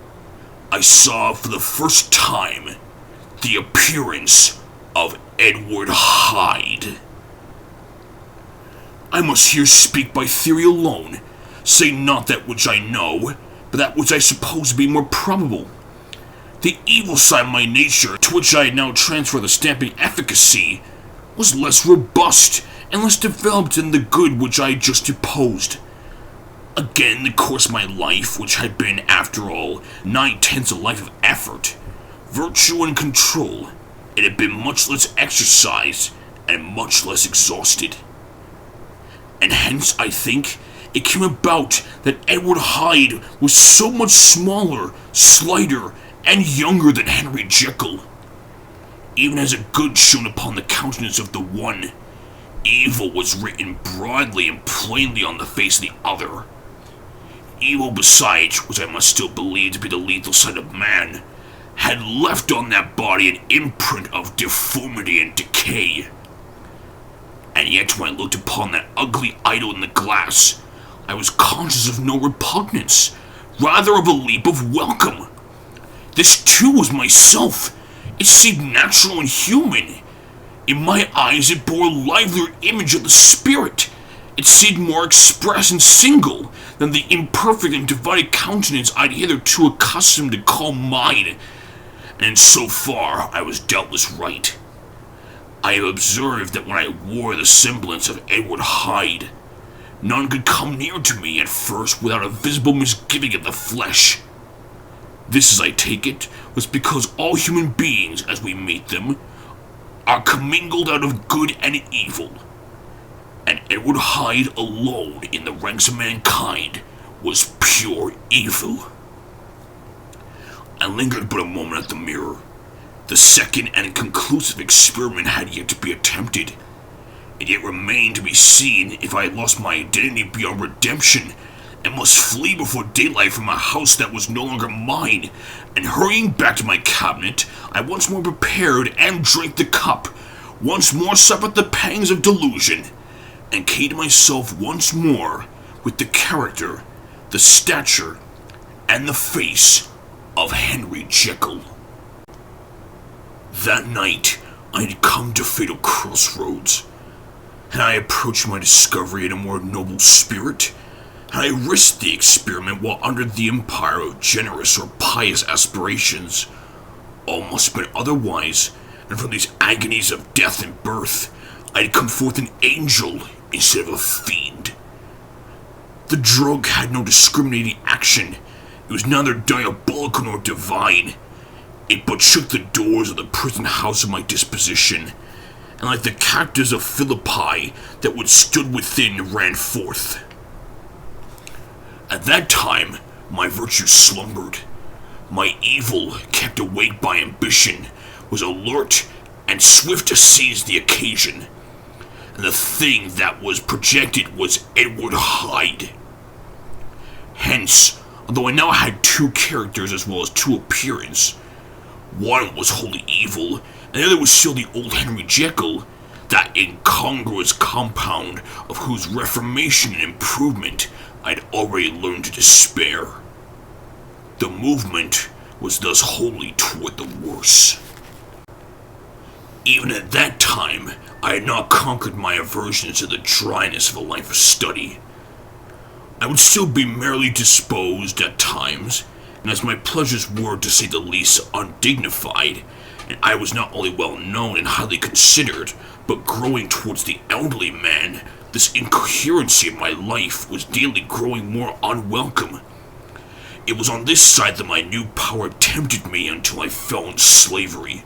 I saw for the first time the appearance of Edward Hyde. I must here speak by theory alone, say not that which I know, but that which I suppose to be more probable. The evil side of my nature, to which I had now transferred the stamping efficacy, was less robust and less developed than the good which I had just deposed. Again, the course of my life, which had been, after all, 9/10 a life of effort, virtue, and control, it had been much less exercised and much less exhausted. And hence, I think, it came about that Edward Hyde was so much smaller, slighter, and younger than Henry Jekyll. Even as a good shone upon the countenance of the one, evil was written broadly and plainly on the face of the other. Evil, besides, which I must still believe to be the lethal side of man, had left on that body an imprint of deformity and decay. And yet when I looked upon that ugly idol in the glass, I was conscious of no repugnance, rather of a leap of welcome. This too was myself. It seemed natural and human. In my eyes it bore a livelier image of the spirit. It seemed more express and single than the imperfect and divided countenance I'd hitherto accustomed to call mine. And so far I was doubtless right. I have observed that when I wore the semblance of Edward Hyde, none could come near to me at first without a visible misgiving of the flesh. This, as I take it, was because all human beings, as we meet them, are commingled out of good and evil, and Edward Hyde alone in the ranks of mankind was pure evil. I lingered but a moment at the mirror. The second and conclusive experiment had yet to be attempted. It yet remained to be seen if I had lost my identity beyond redemption, and must flee before daylight from a house that was no longer mine, and hurrying back to my cabinet, I once more prepared and drank the cup, once more suffered the pangs of delusion, and came to myself once more with the character, the stature, and the face of Henry Jekyll. That night, I had come to fatal crossroads. Had I approached my discovery in a more noble spirit? Had I risked the experiment while under the empire of generous or pious aspirations? All must have been otherwise, and from these agonies of death and birth, I had come forth an angel instead of a fiend. The drug had no discriminating action. It was neither diabolical nor divine. It but shook the doors of the prison house of my disposition, and like the cactus of Philippi that would stood within ran forth. At that time, my virtue slumbered. My evil, kept awake by ambition, was alert and swift to seize the occasion. And the thing that was projected was Edward Hyde. Hence, although I now had two characters as well as two appearances, one was wholly evil, and the other was still the old Henry Jekyll, that incongruous compound of whose reformation and improvement I'd already learned to despair. The movement was thus wholly toward the worse. Even at that time, I had not conquered my aversion to the dryness of a life of study. I would still be merrily disposed at times, and as my pleasures were, to say the least, undignified, and I was not only well known and highly considered, but growing towards the elderly man, this incoherency of my life was daily growing more unwelcome. It was on this side that my new power tempted me until I fell in slavery.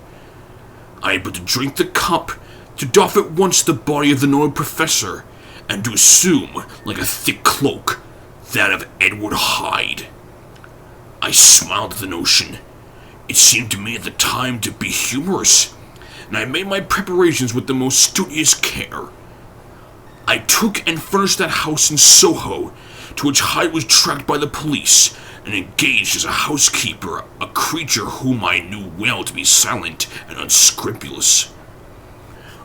I had but to drink the cup, to doff at once the body of the noted professor, and to assume, like a thick cloak, that of Edward Hyde. I smiled at the notion. It seemed to me at the time to be humorous, and I made my preparations with the most studious care. I took and furnished that house in Soho, to which Hyde was tracked by the police, and engaged as a housekeeper, a creature whom I knew well to be silent and unscrupulous.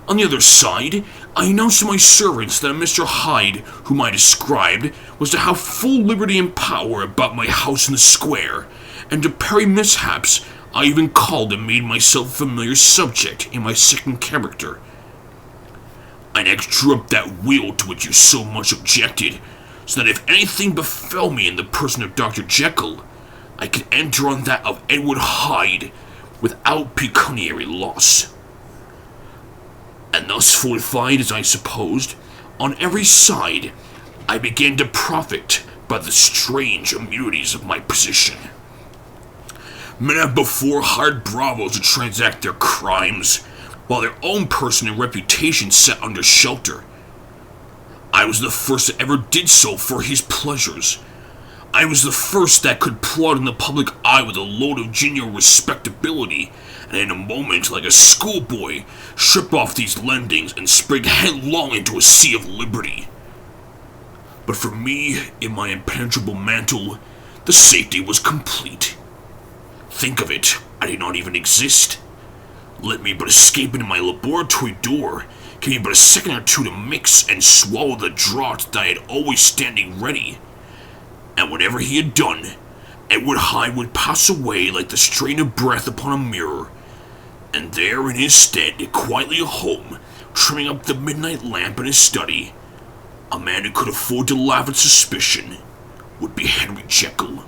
On the other side, I announced to my servants that Mr. Hyde, whom I described, was to have full liberty and power about my house in the square, and to parry mishaps, I even called and made myself a familiar subject in my second character. I next drew up that will to which you so much objected, so that if anything befell me in the person of Dr. Jekyll, I could enter on that of Edward Hyde without pecuniary loss. And thus fortified, as I supposed, on every side, I began to profit by the strange immunities of my position. Men have before hired bravos to transact their crimes, while their own person and reputation sat under shelter. I was the first that ever did so for his pleasures. I was the first that could plod in the public eye with a load of genial respectability, and in a moment, like a schoolboy, strip off these lendings and spring headlong into a sea of liberty. But for me, in my impenetrable mantle, the safety was complete. Think of it, I did not even exist. Let me but escape into my laboratory door, give me but a second or two to mix and swallow the draught that I had always standing ready. And whenever he had done, Edward Hyde would pass away like the strain of breath upon a mirror, and there in his stead, quietly at home, trimming up the midnight lamp in his study, a man who could afford to laugh at suspicion would be Henry Jekyll.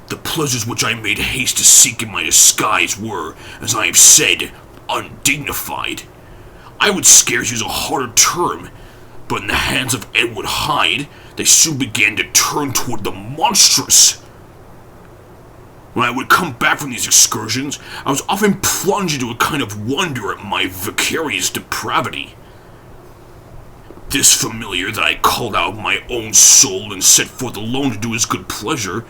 The pleasures which I made haste to seek in my disguise were, as I have said, undignified. I would scarce use a harder term, but in the hands of Edward Hyde, they soon began to turn toward the monstrous. When I would come back from these excursions, I was often plunged into a kind of wonder at my vicarious depravity. This familiar that I called out of my own soul and set forth alone to do his good pleasure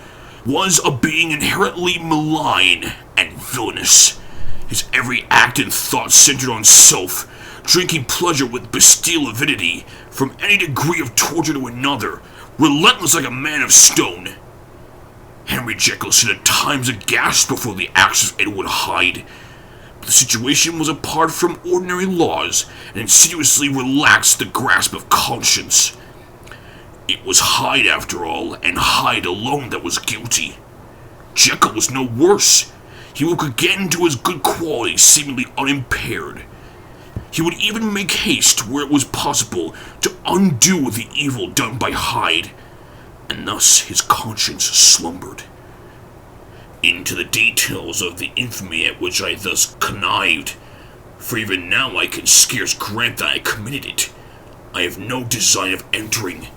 was a being inherently malign and villainous. His every act and thought centered on self, drinking pleasure with bestial avidity from any degree of torture to another, relentless like a man of stone. Henry Jekyll stood at times aghast before the acts of Edward Hyde. The situation was apart from ordinary laws and insidiously relaxed the grasp of conscience. It was Hyde, after all, and Hyde alone that was guilty. Jekyll was no worse. He would get into his good qualities seemingly unimpaired. He would even make haste, where it was possible, to undo the evil done by Hyde, and thus his conscience slumbered. Into the details of the infamy at which I thus connived, for even now I can scarce grant that I committed it, I have no design of entering.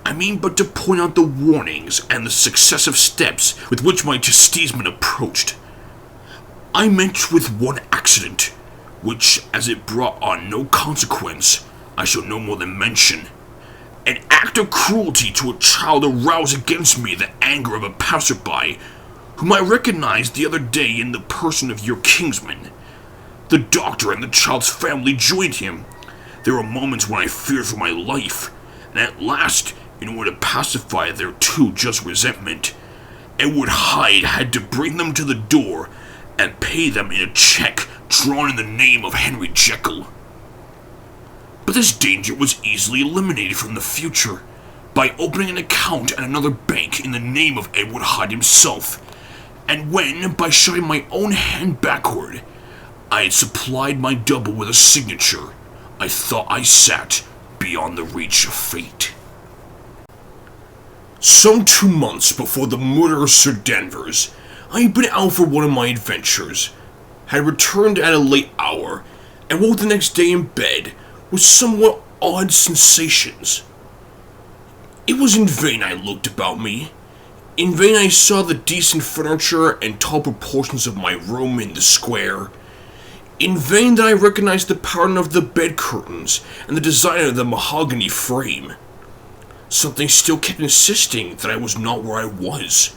I mean but to point out the warnings and the successive steps with which my chastisement approached. I met with one accident, which, as it brought on no consequence, I shall no more than mention. An act of cruelty to a child aroused against me the anger of a passerby, whom I recognized the other day in the person of your kinsman. The doctor and the child's family joined him. There were moments when I feared for my life, and at last, In order to pacify their too just resentment, Edward Hyde had to bring them to the door and pay them in a check drawn in the name of Henry Jekyll. But this danger was easily eliminated from the future by opening an account at another bank in the name of Edward Hyde himself, and when, by shoving my own hand backward, I had supplied my double with a signature, I thought I sat beyond the reach of fate. Some 2 months before the murder of Sir Danvers, I had been out for one of my adventures, had returned at a late hour, and woke the next day in bed with somewhat odd sensations. It was in vain I looked about me. In vain I saw the decent furniture and tall proportions of my room in the square. In vain did I recognize the pattern of the bed curtains and the design of the mahogany frame. Something still kept insisting that I was not where I was,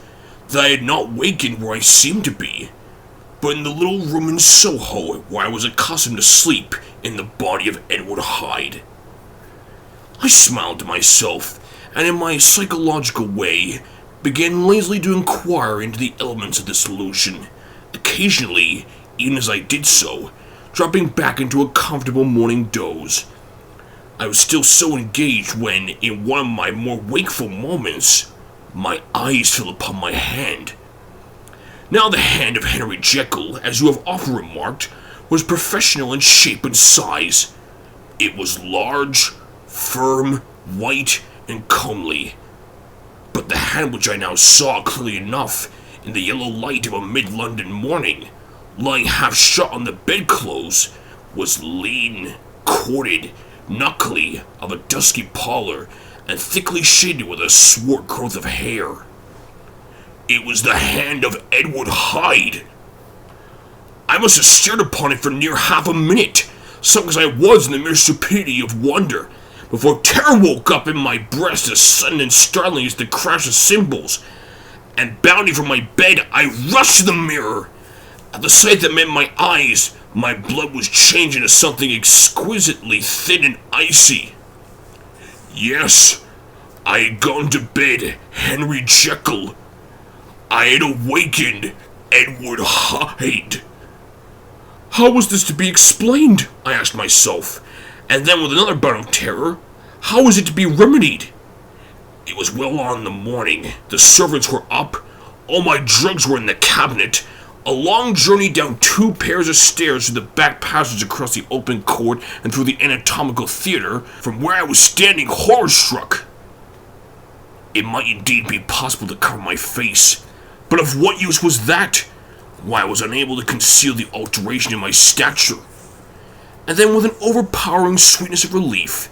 that I had not wakened where I seemed to be, but in the little room in Soho where I was accustomed to sleep in the body of Edward Hyde. I smiled to myself, and in my psychological way, began lazily to inquire into the elements of this illusion, occasionally, even as I did so, dropping back into a comfortable morning doze. I was still so engaged when, in one of my more wakeful moments, my eyes fell upon my hand. Now the hand of Henry Jekyll, as you have often remarked, was professional in shape and size. It was large, firm, white, and comely. But the hand which I now saw clearly enough in the yellow light of a mid-London morning, lying half shut on the bedclothes, was lean, corded, knuckly, of a dusky pallor, and thickly shaded with a swart growth of hair. It was the hand of Edward Hyde. I must have stared upon it for near half a minute, sunk as I was in the mere stupidity of wonder, before terror woke up in my breast as sudden and startling as the crash of cymbals, and bounding from my bed, I rushed to the mirror. At the sight that met my eyes, my blood was changed into something exquisitely thin and icy. Yes, I had gone to bed Henry Jekyll. I had awakened Edward Hyde. How was this to be explained? I asked myself, and then with another bout of terror, how was it to be remedied? It was well on in the morning, the servants were up, all my drugs were in the cabinet, a long journey down 2 pairs of stairs through the back passage across the open court and through the anatomical theater, from where I was standing horror-struck. It might indeed be possible to cover my face, but of what use was that? Why, I was unable to conceal the alteration in my stature. And then with an overpowering sweetness of relief,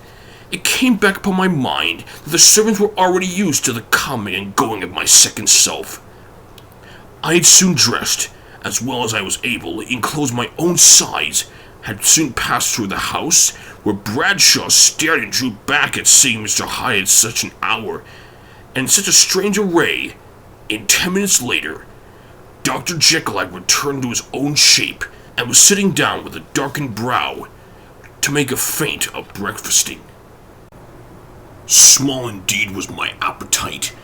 it came back upon my mind that the servants were already used to the coming and going of my second self. I had soon dressed, as well as I was able, in clothes my own size, had soon passed through the house, where Bradshaw stared and drew back at seeing Mr. Hyde at such an hour, and in such a strange array. In 10 minutes later, Dr. Jekyll had returned to his own shape, and was sitting down with a darkened brow to make a feint of breakfasting. Small indeed was my appetite.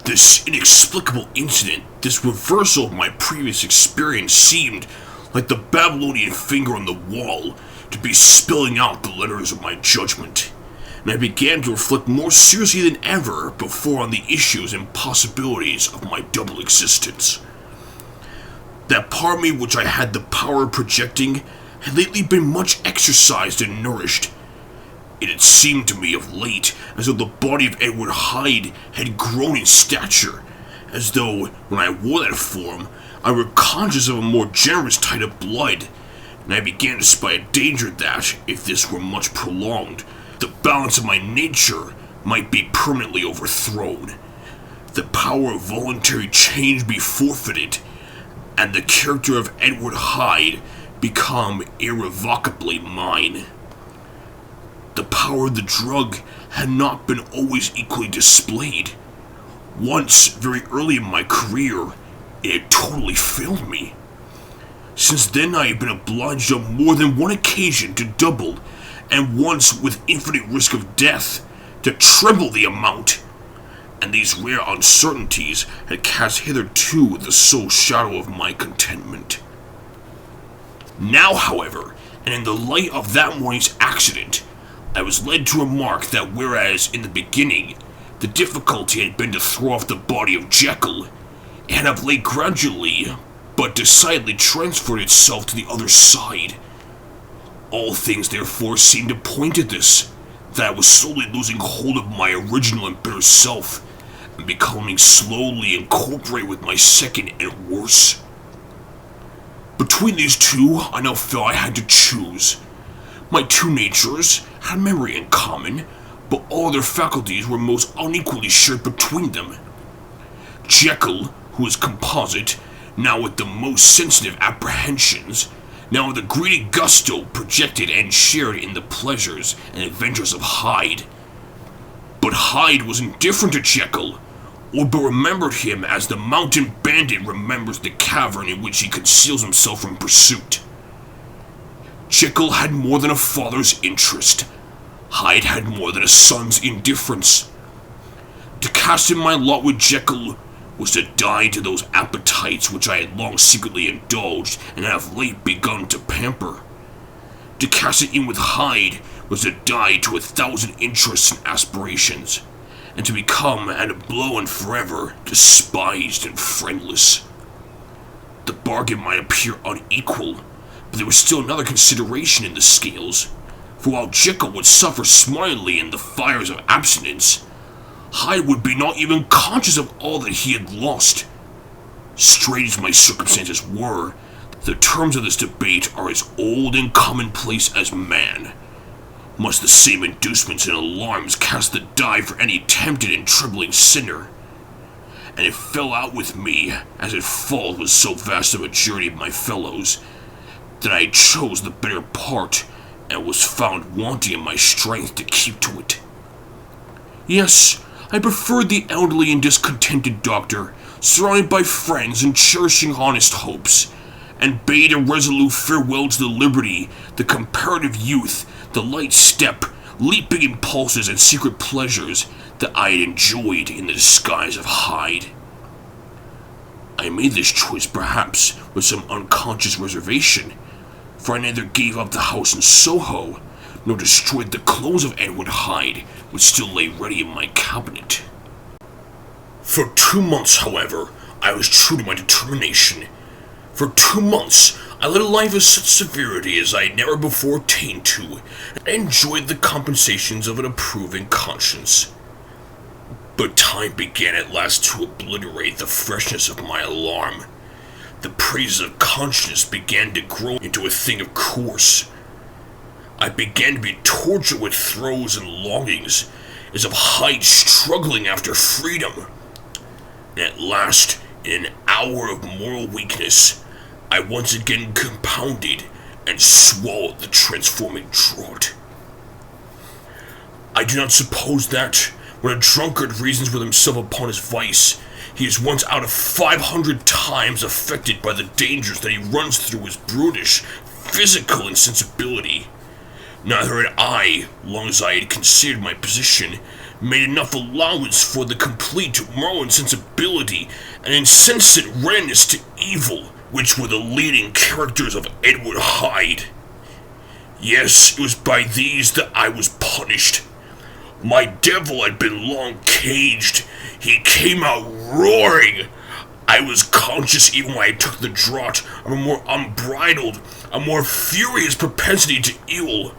This inexplicable incident, this reversal of my previous experience, seemed, like the Babylonian finger on the wall, to be spilling out the letters of my judgment, and I began to reflect more seriously than ever before on the issues and possibilities of my double existence. That part of me which I had the power of projecting had lately been much exercised and nourished. It had seemed to me of late as though the body of Edward Hyde had grown in stature, as though, when I wore that form, I were conscious of a more generous tide of blood, and I began to spy a danger that, if this were much prolonged, the balance of my nature might be permanently overthrown, the power of voluntary change be forfeited, and the character of Edward Hyde become irrevocably mine. The power of the drug had not been always equally displayed. Once, very early in my career, it had totally failed me. Since then I have been obliged on more than one occasion to double, and once with infinite risk of death, to treble the amount, and these rare uncertainties had cast hitherto the sole shadow of my contentment. Now, however, and in the light of that morning's accident, I was led to remark that whereas, in the beginning, the difficulty had been to throw off the body of Jekyll, it had of late gradually, but decidedly transferred itself to the other side. All things therefore seemed to point to this, that I was slowly losing hold of my original and bitter self, and becoming slowly incorporated with my second and worse. Between these two, I now felt I had to choose. My two natures had memory in common, but all their faculties were most unequally shared between them. Jekyll, who was composite, now with the most sensitive apprehensions, now with a greedy gusto projected and shared in the pleasures and adventures of Hyde. But Hyde was indifferent to Jekyll, or but remembered him as the mountain bandit remembers the cavern in which he conceals himself from pursuit. Jekyll had more than a father's interest. Hyde had more than a son's indifference. To cast in my lot with Jekyll was to die to those appetites which I had long secretly indulged and had of late begun to pamper. To cast it in with Hyde was to die to 1,000 interests and aspirations, and to become, at a blow and forever, despised and friendless. The bargain might appear unequal, but there was still another consideration in the scales, for while Jekyll would suffer smartly in the fires of abstinence, Hyde would be not even conscious of all that he had lost. Strange as my circumstances were, the terms of this debate are as old and commonplace as man. Must the same inducements and alarms cast the die for any tempted and trembling sinner? And it fell out with me, as it falls with so vast a majority of my fellows, that I chose the better part, and was found wanting in my strength to keep to it. Yes, I preferred the elderly and discontented doctor, surrounded by friends and cherishing honest hopes, and bade a resolute farewell to the liberty, the comparative youth, the light step, leaping impulses, and secret pleasures that I had enjoyed in the disguise of Hyde. I made this choice perhaps with some unconscious reservation, for I neither gave up the house in Soho, nor destroyed the clothes of Edward Hyde, which still lay ready in my cabinet. For 2 months, however, I was true to my determination. For 2 months, I led a life of such severity as I had never before attained to, and enjoyed the compensations of an approving conscience. But time began at last to obliterate the freshness of my alarm. The praises of conscience began to grow into a thing of course. I began to be tortured with throes and longings, as of Hyde struggling after freedom. And at last, in an hour of moral weakness, I once again compounded and swallowed the transforming draught. I do not suppose that, when a drunkard reasons with himself upon his vice, he is once out of 500 times affected by the dangers that he runs through his brutish, physical insensibility. Neither had I, long as I had considered my position, made enough allowance for the complete moral insensibility and insensate readiness to evil, which were the leading characters of Edward Hyde. Yes, it was by these that I was punished. My devil had been long caged. He came out roaring. I was conscious, even when I took the draught, of a more unbridled, a more furious propensity to evil.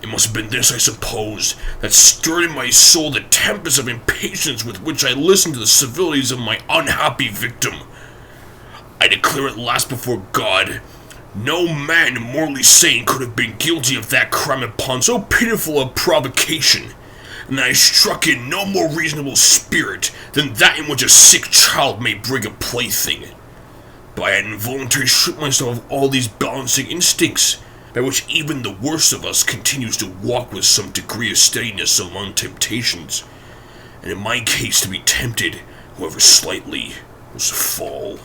It must have been this, I suppose, that stirred in my soul the tempest of impatience with which I listened to the civilities of my unhappy victim. I declare at last before God, no man morally sane could have been guilty of that crime upon so pitiful a provocation, and that I struck in no more reasonable spirit than that in which a sick child may bring a plaything. But I had involuntarily stripped myself of all these balancing instincts, by which even the worst of us continues to walk with some degree of steadiness among temptations, and in my case to be tempted, however slightly, was to fall.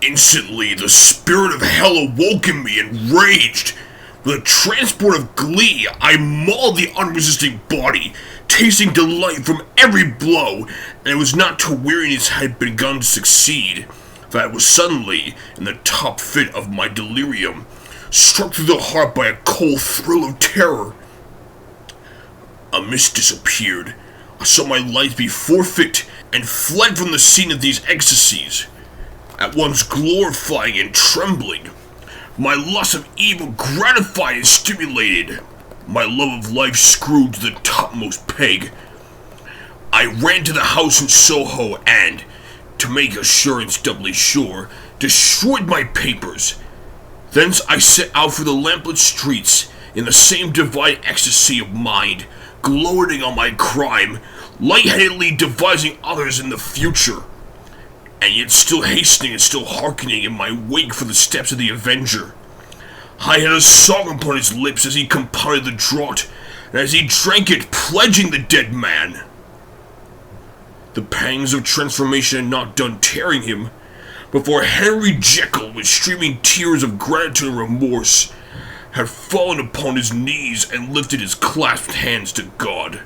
Instantly, the spirit of hell awoke in me and raged. With a transport of glee, I mauled the unresisting body, tasting delight from every blow, and it was not till weariness had begun to succeed that I was suddenly, in the top fit of my delirium, struck through the heart by a cold thrill of terror. A mist disappeared. I saw my life be forfeit and fled from the scene of these ecstasies, at once glorifying and trembling. My lust of evil gratified and stimulated, my love of life screwed to the topmost peg. I ran to the house in Soho and, to make assurance doubly sure, destroyed my papers. Thence I set out for the lamplit streets in the same divided ecstasy of mind, gloating on my crime, lightheadedly devising others in the future, and yet still hastening and still hearkening in my wake for the steps of the avenger. I had a song upon his lips as he compounded the draught, and as he drank it, pledging the dead man. The pangs of transformation had not done tearing him, before Henry Jekyll, with streaming tears of gratitude and remorse, had fallen upon his knees and lifted his clasped hands to God.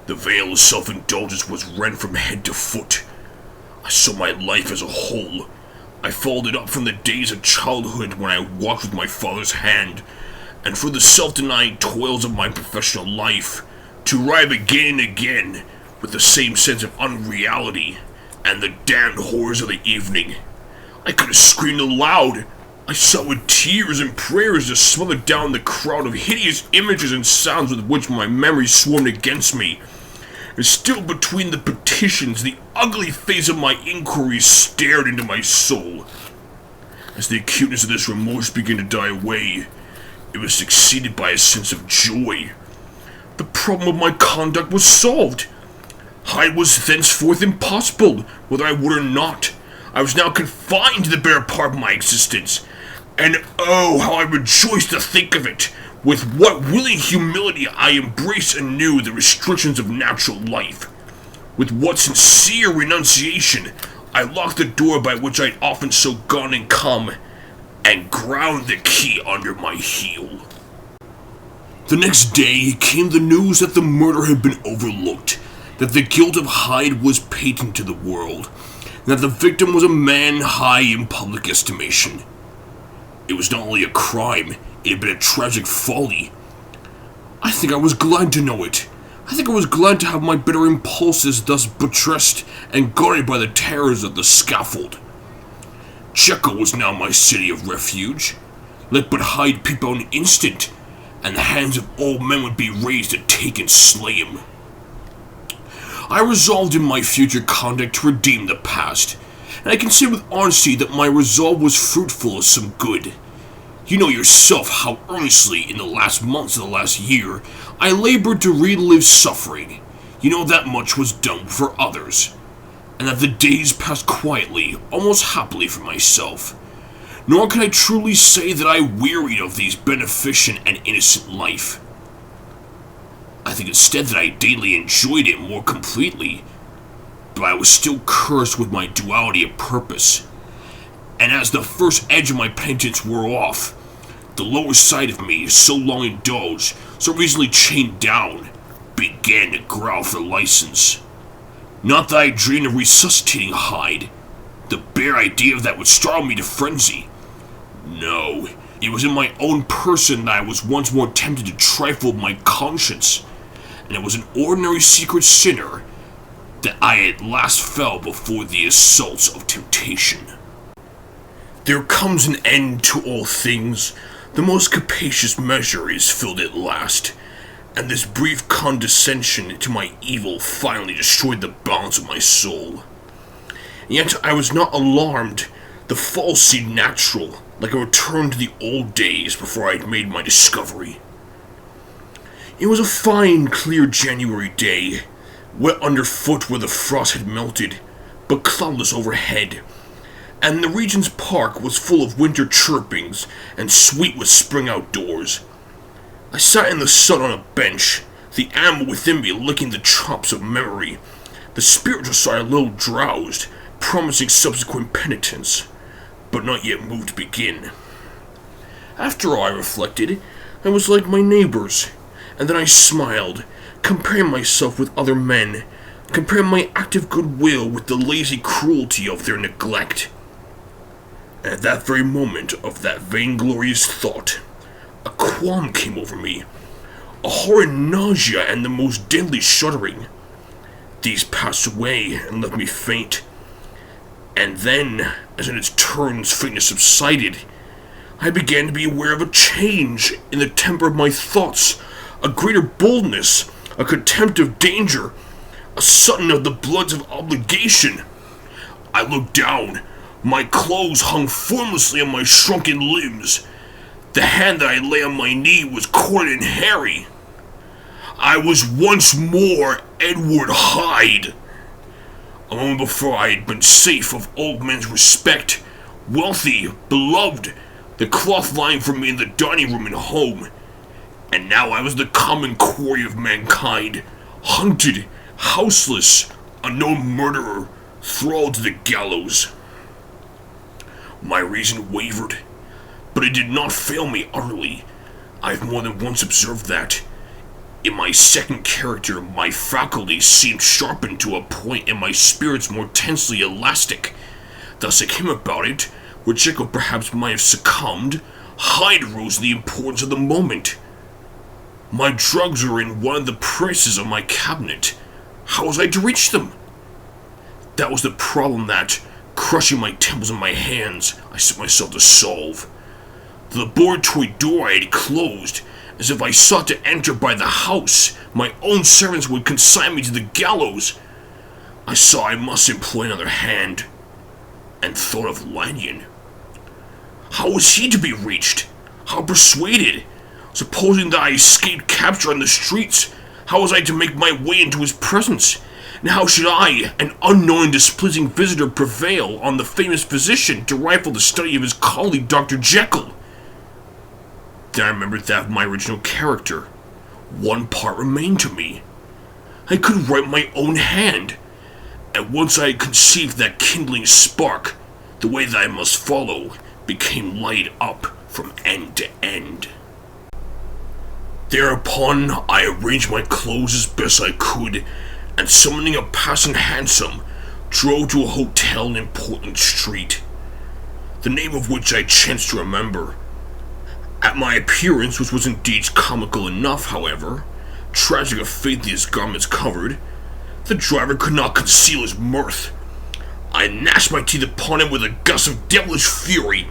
The veil of self-indulgence was rent from head to foot. I saw my life as a whole. I folded up from the days of childhood when I walked with my father's hand, and for the self-denying toils of my professional life, to arrive again and again with the same sense of unreality and the damned horrors of the evening. I could have screamed aloud. I sought with tears and prayers to smother down the crowd of hideous images and sounds with which my memory swarmed against me. And still between the petitions, the ugly face of my inquiries stared into my soul. As the acuteness of this remorse began to die away, it was succeeded by a sense of joy. The problem of my conduct was solved. Hyde was thenceforth impossible, whether I would or not. I was now confined to the bare part of my existence, and oh, how I rejoiced to think of it! With what willing humility I embraced anew the restrictions of natural life. With what sincere renunciation I locked the door by which I had often so gone and come, and ground the key under my heel. The next day came the news that the murder had been overlooked, that the guilt of Hyde was patent to the world, and that the victim was a man high in public estimation. It was not only a crime, it had been a tragic folly. I think I was glad to know it. I think I was glad to have my bitter impulses thus buttressed and guarded by the terrors of the scaffold. Jekyll was now my city of refuge. Let but Hyde peep out an instant, and the hands of all men would be raised to take and slay him. I resolved in my future conduct to redeem the past, and I can say with honesty that my resolve was fruitful of some good. You know yourself how earnestly, in the last months of the last year, I labored to relive suffering. You know that much was done for others, and that the days passed quietly, almost happily for myself. Nor can I truly say that I wearied of these beneficent and innocent life. I think instead that I daily enjoyed it more completely, but I was still cursed with my duality of purpose. And as the first edge of my penitence wore off, the lower side of me, so long indulged, so easily chained down, began to growl for license. Not that I dreamed of resuscitating Hyde. The bare idea of that would startle me to frenzy. No, it was in my own person that I was once more tempted to trifle with my conscience, and it was an ordinary secret sinner that I at last fell before the assaults of temptation. There comes an end to all things. The most capacious measure is filled at last, and this brief condescension to my evil finally destroyed the balance of my soul. Yet I was not alarmed. The fall seemed natural, like a return to the old days before I had made my discovery. It was a fine, clear January day, wet underfoot where the frost had melted, but cloudless overhead, and the Regent's Park was full of winter chirpings and sweet with spring outdoors. I sat in the sun on a bench, the animal within me licking the chops of memory, the spiritual side a little drowsed, promising subsequent penitence, but not yet moved to begin. After all, I reflected, I was like my neighbors, and then I smiled, comparing myself with other men, comparing my active goodwill with the lazy cruelty of their neglect. And at that very moment of that vainglorious thought, a qualm came over me, a horrid nausea and the most deadly shuddering. These passed away and left me faint, and then, as in its turns faintness subsided, I began to be aware of a change in the temper of my thoughts, a greater boldness, a contempt of danger, a sudden of the bloods of obligation. I looked down. My clothes hung formlessly on my shrunken limbs. The hand that I lay on my knee was corded and hairy. I was once more Edward Hyde. A moment before I had been safe of old men's respect, wealthy, beloved, the cloth lying for me in the dining room and home. And now I was the common quarry of mankind, hunted, houseless, a known murderer, thralled to the gallows. My reason wavered, but it did not fail me utterly. I have more than once observed that. In my second character, my faculties seemed sharpened to a point and my spirits more tensely elastic. Thus it came about it, where Jekyll perhaps might have succumbed, Hyde rose to the importance of the moment. My drugs were in one of the presses of my cabinet. How was I to reach them? That was the problem that, crushing my temples in my hands, I set myself to solve. The laboratory door I had closed, as if I sought to enter by the house, my own servants would consign me to the gallows. I saw I must employ another hand, and thought of Lanyon. How was he to be reached? How persuaded? Supposing that I escaped capture on the streets, how was I to make my way into his presence? And how should I, an unknown displeasing visitor, prevail on the famous physician to rifle the study of his colleague Dr. Jekyll? Then I remembered that of my original character. One part remained to me. I could write my own hand. And once I had conceived that kindling spark, the way that I must follow became light up from end to end. Thereupon I arranged my clothes as best I could, and summoning a passing hansom, drove to a hotel in Portland Street, the name of which I chanced to remember. At my appearance, which was indeed comical enough, however, tragic of fate his garments covered, the driver could not conceal his mirth. I gnashed my teeth upon him with a gust of devilish fury,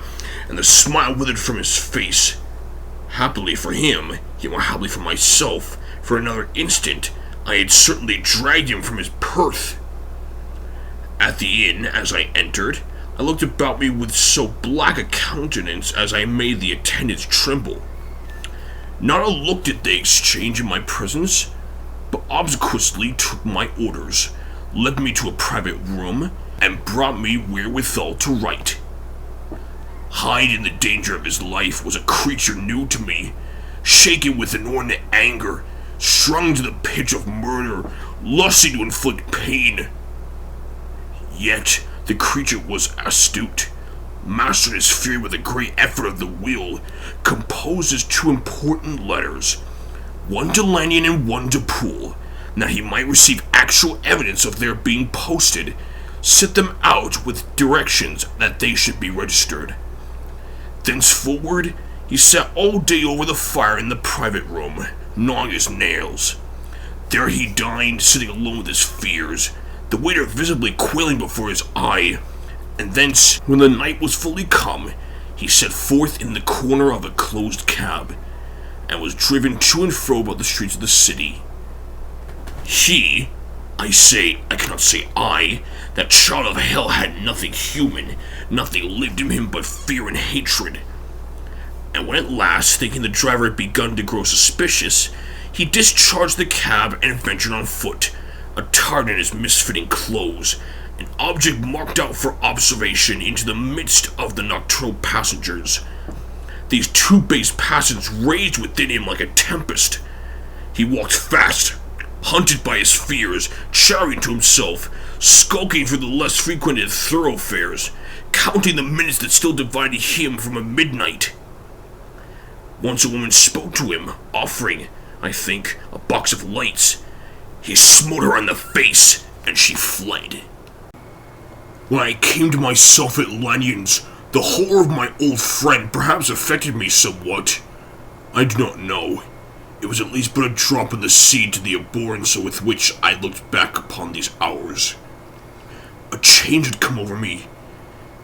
and the smile withered from his face. Happily for him, yet more happily for myself, for another instant, I had certainly dragged him from his berth. At the inn, as I entered, I looked about me with so black a countenance as I made the attendants tremble. Not a look did they exchange in my presence, but obsequiously took my orders, led me to a private room, and brought me wherewithal to write. Hyde in the danger of his life was a creature new to me, shaken with inordinate anger, strung to the pitch of murder, lusting to inflict pain. Yet the creature was astute, mastered his fury with a great effort of the will, composed his two important letters, one to Lanyon and one to Poole, that he might receive actual evidence of their being posted, set them out with directions that they should be registered. Thenceforward, he sat all day over the fire in the private room, gnawing his nails. There he dined, sitting alone with his fears, the waiter visibly quailing before his eye, and thence, when the night was fully come, he set forth in the corner of a closed cab, and was driven to and fro about the streets of the city. He, I cannot say I, that child of hell had nothing human, nothing lived in him but fear and hatred. And when at last, thinking the driver had begun to grow suspicious, he discharged the cab and ventured on foot, attired in his misfitting clothes, an object marked out for observation, into the midst of the nocturnal passengers. These two base passions raged within him like a tempest. He walked fast, hunted by his fears, chattering to himself, skulking through the less frequented thoroughfares, counting the minutes that still divided him from a midnight. Once a woman spoke to him, offering, I think, a box of lights. He smote her on the face, and she fled. When I came to myself at Lanyon's, the horror of my old friend perhaps affected me somewhat. I do not know. It was at least but a drop in the sea to the abhorrence with which I looked back upon these hours. A change had come over me.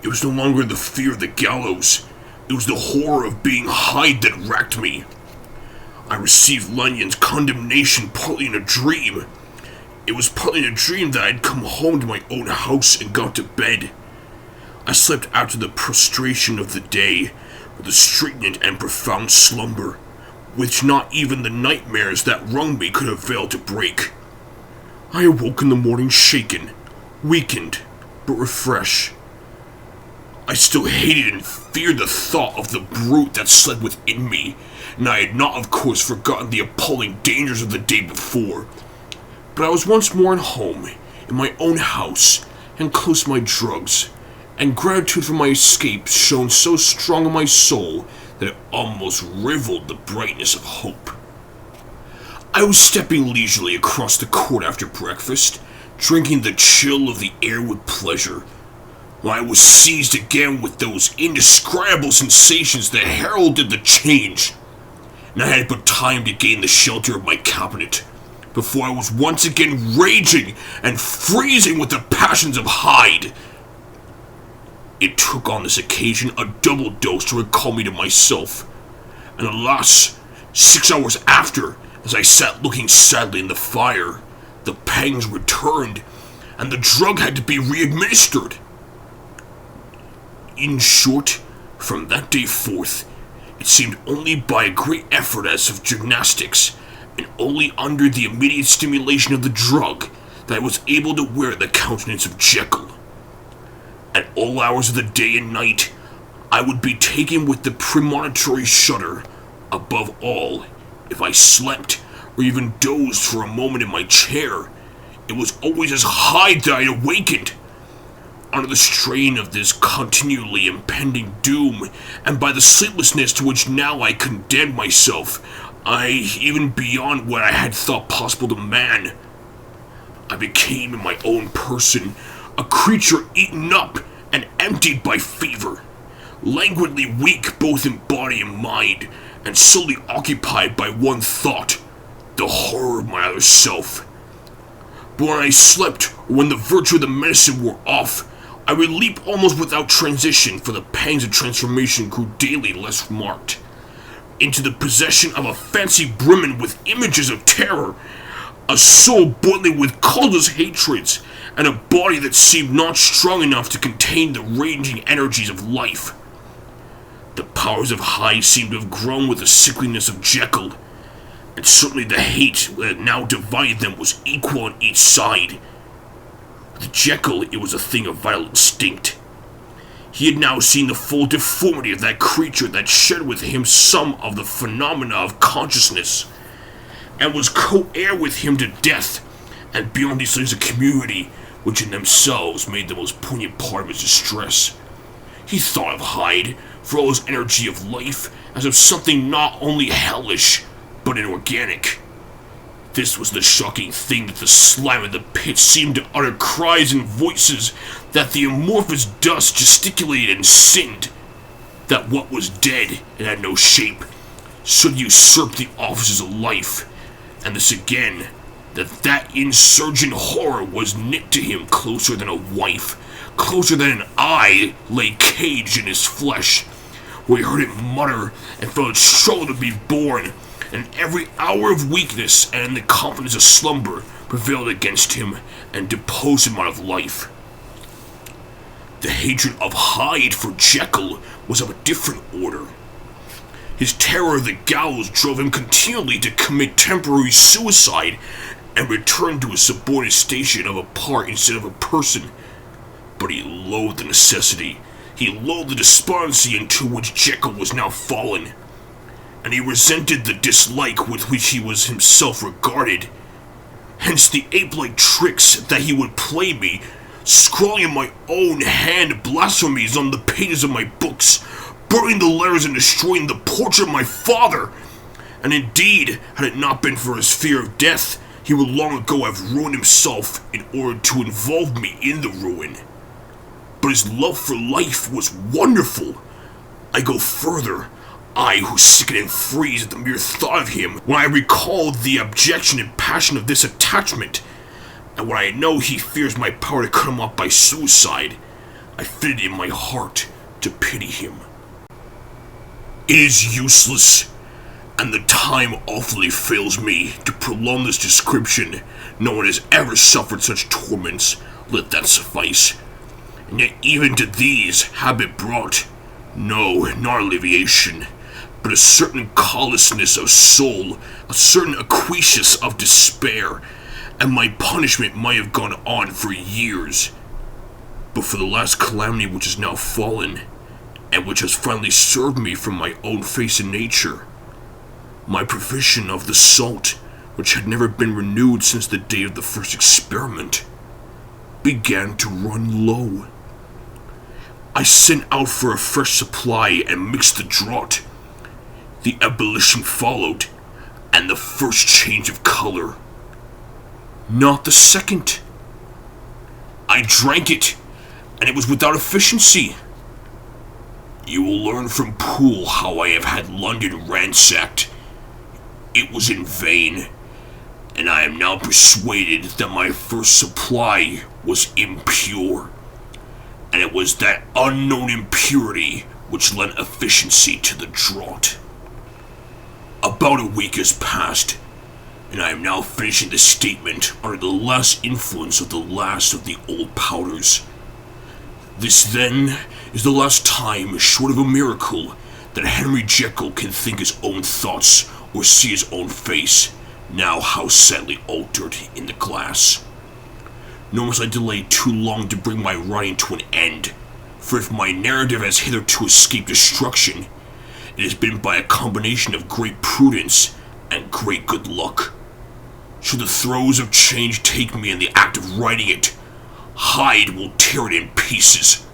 It was no longer the fear of the gallows. It was the horror of being Hyde that racked me. I received Lanyon's condemnation partly in a dream. It was partly in a dream that I had come home to my own house and got to bed. I slept after the prostration of the day, with a straitened and profound slumber, which not even the nightmares that wrung me could avail to break. I awoke in the morning shaken, weakened, but refreshed. I still hated and feared the thought of the brute that slept within me, and I had not, of course, forgotten the appalling dangers of the day before. But I was once more at home, in my own house, and close to my drugs, and gratitude for my escape shone so strong in my soul that it almost rivaled the brightness of hope. I was stepping leisurely across the court after breakfast, drinking the chill of the air with pleasure, when I was seized again with those indescribable sensations that heralded the change, and I had but time to gain the shelter of my cabinet, before I was once again raging and freezing with the passions of Hyde. It took on this occasion a double dose to recall me to myself, and alas, 6 hours after, as I sat looking sadly in the fire, the pangs returned, and the drug had to be re-administered. In short, from that day forth, it seemed only by a great effort as of gymnastics, and only under the immediate stimulation of the drug, that I was able to wear the countenance of Jekyll. At all hours of the day and night, I would be taken with the premonitory shudder. Above all, if I slept, or even dozed for a moment in my chair, it was always as Hyde that I awakened. Under the strain of this continually impending doom, and by the sleeplessness to which now I condemned myself, even beyond what I had thought possible to man, I became in my own person a creature eaten up and emptied by fever, languidly weak both in body and mind, and solely occupied by one thought, the horror of my other self. But when I slept, or when the virtue of the medicine wore off, I would leap almost without transition, for the pangs of transformation grew daily less marked, into the possession of a fancy brimming with images of terror, a soul boiling with causeless hatreds, and a body that seemed not strong enough to contain the raging energies of life. The powers of Hyde seemed to have grown with the sickliness of Jekyll, and certainly the hate that now divided them was equal on each side. With Jekyll, it was a thing of vital instinct. He had now seen the full deformity of that creature that shared with him some of the phenomena of consciousness, and was co-heir with him to death, and beyond these things a community, which in themselves made the most poignant part of his distress. He thought of Hyde, for all his energy of life, as of something not only hellish, but inorganic. This was the shocking thing, that the slime of the pit seemed to utter cries and voices, that the amorphous dust gesticulated and sinned, that what was dead and had no shape should usurp the offices of life, and this again, that insurgent horror was knit to him closer than a wife, closer than an eye lay caged in his flesh, where he heard it mutter and felt it struggle to be born, and every hour of weakness and the confidence of slumber prevailed against him and deposed him out of life. The hatred of Hyde for Jekyll was of a different order. His terror of the gallows drove him continually to commit temporary suicide and return to his subordinate station of a part instead of a person. But he loathed the necessity, he loathed the despondency into which Jekyll was now fallen, and he resented the dislike with which he was himself regarded. Hence the ape-like tricks that he would play me, scrawling in my own hand blasphemies on the pages of my books, burning the letters and destroying the portrait of my father. And indeed, had it not been for his fear of death, he would long ago have ruined himself in order to involve me in the ruin. But his love for life was wonderful. I go further. I, who sicken and freeze at the mere thought of him, when I recall the abjection and passion of this attachment, and when I know he fears my power to cut him off by suicide, I feel it in my heart to pity him. It is useless, and the time awfully fails me to prolong this description. No one has ever suffered such torments, let that suffice. And yet even to these habit brought, no, not alleviation, but a certain callousness of soul, a certain acquiescence of despair, and my punishment might have gone on for years. But for the last calamity which has now fallen, and which has finally served me from my own face and nature, my provision of the salt, which had never been renewed since the day of the first experiment, began to run low. I sent out for a fresh supply and mixed the draught. The ebullition followed, and the first change of color. Not the second. I drank it, and it was without efficiency. You will learn from Poole how I have had London ransacked. It was in vain, and I am now persuaded that my first supply was impure, and it was that unknown impurity which lent efficiency to the draught. About a week has passed, and I am now finishing the statement under the last influence of the last of the old powders. This, then, is the last time, short of a miracle, that Henry Jekyll can think his own thoughts or see his own face, now how sadly altered in the glass. Nor must I delay too long to bring my writing to an end, for if my narrative has hitherto escaped destruction, it has been by a combination of great prudence and great good luck. Should the throes of change take me in the act of writing it, Hyde will tear it in pieces.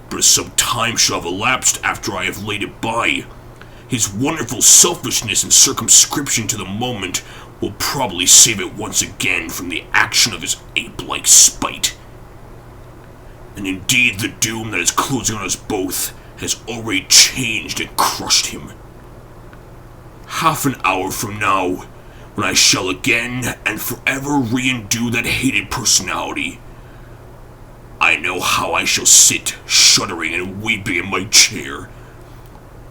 But as some time shall have elapsed after I have laid it by, his wonderful selfishness and circumscription to the moment will probably save it once again from the action of his ape-like spite. And indeed the doom that is closing on us both has already changed and crushed him. Half an hour from now, when I shall again and forever re-endue that hated personality, I know how I shall sit shuddering and weeping in my chair,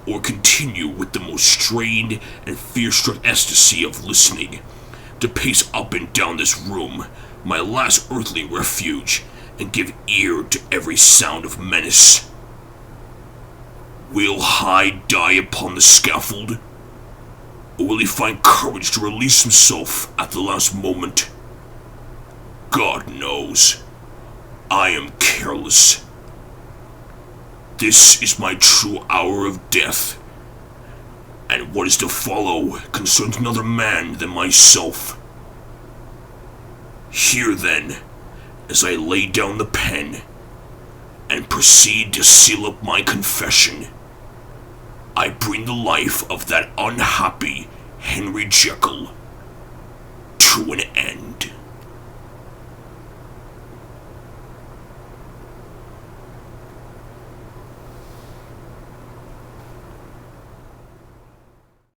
or continue with the most strained and fear-struck ecstasy of listening, to pace up and down this room, my last earthly refuge, and give ear to every sound of menace. Will Hyde die upon the scaffold? Or will he find courage to release himself at the last moment? God knows. I am careless. This is my true hour of death, and what is to follow concerns another man than myself. Here then, as I lay down the pen, and proceed to seal up my confession, I bring the life of that unhappy Henry Jekyll to an